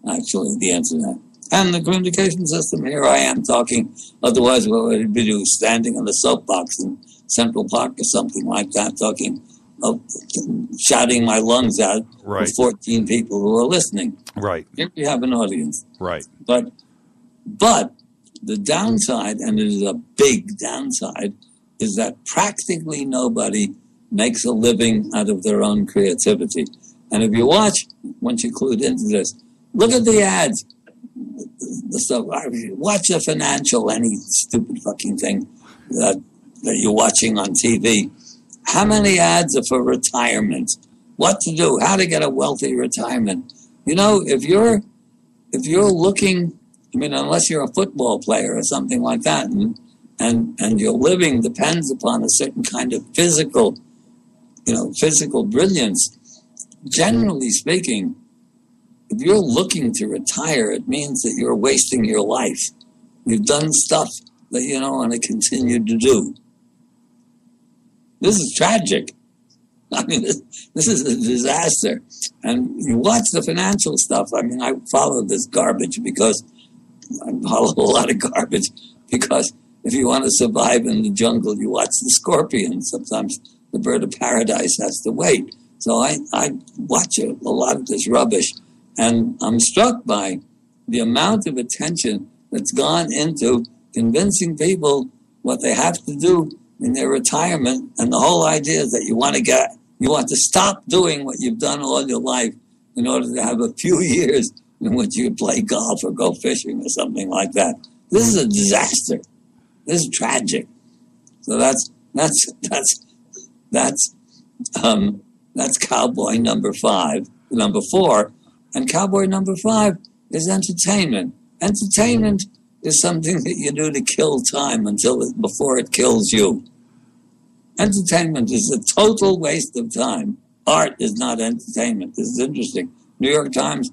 actually, the internet. And the communication system, here I am talking. Otherwise, what would I be doing? Standing on a soapbox in Central Park or something like that, talking shouting my lungs out Right. for 14 people who are listening. Right. Here you have an audience. Right. But the downside, and it is a big downside, is that practically nobody makes a living out of their own creativity. And if you watch, once you clued into this, look at the ads. The stuff. Watch a financial, any stupid fucking thing that you're watching on TV. How many ads are for retirement? What to do? How to get a wealthy retirement? You know, if you're looking, I mean, unless you're a football player or something like that, and your living depends upon a certain kind of physical brilliance. Generally speaking, if you're looking to retire, it means that you're wasting your life. You've done stuff that you don't want to continue to do. This is tragic. I mean, this is a disaster. And you watch the financial stuff. I mean, I follow this garbage because I follow a lot of garbage because if you want to survive in the jungle, you watch the scorpion. Sometimes the bird of paradise has to wait. So I watch a lot of this rubbish. And I'm struck by the amount of attention that's gone into convincing people what they have to do in their retirement. And the whole idea is that you want to stop doing what you've done all your life in order to have a few years in which you play golf or go fishing or something like that. This is a disaster. This is tragic. So that's cowboy number 4. And cowboy number 5 is entertainment. Entertainment is something that you do to kill time before it kills you. Entertainment is a total waste of time. Art is not entertainment. This is interesting. New York Times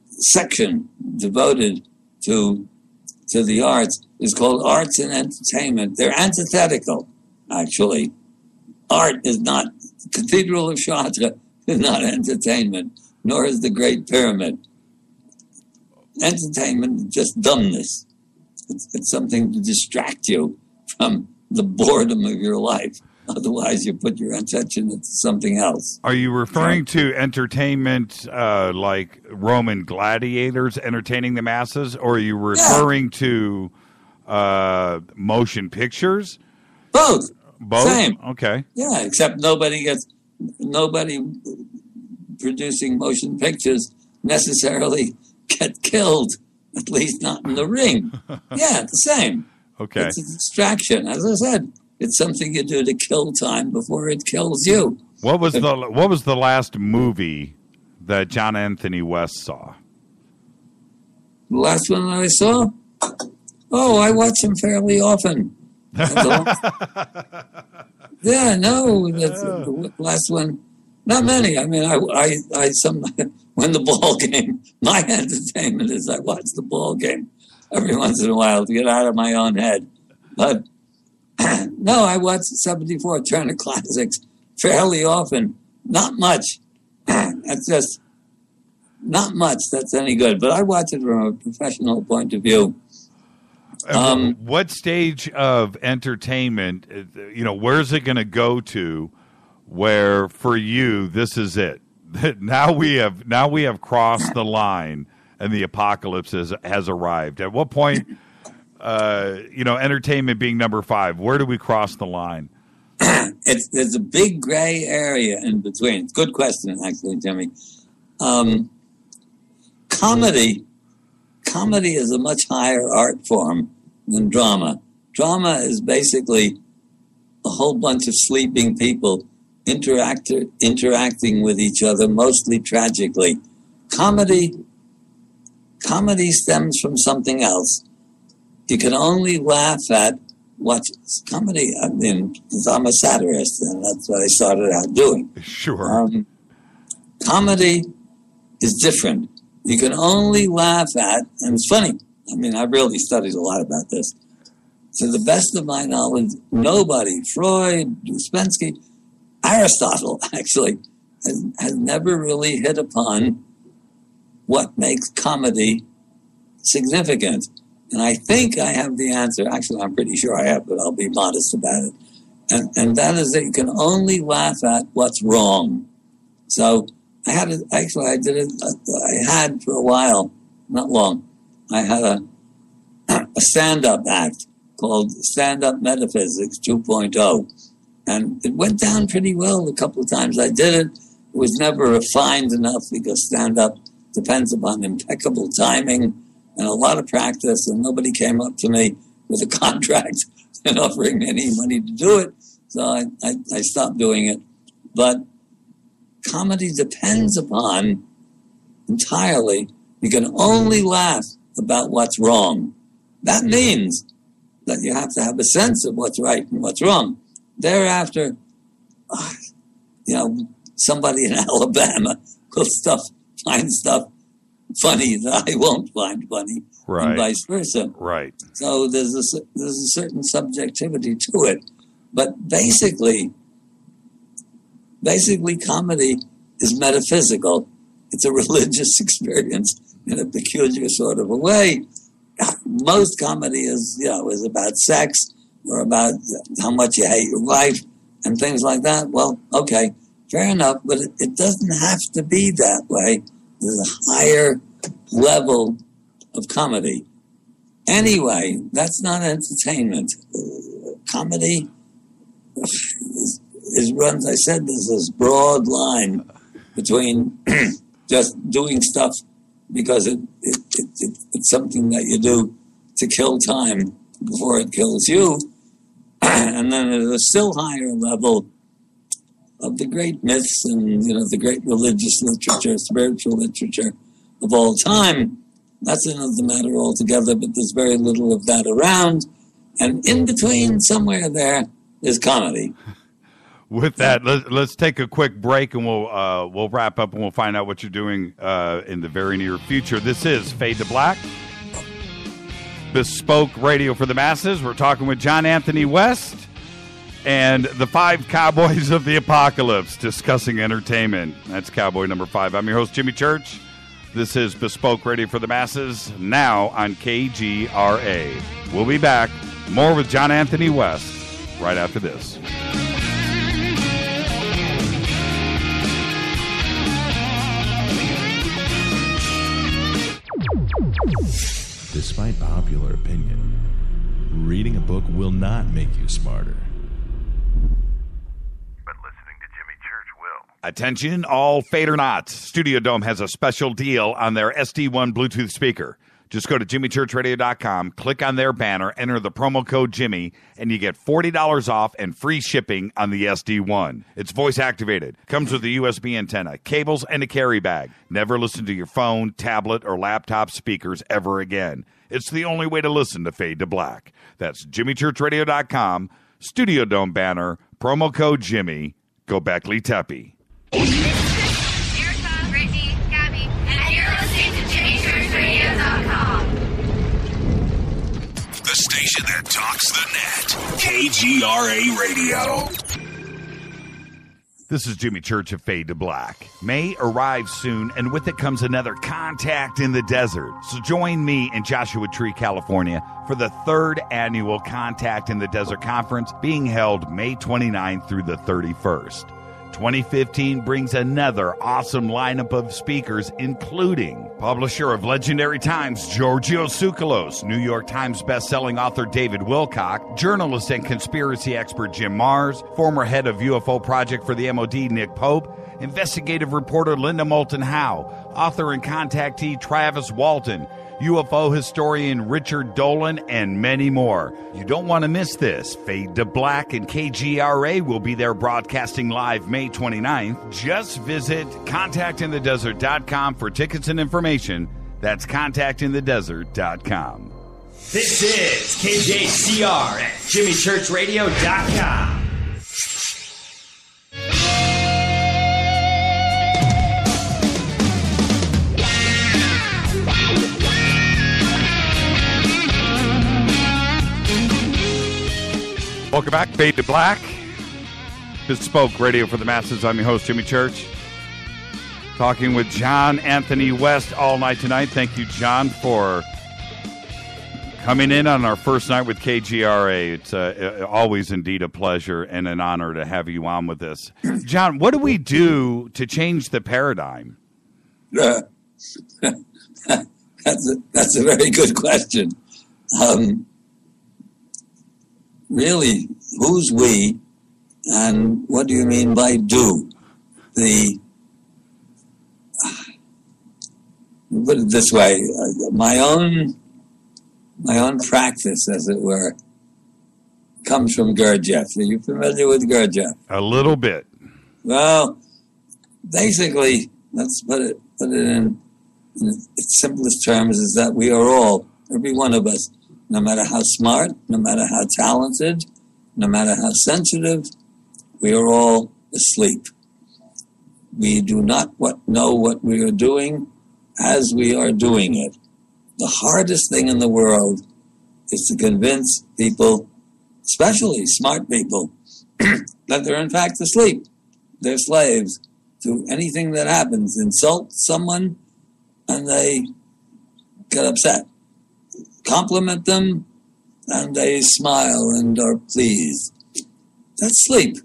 section devoted to the arts is called Arts and Entertainment. They're antithetical, actually. Art is not, the Cathedral of Chartres is not entertainment, nor is the Great Pyramid. Entertainment is just dumbness. It's something to distract you from the boredom of your life. Otherwise, you put your attention into something else. Are you referring to entertainment like Roman gladiators entertaining the masses, or are you referring to motion pictures? Both. Same. Okay. Yeah, except nobody producing motion pictures necessarily get killed, at least not in the ring. Yeah, the same. Okay. It's a distraction. As I said, it's something you do to kill time before it kills you. What was the last movie that John Anthony West saw? The last one that I saw? Oh, I watch them fairly often. Yeah, no, that's the last one. Not many. I mean, I some when the ball game. My entertainment is I watch the ball game every once in a while to get out of my own head. But no, I watch 74 Turner Classics fairly often. Not much. That's just not much that's any good. But I watch it from a professional point of view. What stage of entertainment, where's it going to go to where for you, this is it? Now we have crossed the line and the apocalypse has arrived. At what point, entertainment being number 5, where do we cross the line? There's a big gray area in between. It's a good question, actually, Jimmy. Comedy is a much higher art form than drama. Drama is basically a whole bunch of sleeping people interacting with each other, mostly tragically. Comedy stems from something else. You can only laugh at comedy. I mean, I'm a satirist, and that's what I started out doing. Sure. Comedy is different. You can only laugh at, and it's funny. I mean, I really studied a lot about this. To the best of my knowledge, nobody, Freud, Ouspensky, Aristotle, actually, has never really hit upon what makes comedy significant. And I think I have the answer. Actually, I'm pretty sure I have, but I'll be modest about it. And that is that you can only laugh at what's wrong. So I had for a while, not long, I had a stand-up act called Stand-Up Metaphysics 2.0. And it went down pretty well a couple of times I did it. It was never refined enough because stand-up depends upon impeccable timing and a lot of practice, and nobody came up to me with a contract and offering me any money to do it. So I stopped doing it. But comedy depends upon entirely, you can only laugh about what's wrong. That means that you have to have a sense of what's right and what's wrong. Thereafter, somebody in Alabama will find stuff funny that I won't find funny, right, and vice versa. Right. So there's a certain subjectivity to it, but basically, comedy is metaphysical. It's a religious experience in a peculiar sort of a way. Most comedy is about sex or about how much you hate your wife and things like that. Well, okay, fair enough, but it doesn't have to be that way. There's a higher level of comedy. Anyway, that's not entertainment. Comedy is runs, I said, there's this broad line between just doing stuff because it's something that you do to kill time before it kills you. And then there's a still higher level of the great myths and, the great religious literature, spiritual literature of all time. That's another matter altogether, but there's very little of that around. And in between, somewhere there, is comedy. With that, let's take a quick break, and we'll wrap up, and we'll find out what you're doing in the very near future. This is Fade to Black, bespoke radio for the masses. We're talking with John Anthony West and the Five Cowboys of the Apocalypse, discussing entertainment. That's Cowboy number 5. I'm your host, Jimmy Church. This is Bespoke Radio for the Masses, now on KGRA. We'll be back. More with John Anthony West right after this. Despite popular opinion, reading a book will not make you smarter. But listening to Jimmy Church will. Attention, all Fadernauts. Studio Dome has a special deal on their SD1 Bluetooth speaker. Just go to jimmychurchradio.com, click on their banner, enter the promo code Jimmy, and you get $40 off and free shipping on the SD1. It's voice activated, comes with a USB antenna, cables, and a carry bag. Never listen to your phone, tablet, or laptop speakers ever again. It's the only way to listen to Fade to Black. That's jimmychurchradio.com, Studio Dome banner, promo code Jimmy, Gobekli Tepe. The station that talks the net. KGRA Radio. This is Jimmy Church of Fade to Black. May arrives soon, and with it comes another Contact in the Desert. So join me in Joshua Tree, California, for the 3rd annual Contact in the Desert Conference, being held May 29th through the 31st. 2015 brings another awesome lineup of speakers, including publisher of Legendary Times, Giorgio Tsoukalos, New York Times bestselling author David Wilcock, journalist and conspiracy expert Jim Mars, former head of UFO Project for the MOD Nick Pope, investigative reporter Linda Moulton Howe, author and contactee Travis Walton, UFO historian Richard Dolan, and many more. You don't want to miss this. Fade to Black and KGRA will be there broadcasting live May 29th. Just visit contactinthedesert.com for tickets and information. That's contactinthedesert.com. This is KJCR at jimmychurchradio.com. Welcome back, Fade to Black, bespoke radio for the masses. I'm your host, Jimmy Church, talking with John Anthony West all night tonight. Thank you, John, for Coming in on our first night with KGRA, it's always indeed a pleasure and an honor to have you on with us. John, what do we do to change the paradigm? That's a very good question. Really, who's we, and what do you mean by do? Put it this way, my own practice, as it were, comes from Gurdjieff. Are you familiar with Gurdjieff? A little bit. Well, basically, let's put it in its simplest terms, is that we are all, every one of us, no matter how smart, no matter how talented, no matter how sensitive, we are all asleep. We do not know what we are doing as we are doing it. The hardest thing in the world is to convince people, especially smart people, that they're in fact asleep. They're slaves to anything that happens. Insult someone and they get upset. Compliment them and they smile and are pleased. That's sleep.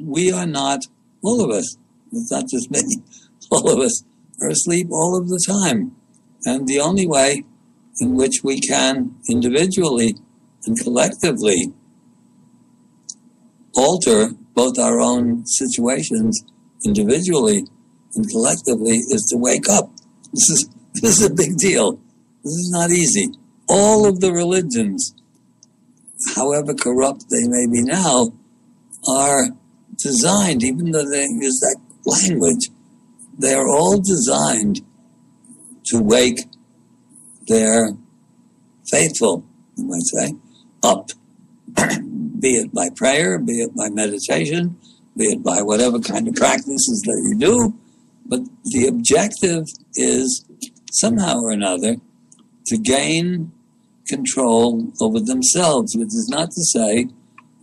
We are not, all of us, it's not just me, all of us are asleep all of the time. And the only way in which we can individually and collectively alter both our own situations individually and collectively is to wake up. This is a big deal. This is not easy. All of the religions, however corrupt they may be now, are designed, even though they use that language, they are all designed to wake their faithful, you might say, up. Be it by prayer, be it by meditation, be it by whatever kind of practices that you do. But the objective is somehow or another to gain control over themselves, which is not to say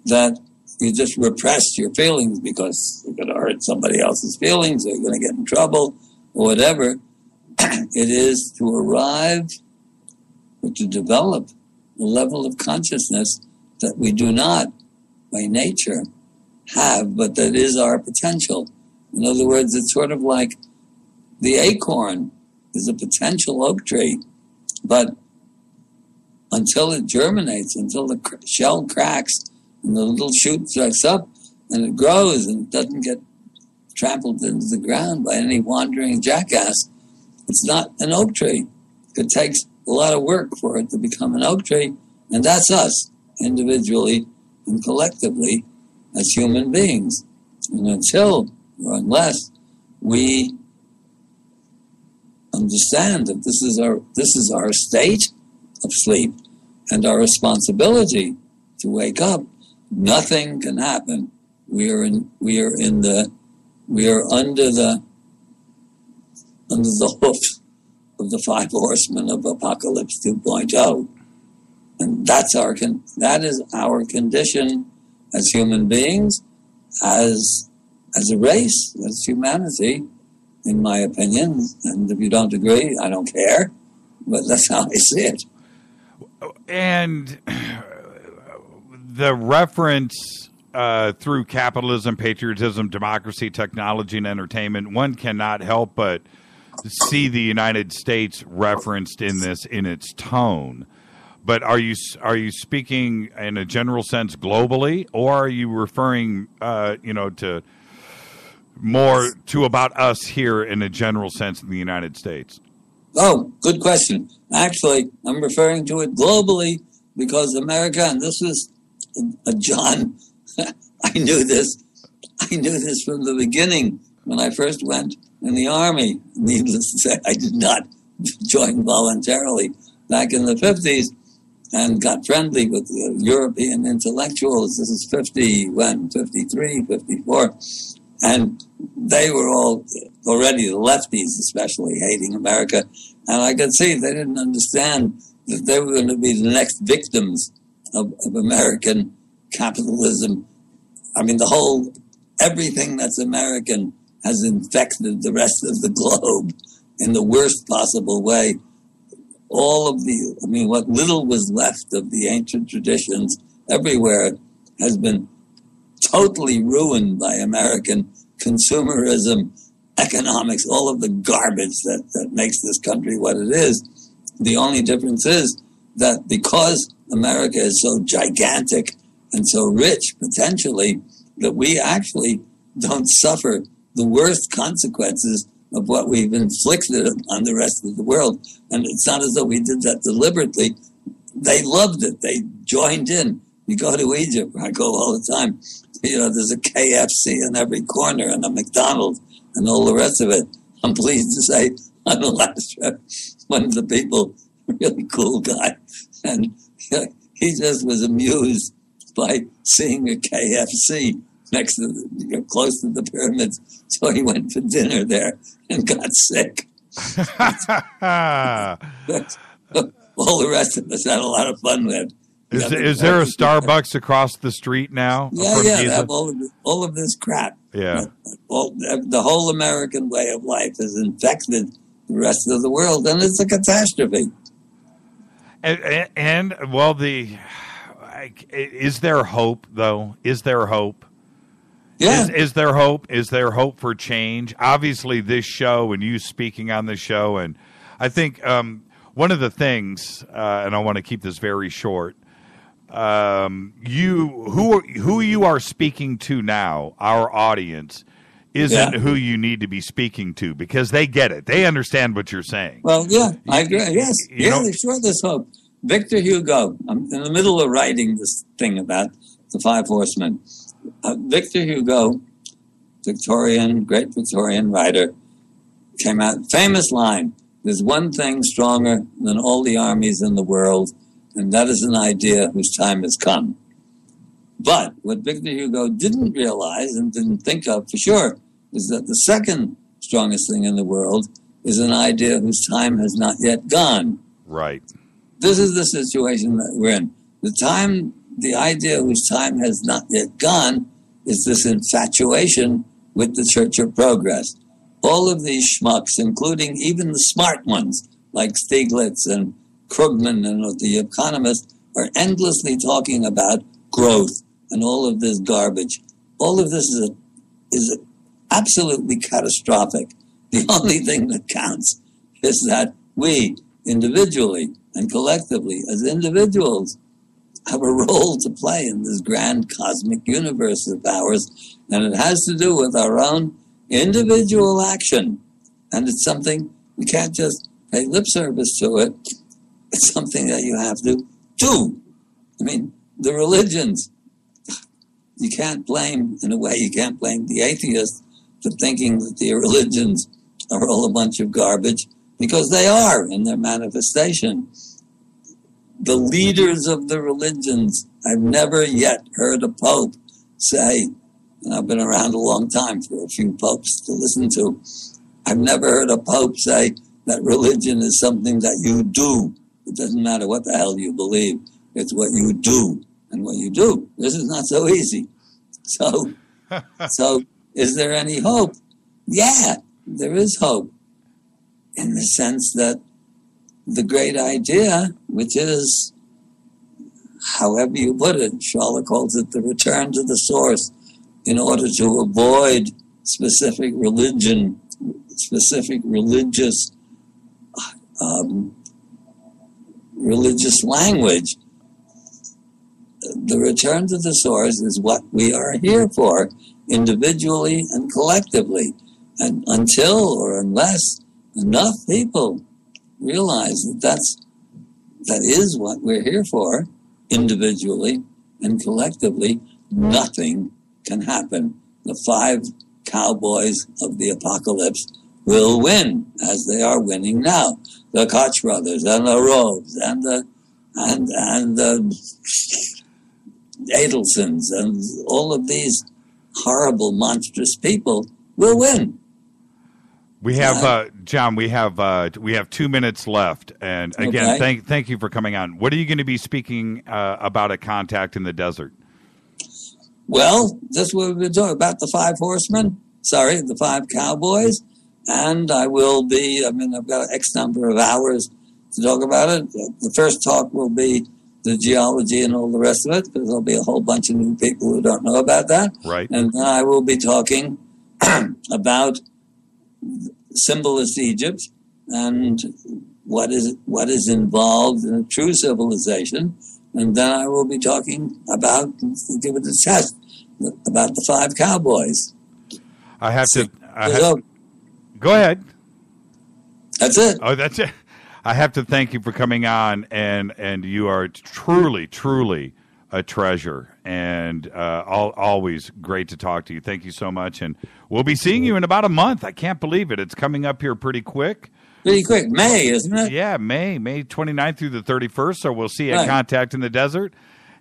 that you just repress your feelings because you're going to hurt somebody else's feelings or you're going to get in trouble or whatever. It is to arrive or to develop a level of consciousness that we do not, by nature, have, but that is our potential. In other words, it's sort of like the acorn is a potential oak tree, but until it germinates, until the shell cracks and the little shoot strikes up and it grows and it doesn't get trampled into the ground by any wandering jackass, it's not an oak tree. It takes a lot of work for it to become an oak tree, and that's us, individually and collectively, as human beings. And until or unless we understand that this is our state of sleep and our responsibility to wake up, nothing can happen. We are under the hoofs of the five horsemen of Apocolypse 2.0. And that is our condition as human beings, as a race, as humanity, in my opinion. And if you don't agree, I don't care. But that's how I see it. And the reference through capitalism, patriotism, democracy, technology, and entertainment, one cannot help but see the United States referenced in this in its tone. But are you speaking in a general sense globally, or are you referring to more to about us here in a general sense in the United States? Oh, good question. Actually, I'm referring to it globally because America, and this is John, I knew this from the beginning when I first went in the Army. Needless to say, I did not join voluntarily back in the 50s and got friendly with the European intellectuals. This is 53, 54. And they were all already, the lefties especially, hating America. And I could see they didn't understand that they were going to be the next victims of American capitalism. I mean, everything that's American has infected the rest of the globe in the worst possible way. what little was left of the ancient traditions everywhere has been totally ruined by American consumerism, economics, all of the garbage that makes this country what it is. The only difference is that because America is so gigantic and so rich potentially, that we actually don't suffer the worst consequences of what we've inflicted on the rest of the world. And it's not as though we did that deliberately. They loved it. They joined in. You go to Egypt, I go all the time. There's a KFC in every corner and a McDonald's and all the rest of it. I'm pleased to say on the last trip, one of the people, a really cool guy, and he just was amused by seeing a KFC close to the pyramids. So he went for dinner there and got sick. All the rest of us had a lot of fun with. Is there a Starbucks across the street now? Yeah, they have all of this crap. Yeah. The whole American way of life has infected the rest of the world, and it's a catastrophe. And is there hope, though? Is there hope? Yeah. Is there hope? Is there hope for change? Obviously, this show and you speaking on this show, and I think one of the things, and I want to keep this very short, who you are speaking to now, our audience, isn't who you need to be speaking to, because they get it. They understand what you're saying. Well, yeah, I agree. Yes, sure, there's hope. Victor Hugo, I'm in the middle of writing this thing about the Five Horsemen. Victor Hugo, great Victorian writer, came out, famous line, there's one thing stronger than all the armies in the world, and that is an idea whose time has come. But what Victor Hugo didn't realize and didn't think of for sure is that the second strongest thing in the world is an idea whose time has not yet gone. Right. This is the situation that we're in. The idea whose time has not yet gone is this infatuation with the Church of Progress. All of these schmucks, including even the smart ones like Stiglitz and Krugman and the economists, are endlessly talking about growth and all of this garbage. All of this is absolutely catastrophic. The only thing that counts is that we, individually and collectively, as individuals, have a role to play in this grand cosmic universe of ours, and it has to do with our own individual action. And it's something we can't just pay lip service to it. It's something that you have to do. I mean, the religions, you can't blame the atheists for thinking that the religions are all a bunch of garbage, because they are in their manifestation. The leaders of the religions, I've never yet heard a pope say, and I've been around a long time for a few popes to listen to, I've never heard a pope say that religion is something that you do. It doesn't matter what the hell you believe. It's what you do. And what you do. This is not so easy. So is there any hope? Yeah, there is hope. In the sense that the great idea, which is, however you put it, Schaller calls it the return to the source, in order to avoid specific religious language. The return to the source is what we are here for, individually and collectively. And until or unless enough people realize that is what we're here for, individually and collectively, nothing can happen. The Five Cowboys of the Apocalypse will win, as they are winning now. The Koch brothers and the Robes and the Adelsons and all of these horrible, monstrous people will win. We have John. We have 2 minutes left, and again, thank you for coming on. What are you going to be speaking about at Contact in the Desert? Well, that's what we've been talking about, the Five Horsemen. The Five Cowboys, and I will be. I've got X number of hours to talk about it. The first talk will be the geology and all the rest of it, because there'll be a whole bunch of new people who don't know about that. Right. And then I will be talking about symbolist Egypt and what is involved in a true civilization. And then I will be talking about, give it a test, about the Five Cowboys. I have to. Go ahead. That's it. Oh, that's it. I have to thank you for coming on, and you are truly a treasure, and always great to talk to you. Thank you so much, and we'll be seeing you in about a month. I can't believe it. It's coming up here pretty quick. Pretty quick. May, isn't it? Yeah, May 29th through the 31st, so we'll see you at Contact in the Desert.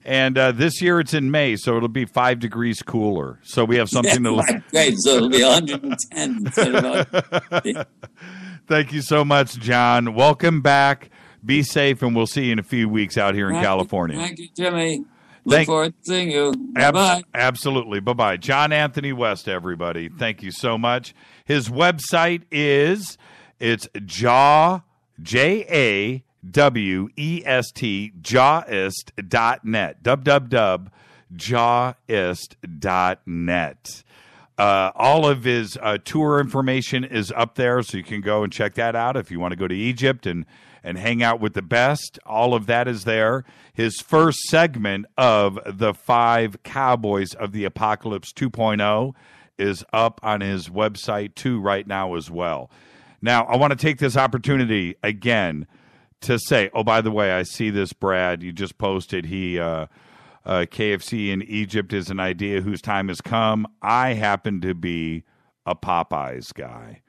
And this year it's in May, so it'll be 5 degrees cooler. So we have something to look. Great, so it'll be 110 instead of. Thank you so much, John. Welcome back. Be safe, and we'll see you in a few weeks out here in California. Thank you, Jimmy. Look forward to seeing you. Bye-bye. Absolutely. Bye-bye. John Anthony West, everybody. Thank you so much. His website is, it's Jawest, jawest.net, www.jawest.net. All of his tour information is up there, so you can go and check that out if you want to go to Egypt and hang out with the best. All of that is there. His first segment of the Five Cowboys of the Apocalypse 2.0 is up on his website, too, right now as well. Now, I want to take this opportunity again to say, oh, by the way, I see this, Brad. You just posted KFC in Egypt is an idea whose time has come. I happen to be a Popeyes guy.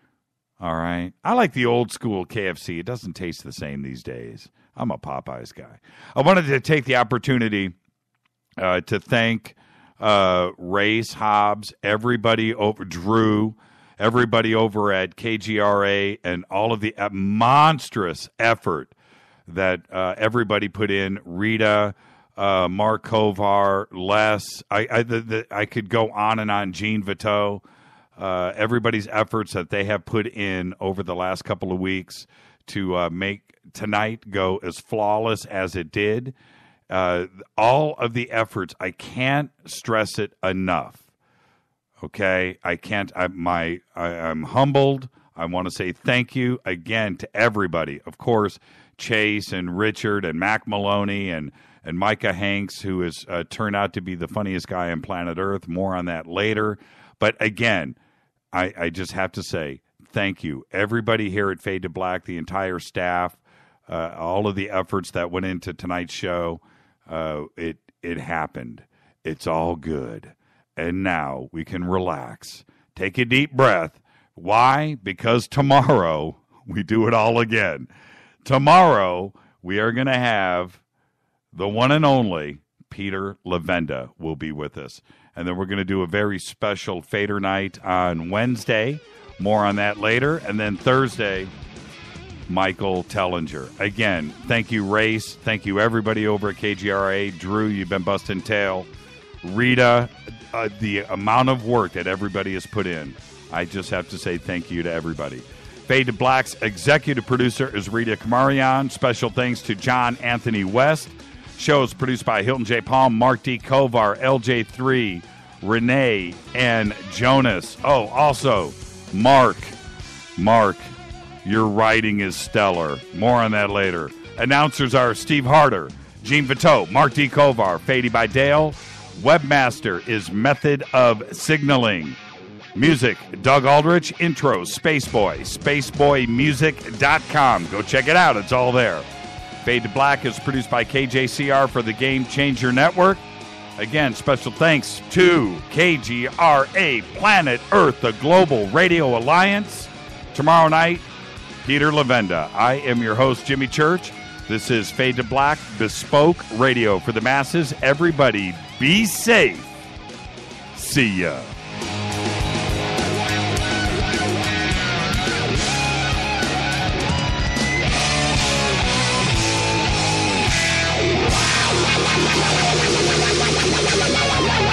All right. I like the old school KFC. It doesn't taste the same these days. I'm a Popeyes guy. I wanted to take the opportunity to thank Race, Hobbs, everybody over, Drew, everybody over at KGRA, and all of the monstrous effort that everybody put in. Rita, Mark Kovar, Les, I could go on and on, Gene Vito, everybody's efforts that they have put in over the last couple of weeks to make tonight go as flawless as it did. All of the efforts, I can't stress it enough. Okay, I can't. I'm humbled. I want to say thank you again to everybody. Of course, Chase and Richard and Mac Maloney and Micah Hanks, who has turned out to be the funniest guy on planet Earth. More on that later. But again, I just have to say thank you. Everybody here at Fade to Black, the entire staff, all of the efforts that went into tonight's show, it happened. It's all good. And now we can relax. Take a deep breath. Why? Because tomorrow we do it all again. Tomorrow we are going to have the one and only Peter Lavenda will be with us. And then we're going to do a very special Fader night on Wednesday. More on that later. And then Thursday, Michael Tellinger. Again, thank you, Race. Thank you, everybody over at KGRA. Drew, you've been busting tail. Rita, the amount of work that everybody has put in. I just have to say thank you to everybody. Fade to Black's executive producer is Rita Kamarian. Special thanks to John Anthony West. Show is produced by Hilton J. Palm, Mark D. Kovar, LJ3, Renee, and Jonas. Oh, also, Mark, your writing is stellar. More on that later. Announcers are Steve Harder, Gene Vito, Mark D. Kovar, Fady by Dale. Webmaster is Method of Signaling. Music, Doug Aldrich. Intros, Spaceboy, spaceboymusic.com. Go check it out. It's all there. Fade to Black is produced by KJCR for the Game Changer Network. Again, special thanks to KGRA, Planet Earth, the Global Radio Alliance. Tomorrow night, Peter Lavenda. I am your host, Jimmy Church. This is Fade to Black, bespoke radio for the masses. Everybody be safe. See ya. Wow.